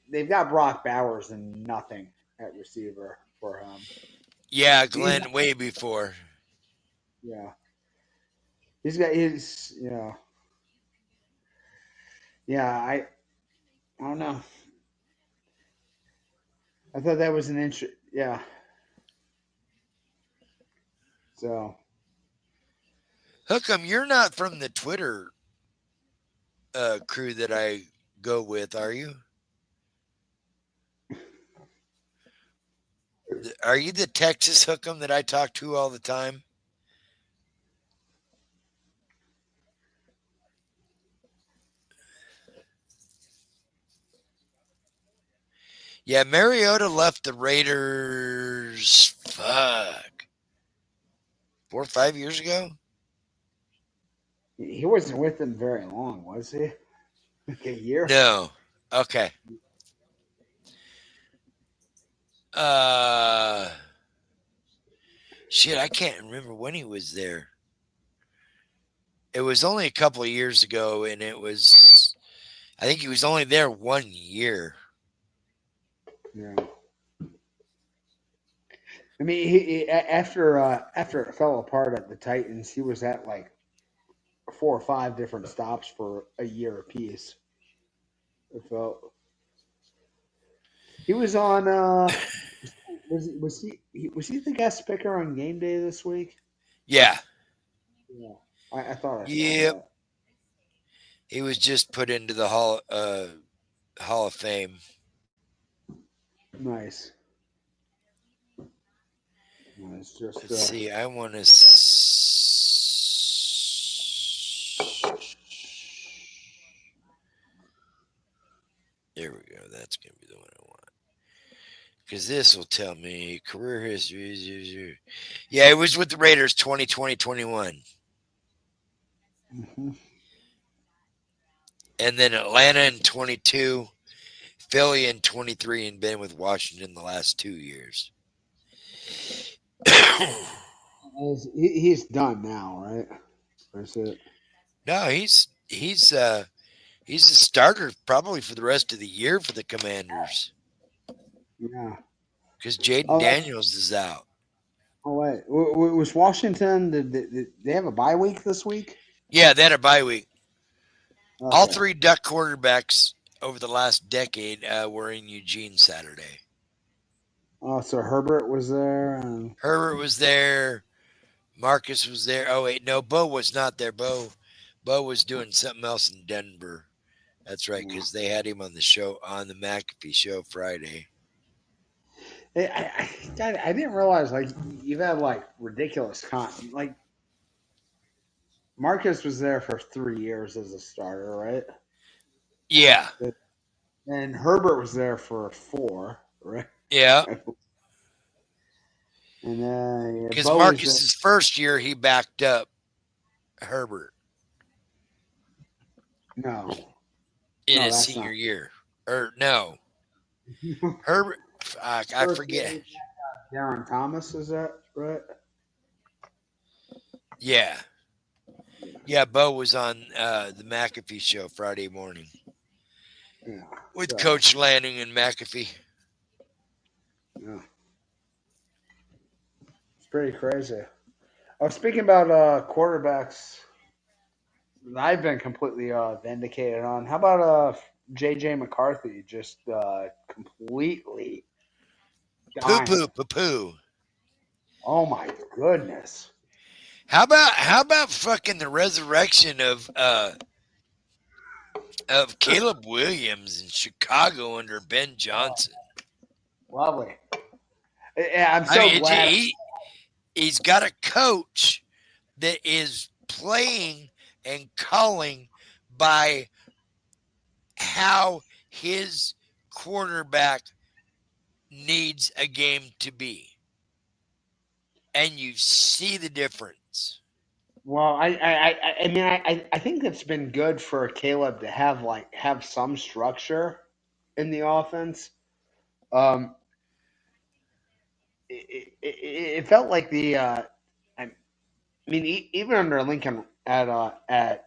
they've got Brock Bowers and nothing at receiver for him. Yeah, Glenn, way before. Yeah, he's got his I don't know. I thought that was an interest. Yeah. So Hookem, you're not from the Twitter crew that I go with, are you? Are you the Texas Hookem that I talk to all the time? Yeah, Mariota left the Raiders, 4 or 5 years ago. he wasn't with them very long, was he? Like a year? No. Okay. Shit, I can't remember when he was there. It was only a couple of years ago, and I think he was only there 1 year. Yeah. I mean, he after it fell apart at the Titans, he was at like 4 or 5 different stops for a year apiece. It felt he was on. Was he the guest picker on game day this week? Yeah. Yeah, I thought I saw Yep. that. He was just put into the Hall of Fame. Nice. It's just Let's see. I want to. There we go. That's going to be the one I want. Because this will tell me career history. Yeah, it was with the Raiders 2020-21. Mm-hmm. And then Atlanta in 22, Philly in 23, and been with Washington the last 2 years. He's done now, right? That's it. No, he's a starter probably for the rest of the year for the Commanders. Yeah. Because Jaden Daniels is out. Oh wait, was Washington? Did they have a bye week this week? Yeah, they had a bye week. Okay. All 3 Duck quarterbacks over the last decade were in Eugene Saturday. Oh, so Herbert was there. Herbert was there. Marcus was there. Oh wait, no, Bo was not there. Bo was doing something else in Denver. That's right, because they had him on the show, on the McAfee show Friday. I didn't realize like you've had like ridiculous like Marcus was there for 3 years as a starter, right? Yeah. And Herbert was there for 4, right? Yeah. And then because Marcus's first year he backed up Herbert. No. In his senior year. Or no. Herbert, I forget. Darren Thomas, is that right? Yeah. Yeah, Bo was on the McAfee show Friday morning. Yeah. With Coach Lanning and McAfee. Yeah. It's pretty crazy. I was speaking about quarterbacks that I've been completely vindicated on. How about J.J. McCarthy just completely poo? Oh my goodness! How about fucking the resurrection of Caleb Williams in Chicago under Ben Johnson? Lovely. I'm so glad. He's got a coach that is playing and calling by how his quarterback needs a game to be. And you see the difference. Well, I mean, I think it's been good for Caleb to have some structure in the offense. Um, it felt like I mean, even under Lincoln at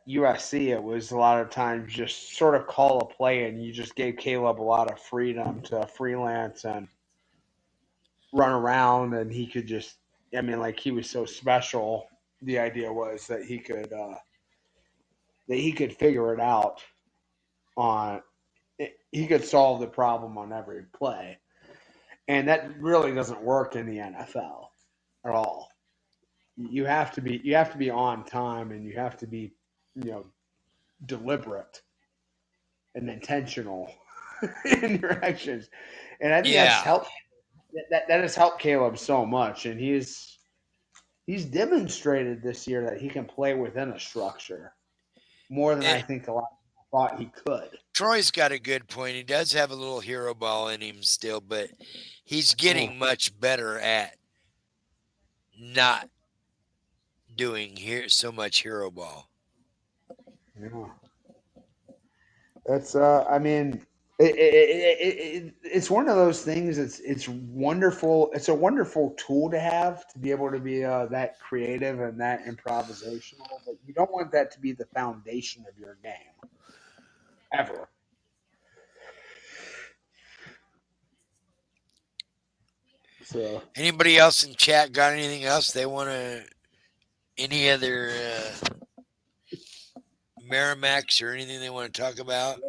USC, it was a lot of times just sort of call a play, and you just gave Caleb a lot of freedom to freelance and run around, and he could just. I mean, like he was so special. The idea was that he could figure it out on. He could solve the problem on every play, and that really doesn't work in the NFL at all. You have to be on time, and you have to be you know deliberate and intentional in your actions. And I think that's Yeah. helped. That has helped Caleb so much, and he's demonstrated this year that he can play within a structure more than I And think a lot of people thought he could. Troy's got a good point. He does have a little hero ball in him still, but he's getting much better at not doing here so much hero ball. Yeah, that's. I mean, it's one of those things. It's wonderful. It's a wonderful tool to have to be able to be that creative and that improvisational. But you don't want that to be the foundation of your game ever. So Anybody else in chat got anything else they want to? Any other Merrimax or anything they want to talk about?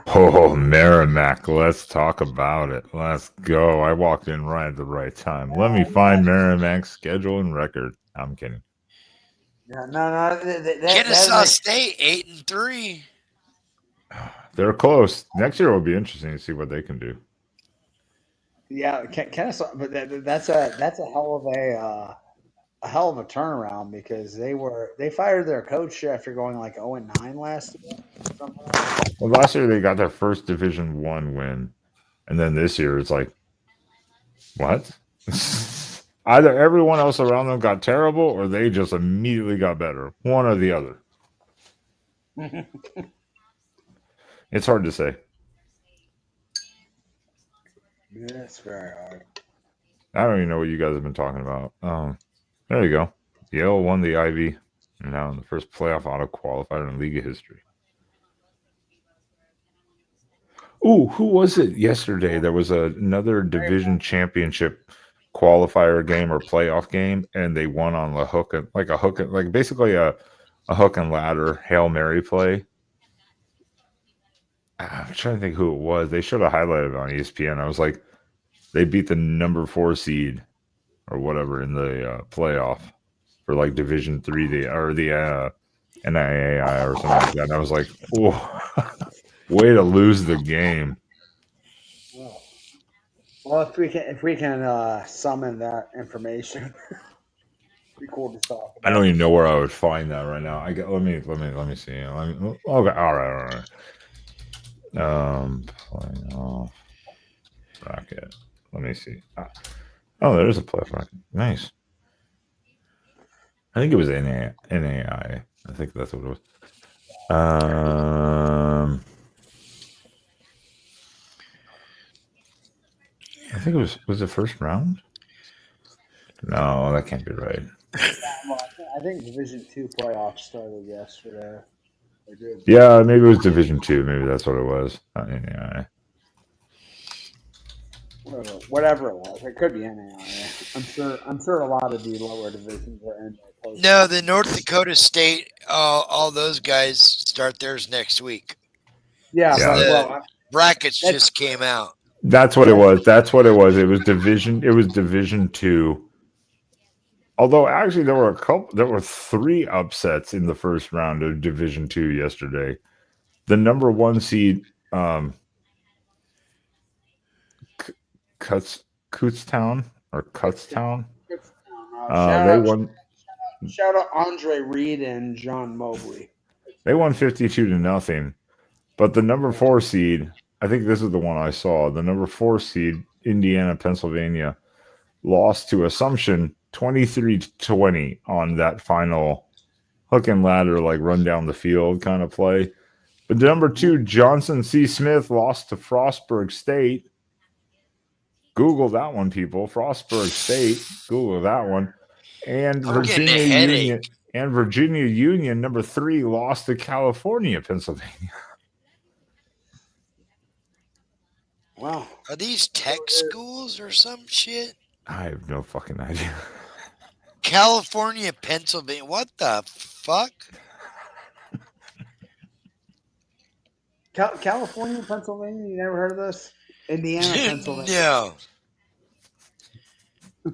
Oh, Merrimack. Let's talk about it. Let's go. I walked in right at the right time. Let me find Merrimack's schedule and record. I'm kidding. yeah, no, Kennesaw State 8-3. They're close. Next year will be interesting to see what they can do. yeah, Kennesaw, but that's a hell of a turnaround because they fired their coach after going like 0-9 last year. Well, last year they got their first Division One win, and then this year it's like, what? Either everyone else around them got terrible, or they just immediately got better. One or the other. It's hard to say. Yeah, it's very hard. I don't even know what you guys have been talking about. There you go. Yale won the Ivy, and now in the first playoff auto qualifier in league history. Ooh, who was it yesterday? There was another division championship qualifier game or playoff game, and they won on the hook, like basically a hook and ladder Hail Mary play. I'm trying to think who it was. They showed a highlight of it on ESPN. I was like, they beat the number 4 seed or whatever in the playoff for like Division 3, the NIAI or something like that. And I was like, oh, way to lose the game. Well, if we can summon that information, be cool to talk about. I don't even know where I would find that right now. Let me see. Okay, all right. Playoff bracket. Let me see. Oh, there's a playoff bracket. Nice. I think it was NAI. I think that's what it was. I think it was the first round. No, that can't be right. I think Division 2 playoffs started yesterday. Yeah, maybe it was Division 2. Maybe that's what it was. Not NAI. Whatever it was, it could be NAI. I'm sure a lot of the lower divisions are in there. No, the North Dakota State, all those guys start theirs next week. Yeah, The but, brackets just came out. That's what it was. It was Division 2. Although actually there were 3 upsets in the first round of Division 2 yesterday. The number 1 seed Kutztown or Kutztown. Shout They out, won. shout out Andre Reed and John Mobley. They won 52-0. But the number 4 seed, I think this is the one I saw. The number 4 seed, Indiana, Pennsylvania, lost to Assumption 23-20 on that final hook and ladder, like run down the field kind of play. But the number 2, Johnson C. Smith, lost to Frostburg State. Google that one, people. Frostburg State. Google that one. And I'm getting a Virginia headache. Union. And Virginia Union, number 3, lost to California, Pennsylvania. Wow. Are these tech schools or some shit? I have no fucking idea. California, Pennsylvania. What the fuck? California, Pennsylvania. You never heard of this? Indiana, Pennsylvania. No.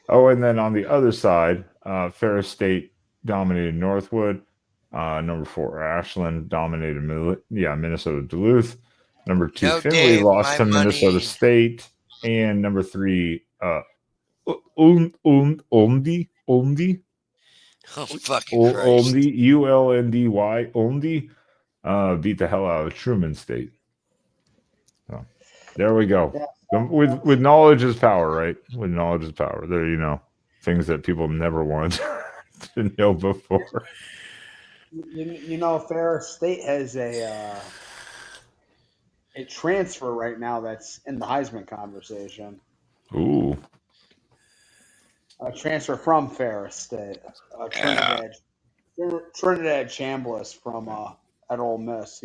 Oh, and then on the other side, Ferris State dominated Northwood. Number 4, Ashland dominated Minnesota Duluth. Number 2, No, Findlay Dave, lost my to Minnesota money. State. And number 3, Olmdy, Oh, fucking Christ. ULNDY, Olmdy, beat the hell out of Truman State. So, there we go. With knowledge is power, right? With knowledge is power. There, you know, things that people never wanted to know before. You know, Ferris State has a transfer right now that's in the Heisman conversation. Ooh. A transfer from Ferris State. Trinidad Chambliss from at Ole Miss.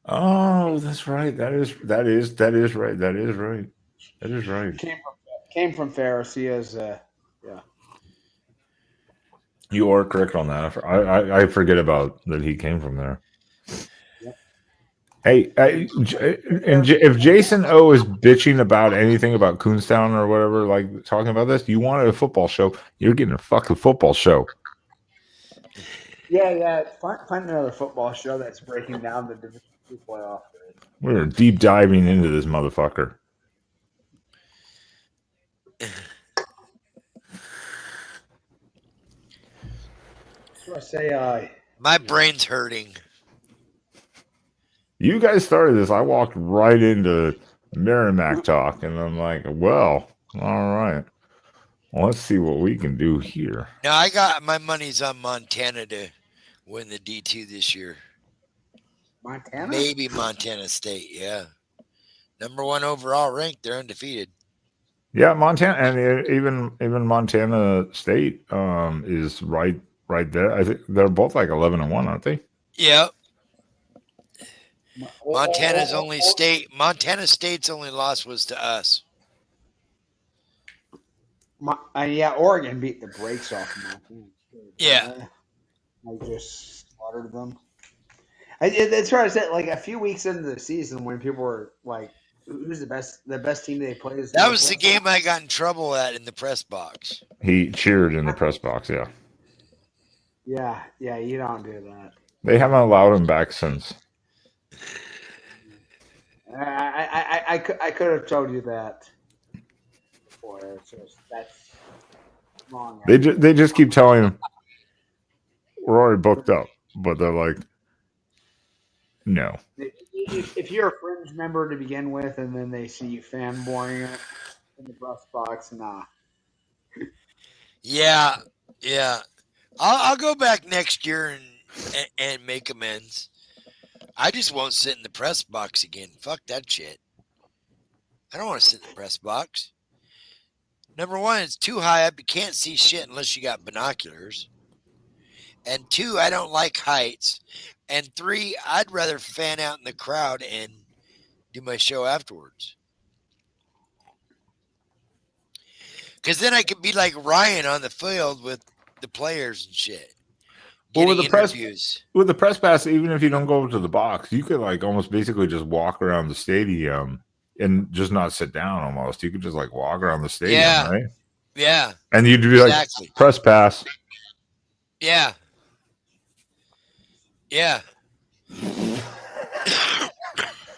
Oh, that's right. That is right. That is right. Came from Ferris. He is You are correct on that. I forget about that he came from there. Yep. Hey, if Jason O is bitching about anything about Coonstown or whatever, like talking about this, you wanted a football show, you're getting a fucking football show. Yeah. Find another football show that's breaking down the Division II playoff. We're deep diving into this motherfucker. So I say, My brain's hurting. You guys started this. I walked right into Merrimack talk, and I'm like, well, all right. Well, let's see what we can do here. Now, I got my money's on Montana to win the D2 this year. Montana? Maybe Montana State, yeah. Number 1 overall ranked. They're undefeated. Yeah, Montana, and even Montana State is right there. I think they're both like 11-1, aren't they? Yep. Montana State's only loss was to us. Oregon beat the brakes off Montana. Yeah. I just slaughtered them. That's what I said. Like a few weeks into the season, when people were like, "Who's the best team they played?" That was the game I got in trouble at in the press box. He cheered in the press box. Yeah. Yeah. You don't do that. They haven't allowed him back since. I could have told you that before. That's wrong. They just keep telling him we're already booked up, but they're like, no. If you're a fringe member to begin with, and then they see you fanboying it in the press box, nah. Yeah. I'll go back next year and make amends. I just won't sit in the press box again. Fuck that shit. I don't want to sit in the press box. Number 1, it's too high up. You can't see shit unless you got binoculars. And 2, I don't like heights. And 3, I'd rather fan out in the crowd and do my show afterwards. Because then I could be like Ryan on the field with the players and shit. Well, with the interviews. with the press pass, even if you don't go to the box, you could like almost basically just walk around the stadium and just not sit down. Almost, you could just like walk around the stadium, right? Yeah, and you'd be exactly. like press pass. Yeah.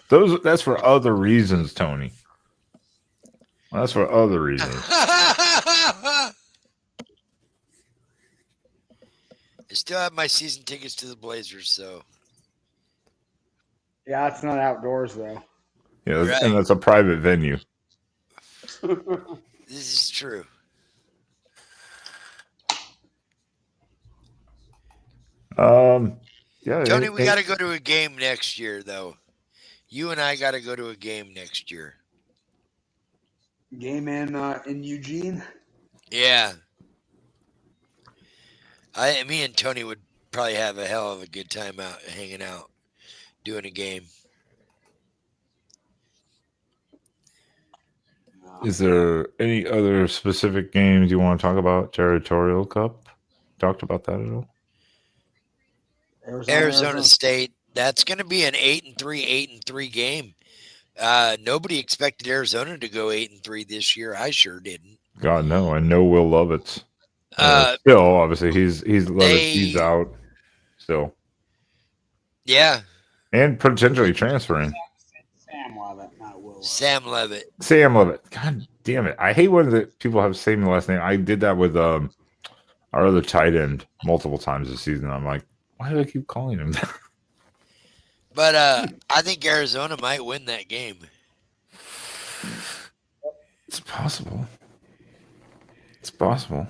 That's for other reasons, Tony. Well, that's for other reasons. I still have my season tickets to the Blazers, so Yeah, it's not outdoors though. Yeah, Right. and that's a private venue. this is true. Yeah, Tony, we got to go to a game next year, though. You and I got to go to a game next year. Game in Eugene. Yeah. Me and Tony would probably have a hell of a good time out hanging out, doing a game. Is there any other specific games you want to talk about? Territorial Cup? Talked about that at all? Arizona State. That's going to be an 8-3 game. Nobody expected Arizona to go 8-3 this year. I sure didn't. God no, I know Will Lovitz. Uh, Still, obviously, he's out still, Yeah, and potentially transferring. Sam Levitt, not Will. Sam Levitt. Sam Levitt. God damn it! I hate when the people have the same last name. I did that with our other tight end multiple times this season. I'm like, why do I keep calling him that? But I think Arizona might win that game. It's possible. It's possible.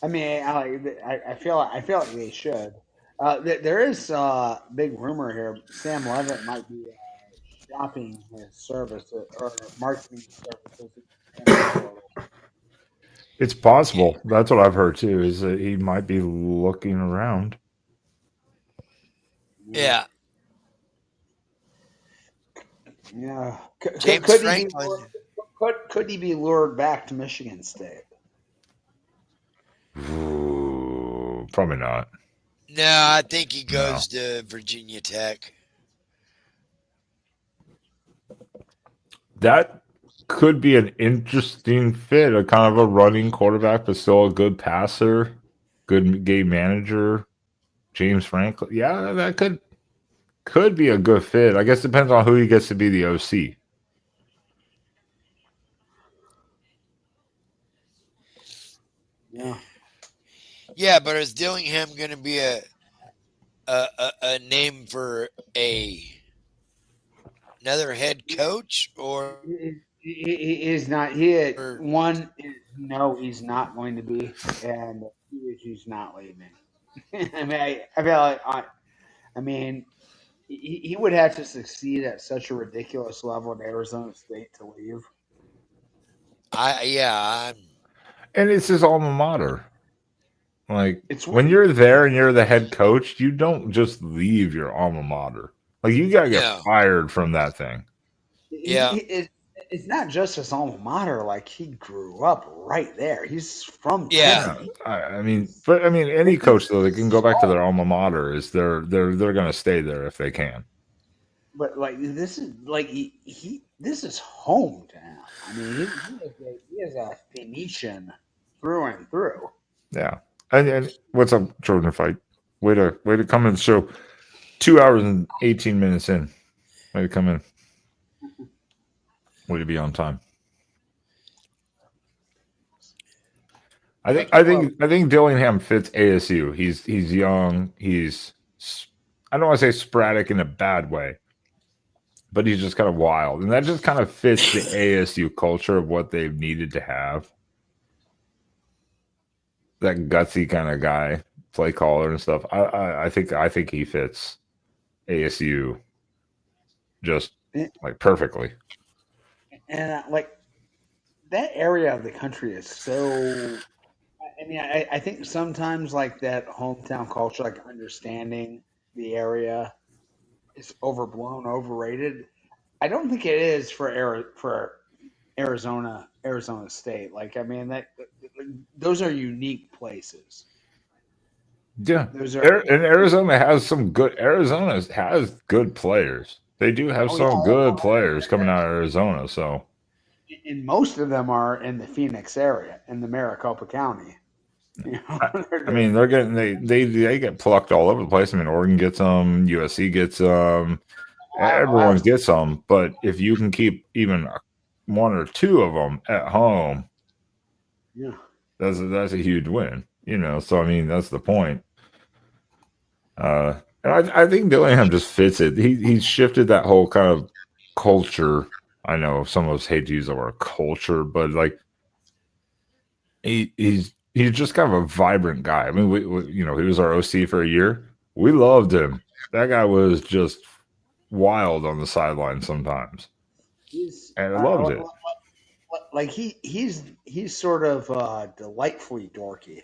I mean, I feel like they should. There is a big rumor here. Sam Levitt might be shopping his services or marketing services. It's possible. That's what I've heard too. Is that he might be looking around. Yeah. Yeah. James Could Franklin. could he be lured back to Michigan State? Ooh, probably not. No, I think he goes to Virginia Tech. That could be an interesting fit. A kind of a running quarterback, but still a good passer, good game manager. James Franklin. Yeah, that could be a good fit. I guess it depends on who he gets to be the OC. Yeah. Yeah, but is Dillingham going to be a name for another head coach, or He is not. No, he's not going to be, and he's not leaving. I mean, he would have to succeed at such a ridiculous level in Arizona State to leave. I'm And it's his alma mater. Like, It's when you're there and you're the head coach, you don't just leave your alma mater. Like, you got to get Yeah. fired from that thing. Yeah. It's not just his alma mater. Like, he grew up right there. He's from Yeah. Tennessee. I mean, any coach though, they can go back to their alma mater. Is they're going to stay there if they can. But like this is like this is home to him. I mean, he is a Phoenician through and through. Yeah. And what's up, Jordan Fight? Way to come in the show. 2 hours and 18 minutes in. Way to come in. Way to be on time. I think Dillingham fits ASU. He's young. He's, I don't want to say sporadic in a bad way, but he's just kind of wild, and that just kind of fits the ASU culture of what they've needed to have. That gutsy kind of guy, play caller and stuff. I think he fits ASU just like perfectly. And like that area of the country is so. I mean, I think sometimes like that hometown culture, like understanding the area, is overblown, overrated. I don't think it is for Arizona State. Like, I mean, those are unique places. Yeah, Those are. and Arizona has Arizona has good players. They do have some good players coming out of Arizona. So, and most of them are in the Phoenix area, in the Maricopa County. You know? I mean, they're getting they get plucked all over the place. I mean, Oregon gets them, USC gets them, Everyone gets them, but if you can keep even one or two of them at home, Yeah. that's a huge win. So I mean that's the point. And I think Dillingham just fits it. He's shifted that whole kind of culture. I know some of us hate to use the word culture, but like he's just kind of a vibrant guy. I mean, we he was our OC for a year. We loved him. That guy was just wild on the sideline sometimes, and I loved it. Like he's sort of delightfully dorky.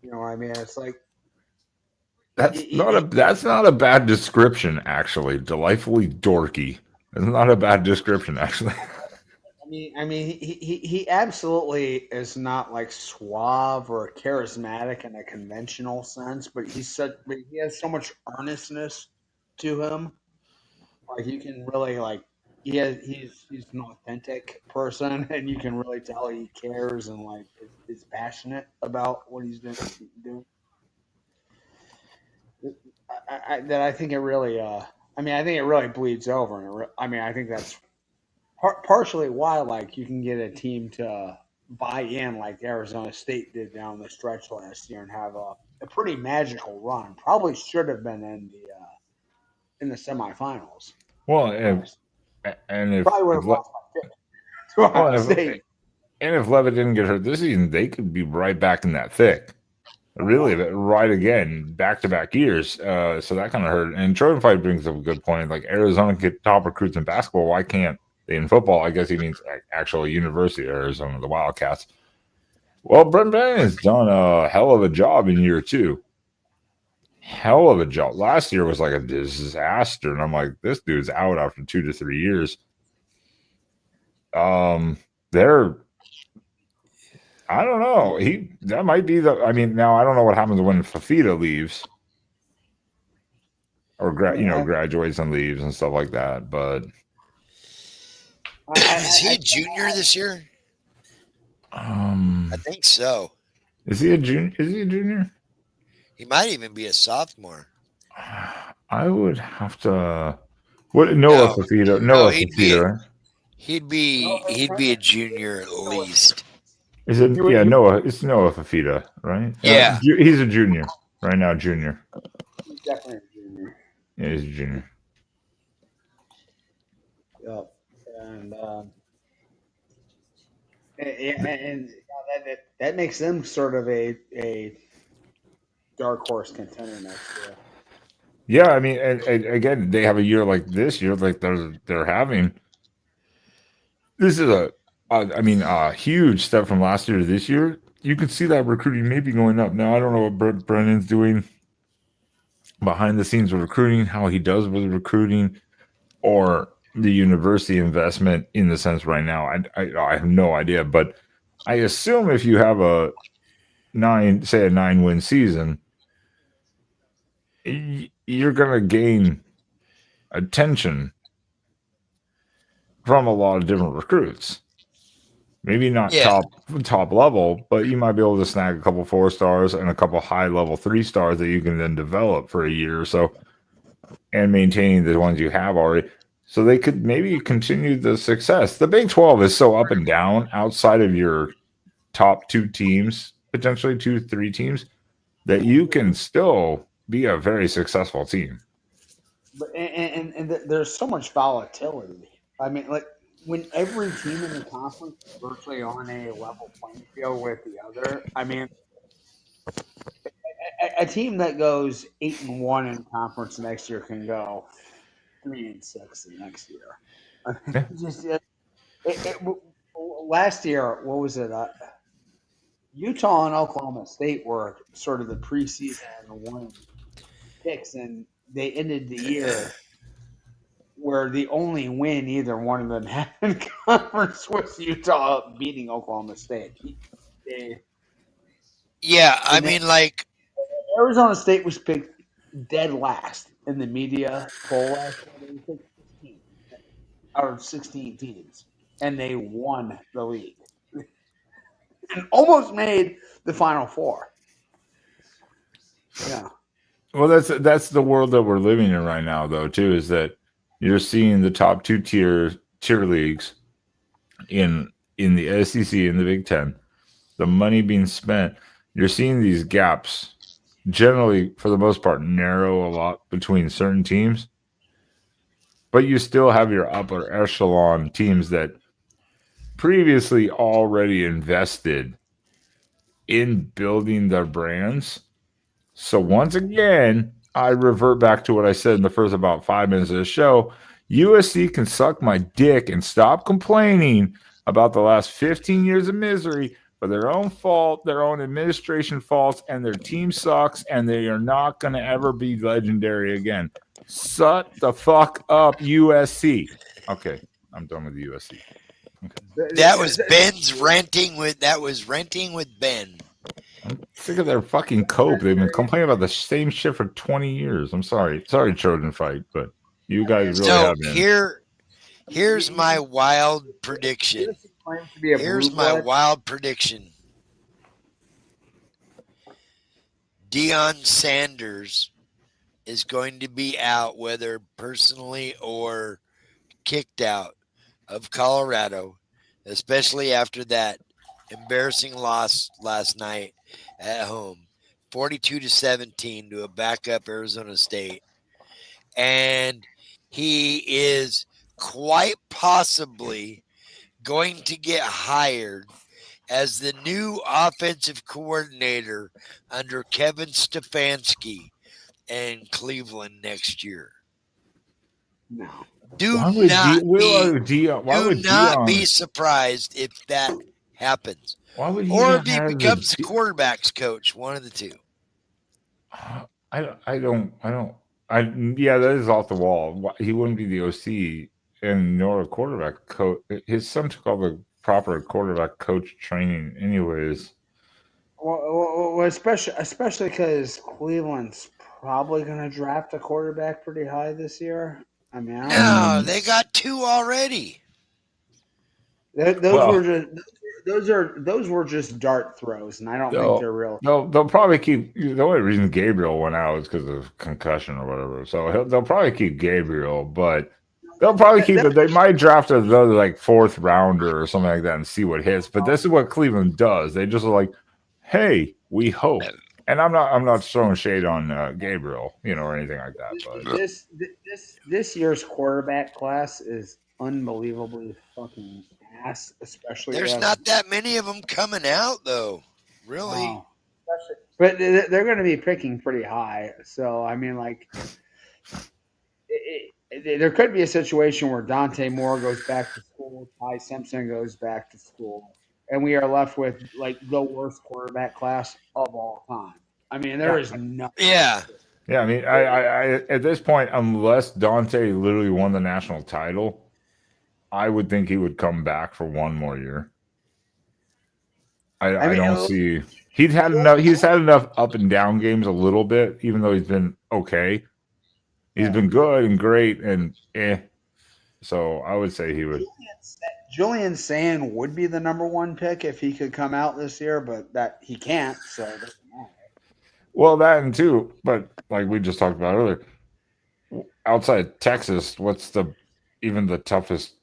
You know what I mean? It's like That's not a bad description, actually. Delightfully dorky. It's not a bad description, actually. I mean, he absolutely is not like suave or charismatic in a conventional sense, but he has so much earnestness to him. Like you can really like he's an authentic person, and you can really tell he cares and like is passionate about what he's doing. I think it really I think it really bleeds over, and I think that's partially why like you can get a team to buy in like Arizona State did down the stretch last year and have a pretty magical run. Probably should have been in the semifinals. Well, and if Probably would have lost by 50 to Ohio State. And if Levitt didn't get hurt this season, they could be right back in that thick. Really, right again, back-to-back years. So that kind of hurt. And Jordan Fight brings up a good point. Like Arizona get top recruits in basketball. Why can't they in football? I guess he means actually University of Arizona, the Wildcats. Well, Brent Bennett has done a hell of a job in year 2. Hell of a job. Last year was like a disaster, and I'm like, this dude's out after 2 to 3 years. I don't know. That might be now I don't know what happens when Fafita leaves or graduates and leaves and stuff like that. But is he a junior this year? I think so. Is he a junior? He might even be a sophomore. I would have to. What Noah Fafita? Noah Fafita. He'd be a junior at least. Is it? Yeah, Noah. It's Noah Fafita, right? Yeah, he's a junior right now. Junior. He's definitely a junior. Yeah, he's a junior. Yep. And that makes them sort of a dark horse contender next year. Yeah, I mean, and again, they have a year like this year, like they're having. This is a huge step from last year to this year. You can see that recruiting may be going up. Now, I don't know what Brennan's doing behind the scenes with recruiting, how he does with recruiting, or the university investment in the sense right now. I have no idea, but I assume if you have a 9-win season, you're going to gain attention from a lot of different recruits. Maybe not top level, but you might be able to snag a couple 4-stars and a couple high level 3-stars that you can then develop for a year or so and maintain the ones you have already. So they could maybe continue the success. The Big 12 is so up and down outside of your top 2 teams, potentially 2-3 teams, that you can still be a very successful team. But and there's so much volatility. I mean, like when every team in the conference is virtually on a level playing field with the other. I mean, a team that goes 8-1 in conference next year can go 3-6 the next year. Last year, what was it? Utah and Oklahoma State were sort of the preseason one picks, and they ended the year where the only win either one of them had in conference was Utah beating Oklahoma State. I mean, like Arizona State was picked dead last in the media poll last year. They picked 16 out of 16 teams, and they won the league and almost made the Final Four. Yeah. Well, that's the world that we're living in right now, though. Too is that You're seeing the top two tier leagues in the SEC and the Big Ten. The money being spent. You're seeing these gaps generally, for the most part, narrow a lot between certain teams. But you still have your upper echelon teams that previously already invested in building their brands. So once again, I revert back to what I said in the first about 5 minutes of the show. USC can suck my dick and stop complaining about the last 15 years of misery for their own fault, their own administration faults, and their team sucks, and they are not going to ever be legendary again. Shut the fuck up, USC. Okay, I'm done with the USC. Okay. That was Ben's renting with. That was renting with Ben. I'm sick of their fucking cope. They've been complaining about the same shit for 20 years. I'm sorry, Trojan fight, but you guys really have been. Here's my wild prediction. Here's my wild prediction. Deion Sanders is going to be out, whether personally or kicked out of Colorado, especially after that embarrassing loss last night at home, 42-17 to a backup Arizona State. And he is quite possibly going to get hired as the new offensive coordinator under Kevin Stefanski in Cleveland next year. No. Do not be surprised if that happens. Why would he or if he becomes the quarterback's coach, one of the two. Yeah, that is off the wall. He wouldn't be the OC and nor a quarterback coach. His son took all the proper quarterback coach training anyways. Well, especially because Cleveland's probably going to draft a quarterback pretty high this year. I mean, they got two already. Those were just dart throws, and I don't think they're real. They'll probably keep. The only reason Gabriel went out is because of concussion or whatever. So they'll probably keep Gabriel, but they'll probably keep it. They might draft another like fourth rounder or something like that and see what hits. But this is what Cleveland does. They just are like, hey, we hope. And I'm not throwing shade on Gabriel, or anything like that. But this year's quarterback class is unbelievably fucking ass, especially. There's not that many of them coming out, though. Really. No. But they're going to be picking pretty high. So I mean, like, there could be a situation where Dante Moore goes back to school, Ty Simpson goes back to school, and we are left with like the worst quarterback class of all time. I mean, there is nothing. Yeah. Yeah, I mean, I at this point, unless Dante literally won the national title, I would think he would come back for one more year. I don't see. He's had enough up and down games a little bit, even though he's been okay. He's been good and great and So I would say he would. Julian Sand would be the number one pick if he could come out this year, but that he can't. So. Well, that and two, but like we just talked about earlier, outside Texas, what's even the toughest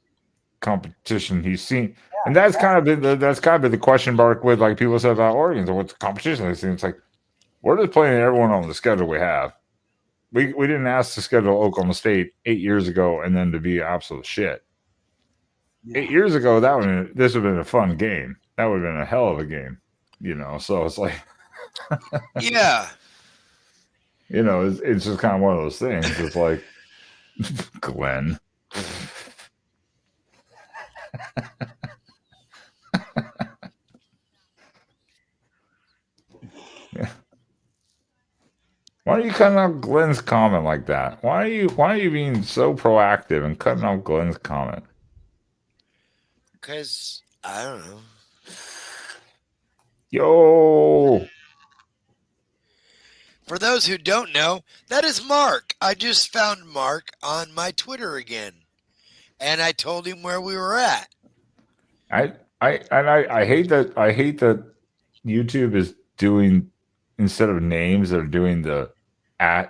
competition he's seen? Yeah, and that's kind of been the question mark with like people said about Oregon. So what's the competition they've seen? It's like we're just playing everyone on the schedule we have. We didn't ask to schedule Oklahoma State 8 years ago and then to be absolute shit. Yeah. 8 years ago, this would have been a fun game. That would have been a hell of a game, So it's like. Yeah. It's just kind of one of those things. It's like Glenn. Yeah. Why are you cutting out Glenn's comment like that? Why are you being so proactive and cutting out Glenn's comment? Because I don't know. Yo. For those who don't know, that is Mark. I just found Mark on my Twitter again, and I told him where we were at. I hate that YouTube is doing, instead of names, they're doing the @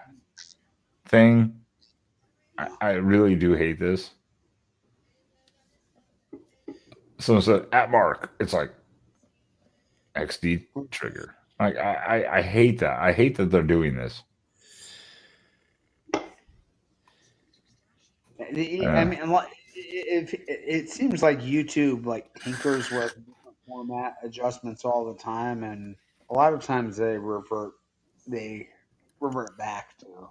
thing. I really do hate this. Someone said at Mark, it's like XD trigger. Like I hate that. I hate that they're doing this. I mean, it seems like YouTube like tinkers with different format adjustments all the time, and a lot of times they revert back to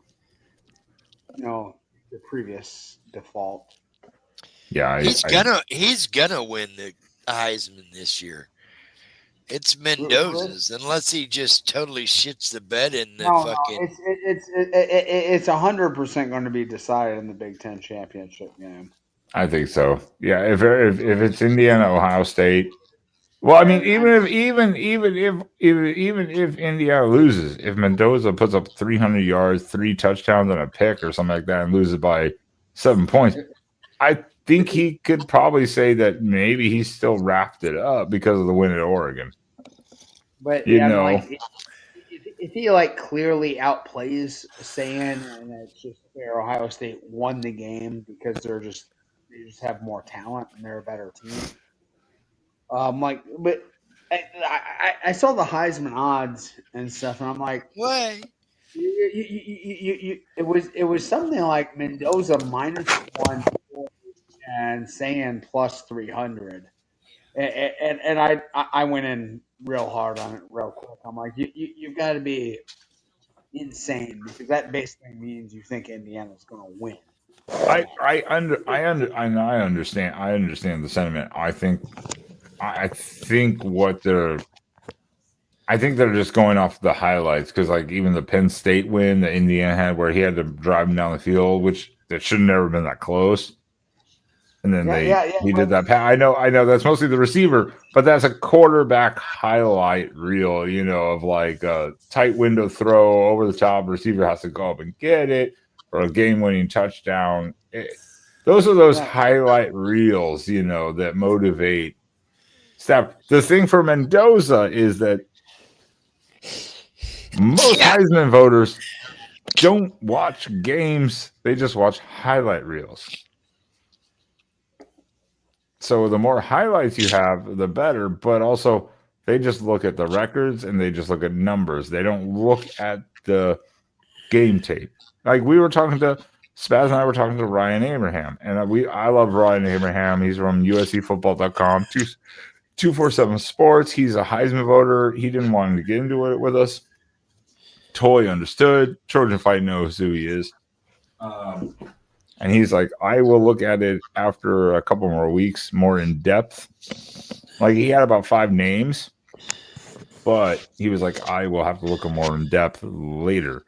the previous default. Yeah, he's gonna win the Heisman this year. It's Mendoza's, unless he just totally shits the bed in the fucking. It's 100% going to be decided in the Big Ten championship game. I think so. Yeah, if it's Indiana, Ohio State. Well, I mean, even if Indiana loses, if Mendoza puts up 300 yards, 3 touchdowns, and a pick or something like that, and loses by 7 points, I think he could probably say that maybe he still wrapped it up because of the win at Oregon. But if he like clearly outplays Sand, and it's just fair, Ohio State won the game because they just have more talent and they're a better team. But I saw the Heisman odds and stuff, and I'm like, what? It was something like Mendoza -1 and Sand +300, and I went in real hard on it real quick. I'm like, you've got to be insane, because that basically means you think Indiana's going to win. I understand. I understand the sentiment. I think they're just going off the highlights, because like even the Penn State win that Indiana had, where he had to drive him down the field, which that should have never been that close. And then he did that pass. I know that's mostly the receiver, but that's a quarterback highlight reel, of like a tight window throw over the top. Receiver has to go up and get it, or a game-winning touchdown. Those are those highlight reels, that motivate. The thing for Mendoza is that most Heisman voters don't watch games; they just watch highlight reels. So the more highlights you have, the better. But also, they just look at the records and they just look at numbers. They don't look at the game tape. Like we were talking to Spaz and I were talking to Ryan Abraham, and I love Ryan Abraham. He's from USCFootball.com, 247 Sports. He's a Heisman voter. He didn't want to get into it with us. Totally understood. Trojan Fight knows who he is. And he's like, I will look at it after a couple more weeks, more in depth. Like he had about 5 names, but he was like, I will have to look more in depth later.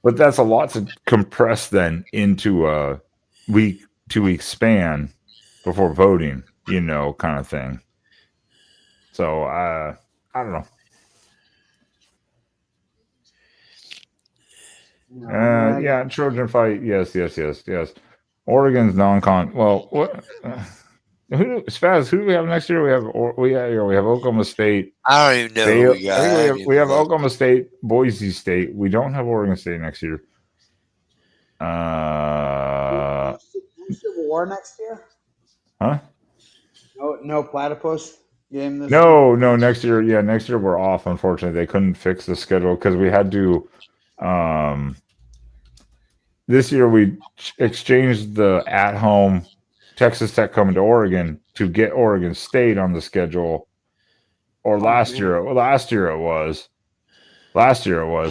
But that's a lot to compress then into a 2-week span before voting, kind of thing. So I don't know. Trojan Fight. Yes. Oregon's non-con. Well, what? Spaz, who do we have next year? We have Oklahoma State. I don't even know. We have Oklahoma State, Boise State. We don't have Oregon State next year. Civil War next year? Huh? No platypus game this year? No, next year. Yeah, next year we're off. Unfortunately, they couldn't fix the schedule because we had to. This year we exchanged the at-home Texas Tech coming to Oregon to get Oregon State on the schedule. Or last year it was.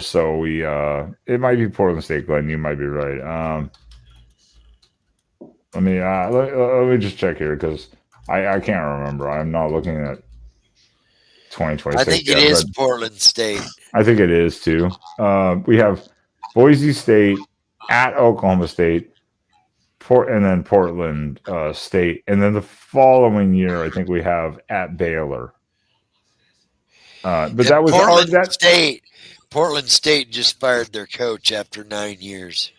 So we it might be Portland State, Glenn. You might be right. Let me just check here because I can't remember. I'm not looking at 2026. I think it is Portland State. I think it is too. We have Boise State at Oklahoma State, and then Portland State, and then the following year I think we have at Baylor. But that was Portland State just fired their coach after 9 years.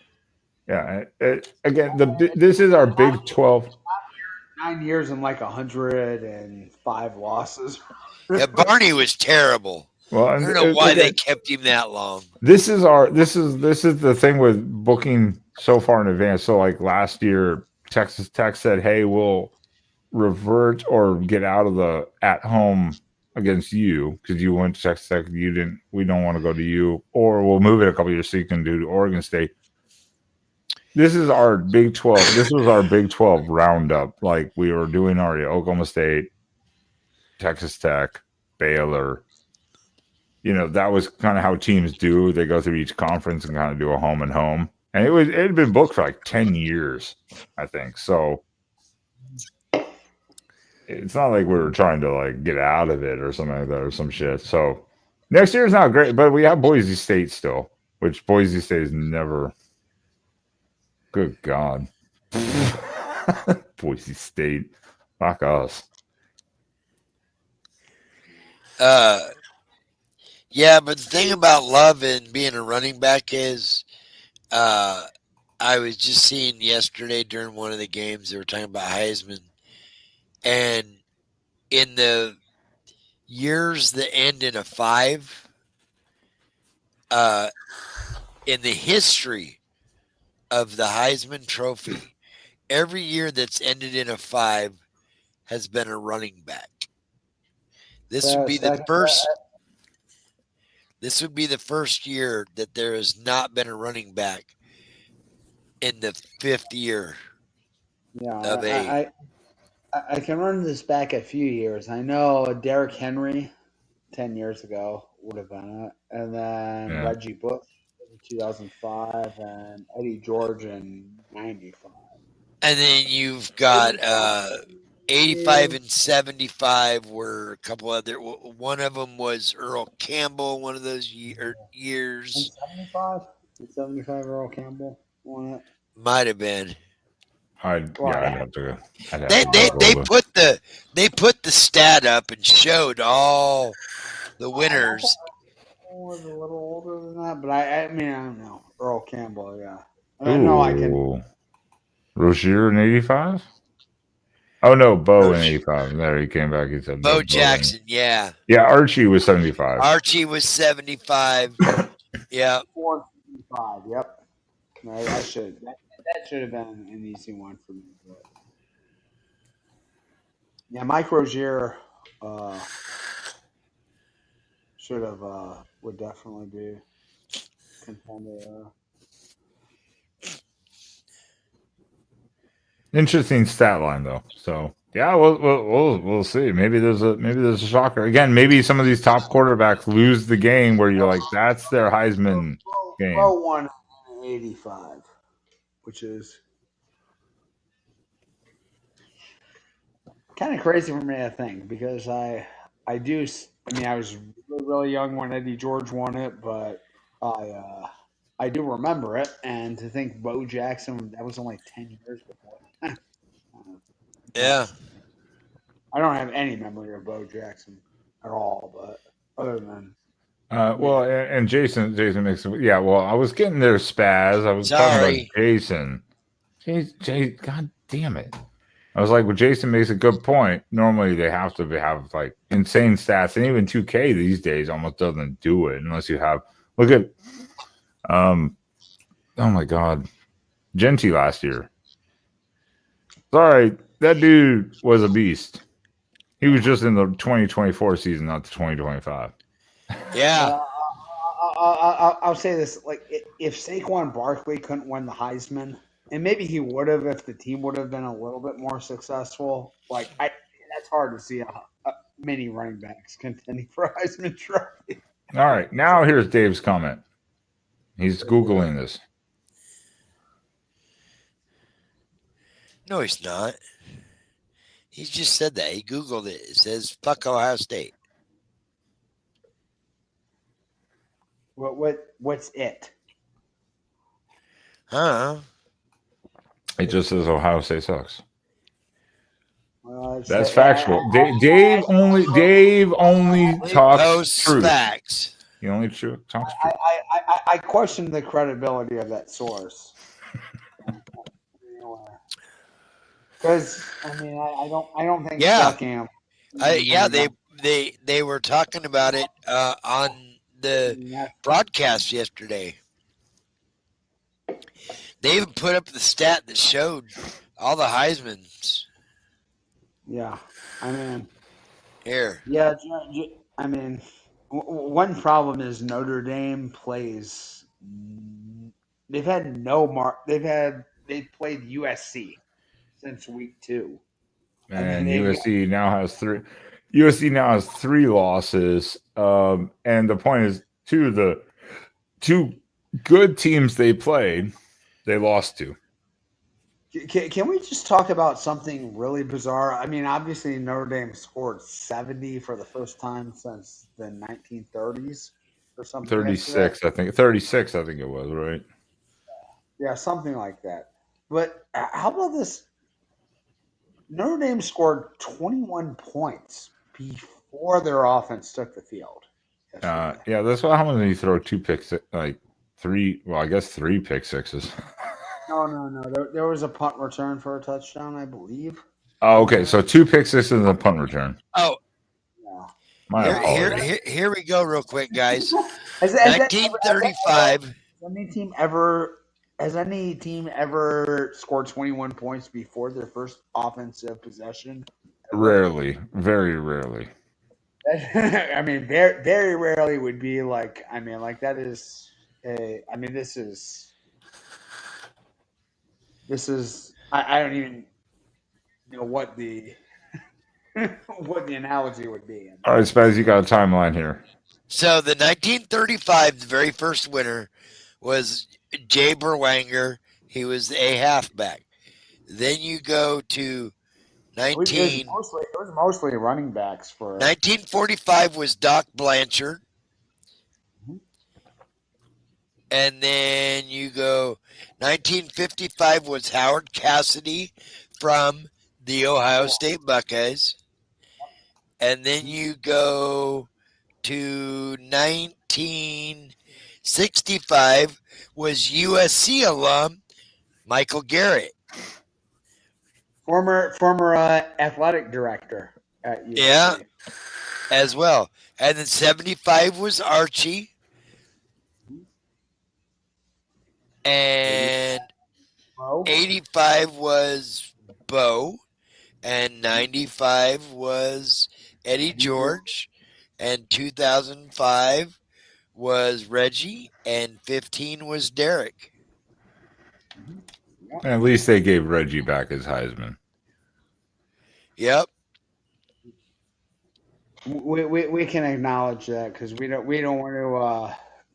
Yeah. Again, this is our Big 12. 9 years and like 105 losses. Yeah, Barney was terrible. Well, I don't know why they kept him that long. This is the thing with booking so far in advance. So like last year, Texas Tech said, "Hey, we'll revert or get out of the at home against you because you went to Texas Tech. You didn't. We don't want to go to you, or we'll move it a couple years so you can do Oregon State." This is our Big 12. This was our Big 12 roundup. Like we were doing already: Oklahoma State, Texas Tech, Baylor. That was kind of how teams do. They go through each conference and kind of do a home and home. And it had been booked for like 10 years, I think. So it's not like we were trying to like get out of it or something like that or some shit. So next year is not great, but we have Boise State still, which Boise State is never. Good God. Boise State. Fuck us. Yeah, but the thing about Love and being a running back is, I was just seeing yesterday during one of the games, they were talking about Heisman. And in the years that end in a 5, in the history of the Heisman Trophy, every year that's ended in a 5 has been a running back. This would be the first. This would be the first year that there has not been a running back in the 5th year. Yeah, I can run this back a few years. I know Derrick Henry 10 years ago would have been it. And then Reggie Bush in 2005 and Eddie George in 95. And then you've got 85 and 75 were a couple other. One of them was Earl Campbell, one of those years. 75 Earl Campbell won it. Might have been. I'd have to. They put the stat up and showed all the winners. I was a little older than that, but I mean, I don't know. Earl Campbell, yeah. I know I can. Rozier in 85? Oh, no, Bo in 85. There, he came back. He said Bo Jackson, yeah. Yeah, Archie was 75. Archie was 75. Yeah. 475, yep. No, that should have been an easy one for me. But. Yeah, Mike Rozier should have would definitely be contender. Interesting stat line though. So yeah, we'll see. Maybe there's a shocker again. Maybe some of these top quarterbacks lose the game where you're like, that's their Heisman game. Bo won in 85, which is kind of crazy for me to think because I was really, really young when Eddie George won it, but I do remember it, and to think Bo Jackson, that was only 10 years before. Yeah. I don't have any memory of Bo Jackson at all, but other than well, and Jason makes well, I was getting there, Spaz. I was talking about Jason. God damn it. I was like, well, Jason makes a good point. Normally they have to have like insane stats, and even 2K these days almost doesn't do it unless you have look at oh my God. Genty last year. Sorry, that dude was a beast. He was just in the 2024 season, not the 2025. Yeah. I'll say this: like, if Saquon Barkley couldn't win the Heisman, and maybe he would have if the team would have been a little bit more successful. Like, that's hard to see many running backs contending for a Heisman Trophy. All right, now here's Dave's comment. He's Googling this. No, he's not. He just said that. He Googled it. It says, fuck Ohio State. What's it? Huh? It just says Ohio State sucks. Well, that's factual. Dave only talks truth. Facts. He only talks truth. I question the credibility of that source. Because I don't think. Yeah. Buckingham, they were talking about it on the broadcast yesterday. They even put up the stat that showed all the Heismans. Yeah, I mean, Here. yeah, I mean, one problem is Notre Dame plays. They've had no mark. They've played USC since week 2. I mean, And USC now has 3. USC now has 3 losses. And the point is, two of the 2 good teams they played, they lost to. Can we just talk about something really bizarre? I mean, obviously Notre Dame scored 70 for the first time since the 1930s or something. 36, I think. 36, I think it was, right? Yeah, something like that. But how about this? Notre Dame scored 21 points before their offense took the field yesterday. Yeah, that's what happens when you throw 2 picks, like 3. Well, I guess 3 pick sixes. No. There was a punt return for a touchdown, I believe. Oh, okay. So 2 pick sixes and a punt return. Oh, Yeah. My apologies. here we go, real quick, guys. Has 1935. Has any team ever scored 21 points before their first offensive possession? Rarely, very rarely. I mean, very, very rarely would be like. I mean, like that is. I mean, this is. I don't even know what the what the analogy would be. All right, Spaz, you got a timeline here. So the 1935, the very first winner was Jay Berwanger. He was a halfback. Then you go to It was mostly running backs for 1945 was Doc Blanchard. Mhm. And then you go 1955 was Howard Cassidy from the Ohio State Buckeyes. And then you go to 1965 was USC alum Michael Garrett. former athletic director at USC. Yeah, as well. And then 75 was Archie. And Bo. 85 was Bo. And 95 was Eddie George. And 2005 was Reggie. And 15 was Derek. At least they gave Reggie back his Heisman. Yep. We can acknowledge that because we don't want to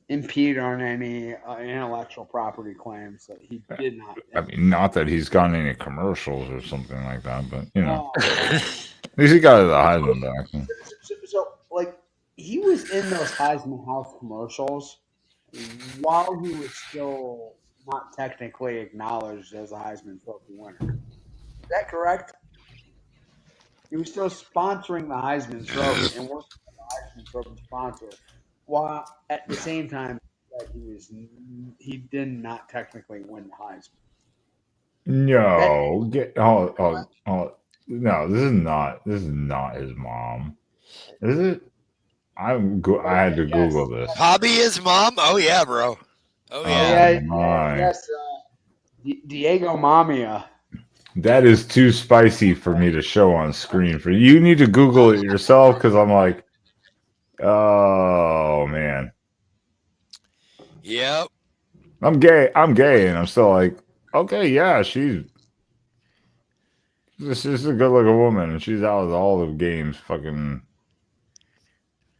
impede on any intellectual property claims that he did not. I mean, not that he's gotten any commercials or something like that, but you know, Oh. at least he got the Heisman back. So, like, he was in those Heisman House commercials while he was still not technically acknowledged as a Heisman Trophy winner. Is that correct? He was still sponsoring the Heisman Trophy and working as a Heisman Trophy sponsor, while at the same time that he did not technically win the Heisman. No, no, this is not his mom. Is it? I had to Google this. Hobby his mom? Oh, yeah, bro. Oh, Yeah. yeah. Yes, Diego Mamia. That is too spicy for me to show on screen. For you need to Google it yourself because I'm like, oh man. Yep. I'm gay, and I'm still like, okay, yeah, she's a good looking woman, and she's out of all the games, fucking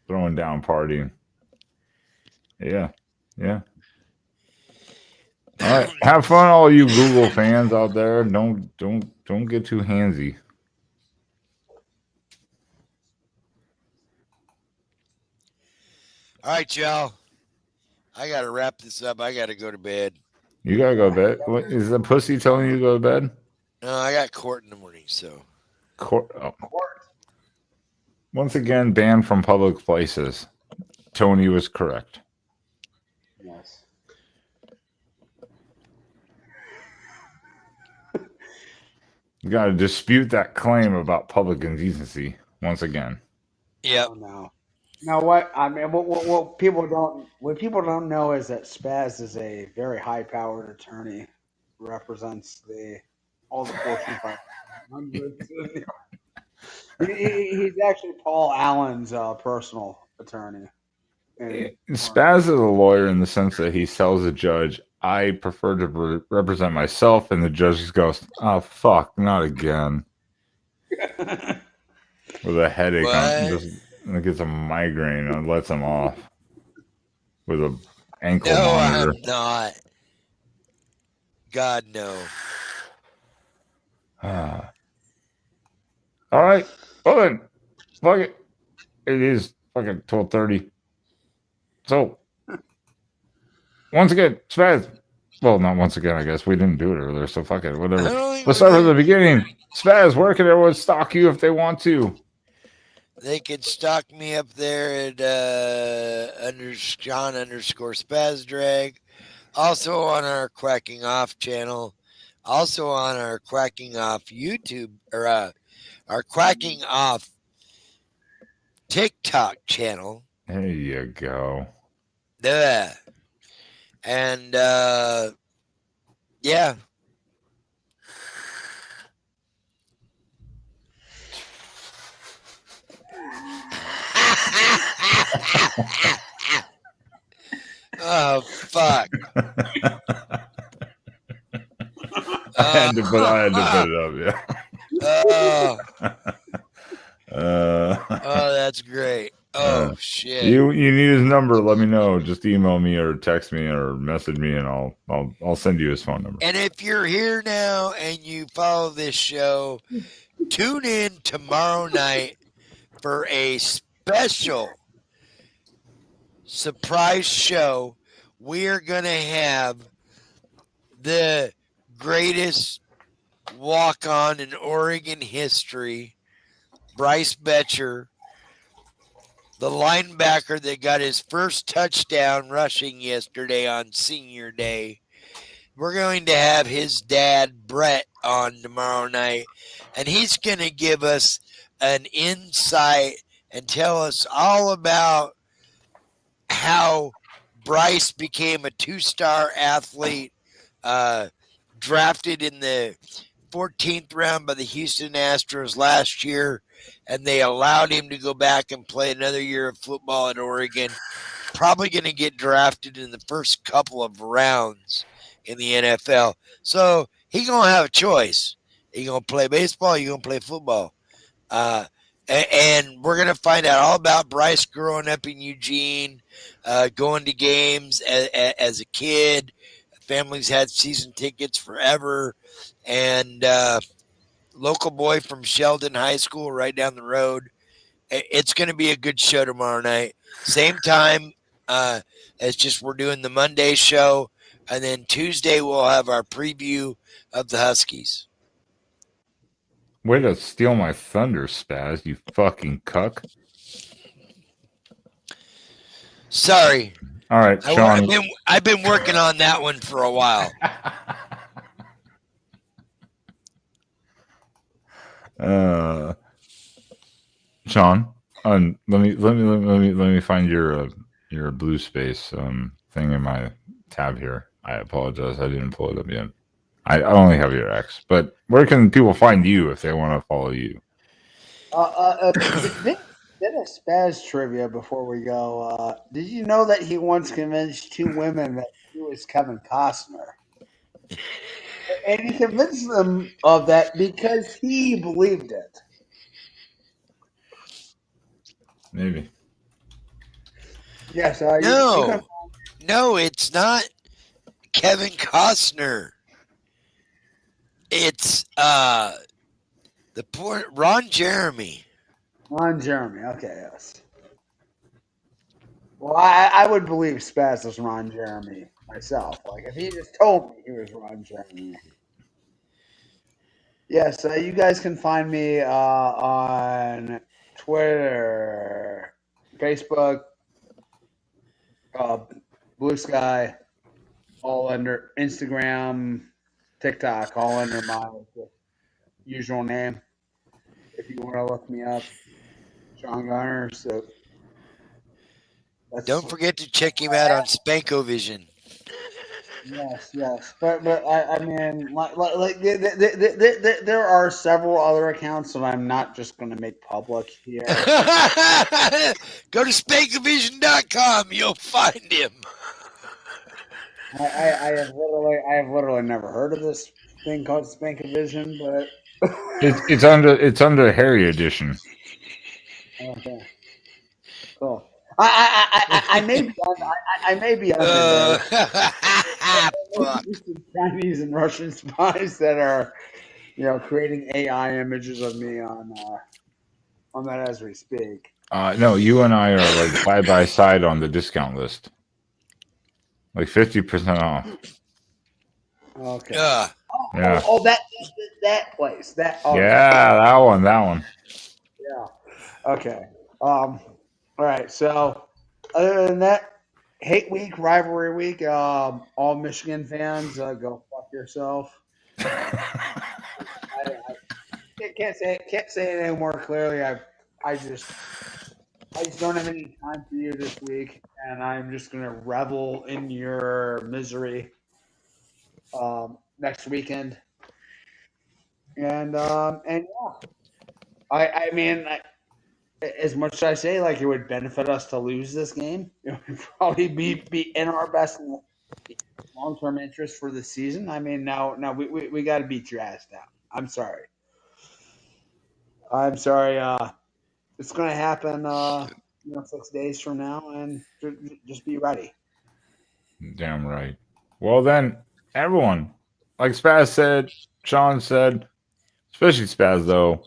throwing down, partying. Yeah. All right, have fun, all you Google fans out there. Don't get too handsy. All right, y'all. I got to wrap this up. I got to go to bed. You gotta go to bed. What, is the pussy telling you to go to bed? No, I got court in the morning, so. Once again, banned from public places. Tony was correct. Yes. You got to dispute that claim about public indecency once again. Yep. Oh no. No, what I mean, what people don't know is that Spaz is a very high-powered attorney, who represents all the Fortune 500. He's actually Paul Allen's personal attorney. And Spaz is a lawyer in the sense that he tells the judge, I prefer to represent myself, and the judge just goes, oh, fuck, not again. With a headache on, What? just gets a migraine and lets him off with a ankle No, monitor. I'm not. God, no. All right. Well then, fuck it. It is fucking 12:30. So, once again, Spaz. Well, not once again, I guess. We didn't do it earlier, so fuck it. I Whatever. don't think Let's we start from the did. beginning. Spaz, where can everyone stalk you if they want to? They could stalk me up there at John_Spazdrag. Also on our Quacking Off channel. Also on our Quacking Off YouTube or our Quacking Off TikTok channel. There you go. Duh. And yeah. Oh fuck. I had to put it up, yeah. Oh, that's great. Oh shit. You need his number, let me know. Just email me or text me or message me and I'll send you his phone number. And if you're here now and you follow this show, tune in tomorrow night for a special surprise show. We are going to have the greatest walk-on in Oregon history, Bryce Betcher, the linebacker that got his first touchdown rushing yesterday on Senior Day. We're going to have his dad, Brett, on tomorrow night, and he's going to give us an insight and tell us all about how Bryce became a two-star athlete, drafted in the 14th round by the Houston Astros last year, and they allowed him to go back and play another year of football at Oregon. Probably going to get drafted in the first couple of rounds in the NFL. So he going to have a choice. He going to play baseball, he going to play football. And we're going to find out all about Bryce growing up in Eugene, going to games as a kid. Families had season tickets forever. And local boy from Sheldon High School right down the road. It's going to be a good show tomorrow night. Same time as just we're doing the Monday show. And then Tuesday we'll have our preview of the Huskies. Way to steal my thunder, Spaz, you fucking cuck. Sorry. All right, Sean. I've been working on that one for a while. Sean, let me find your blue space thing in my tab here. I apologize, I didn't pull it up yet. I only have your X, but where can people find you if they want to follow you? Bit of Spaz trivia before we go. Did you know that he once convinced two women that he was Kevin Costner? And he convinced them of that because he believed it. Maybe. Yes. No, it's not Kevin Costner. It's the poor Ron Jeremy. Ron Jeremy. Okay, yes. Well, I would believe Spaz was Ron Jeremy myself. Like if he just told me he was Ron Jeremy. Yes, you guys can find me on Twitter, Facebook, Blue Sky, all under Instagram, TikTok, all under my usual name. If you want to look me up, John Garner. So Don't forget to check him out on Spankovision. Yes, but I mean, there are several other accounts that I'm not just going to make public here. Go to Spankovision.com. You'll find him. I have literally never heard of this thing called Spankovision, but It's under Harry Edition. okay, cool. I may be under Fuck. Chinese and Russian spies that are, creating AI images of me on that as we speak. No, you and I are like side by side on the discount list, like 50% off. Okay. Yeah. That place. That. Okay. Yeah, that one. Yeah. Okay. All right. So, other than that, hate week, rivalry week. All Michigan fans, go fuck yourself. I can't say it any more clearly. I just don't have any time for you this week, and I'm just gonna revel in your misery. Next weekend, and yeah, I mean. As much as I say, like, it would benefit us to lose this game, it would probably be in our best long-term interest for the season. I mean, now we got to beat your ass down. I'm sorry. It's going to happen, 6 days from now, and just be ready. Damn right. Well, then, everyone, like Spaz said, Sean said, especially Spaz, though,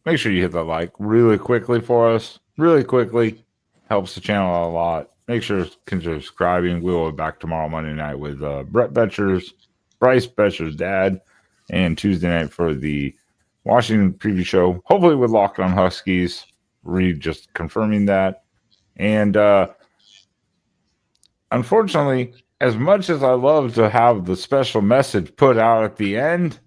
make sure you hit the like really quickly for us. Really quickly. Helps the channel out a lot. Make sure to consider subscribing. We will be back tomorrow, Monday night, with Brett Betcher's, Bryce Betcher's dad, and Tuesday night for the Washington preview show. Hopefully with Locked on Huskies. Reed just confirming that. And unfortunately, as much as I love to have the special message put out at the end,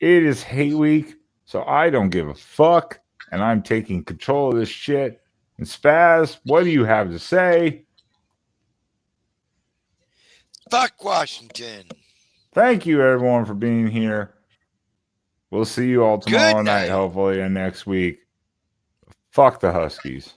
it is hate week, so I don't give a fuck, and I'm taking control of this shit. And Spaz, what do you have to say? Fuck Washington. Thank you, everyone, for being here. We'll see you all tomorrow Good night, night. hopefully, and next week. Fuck the Huskies.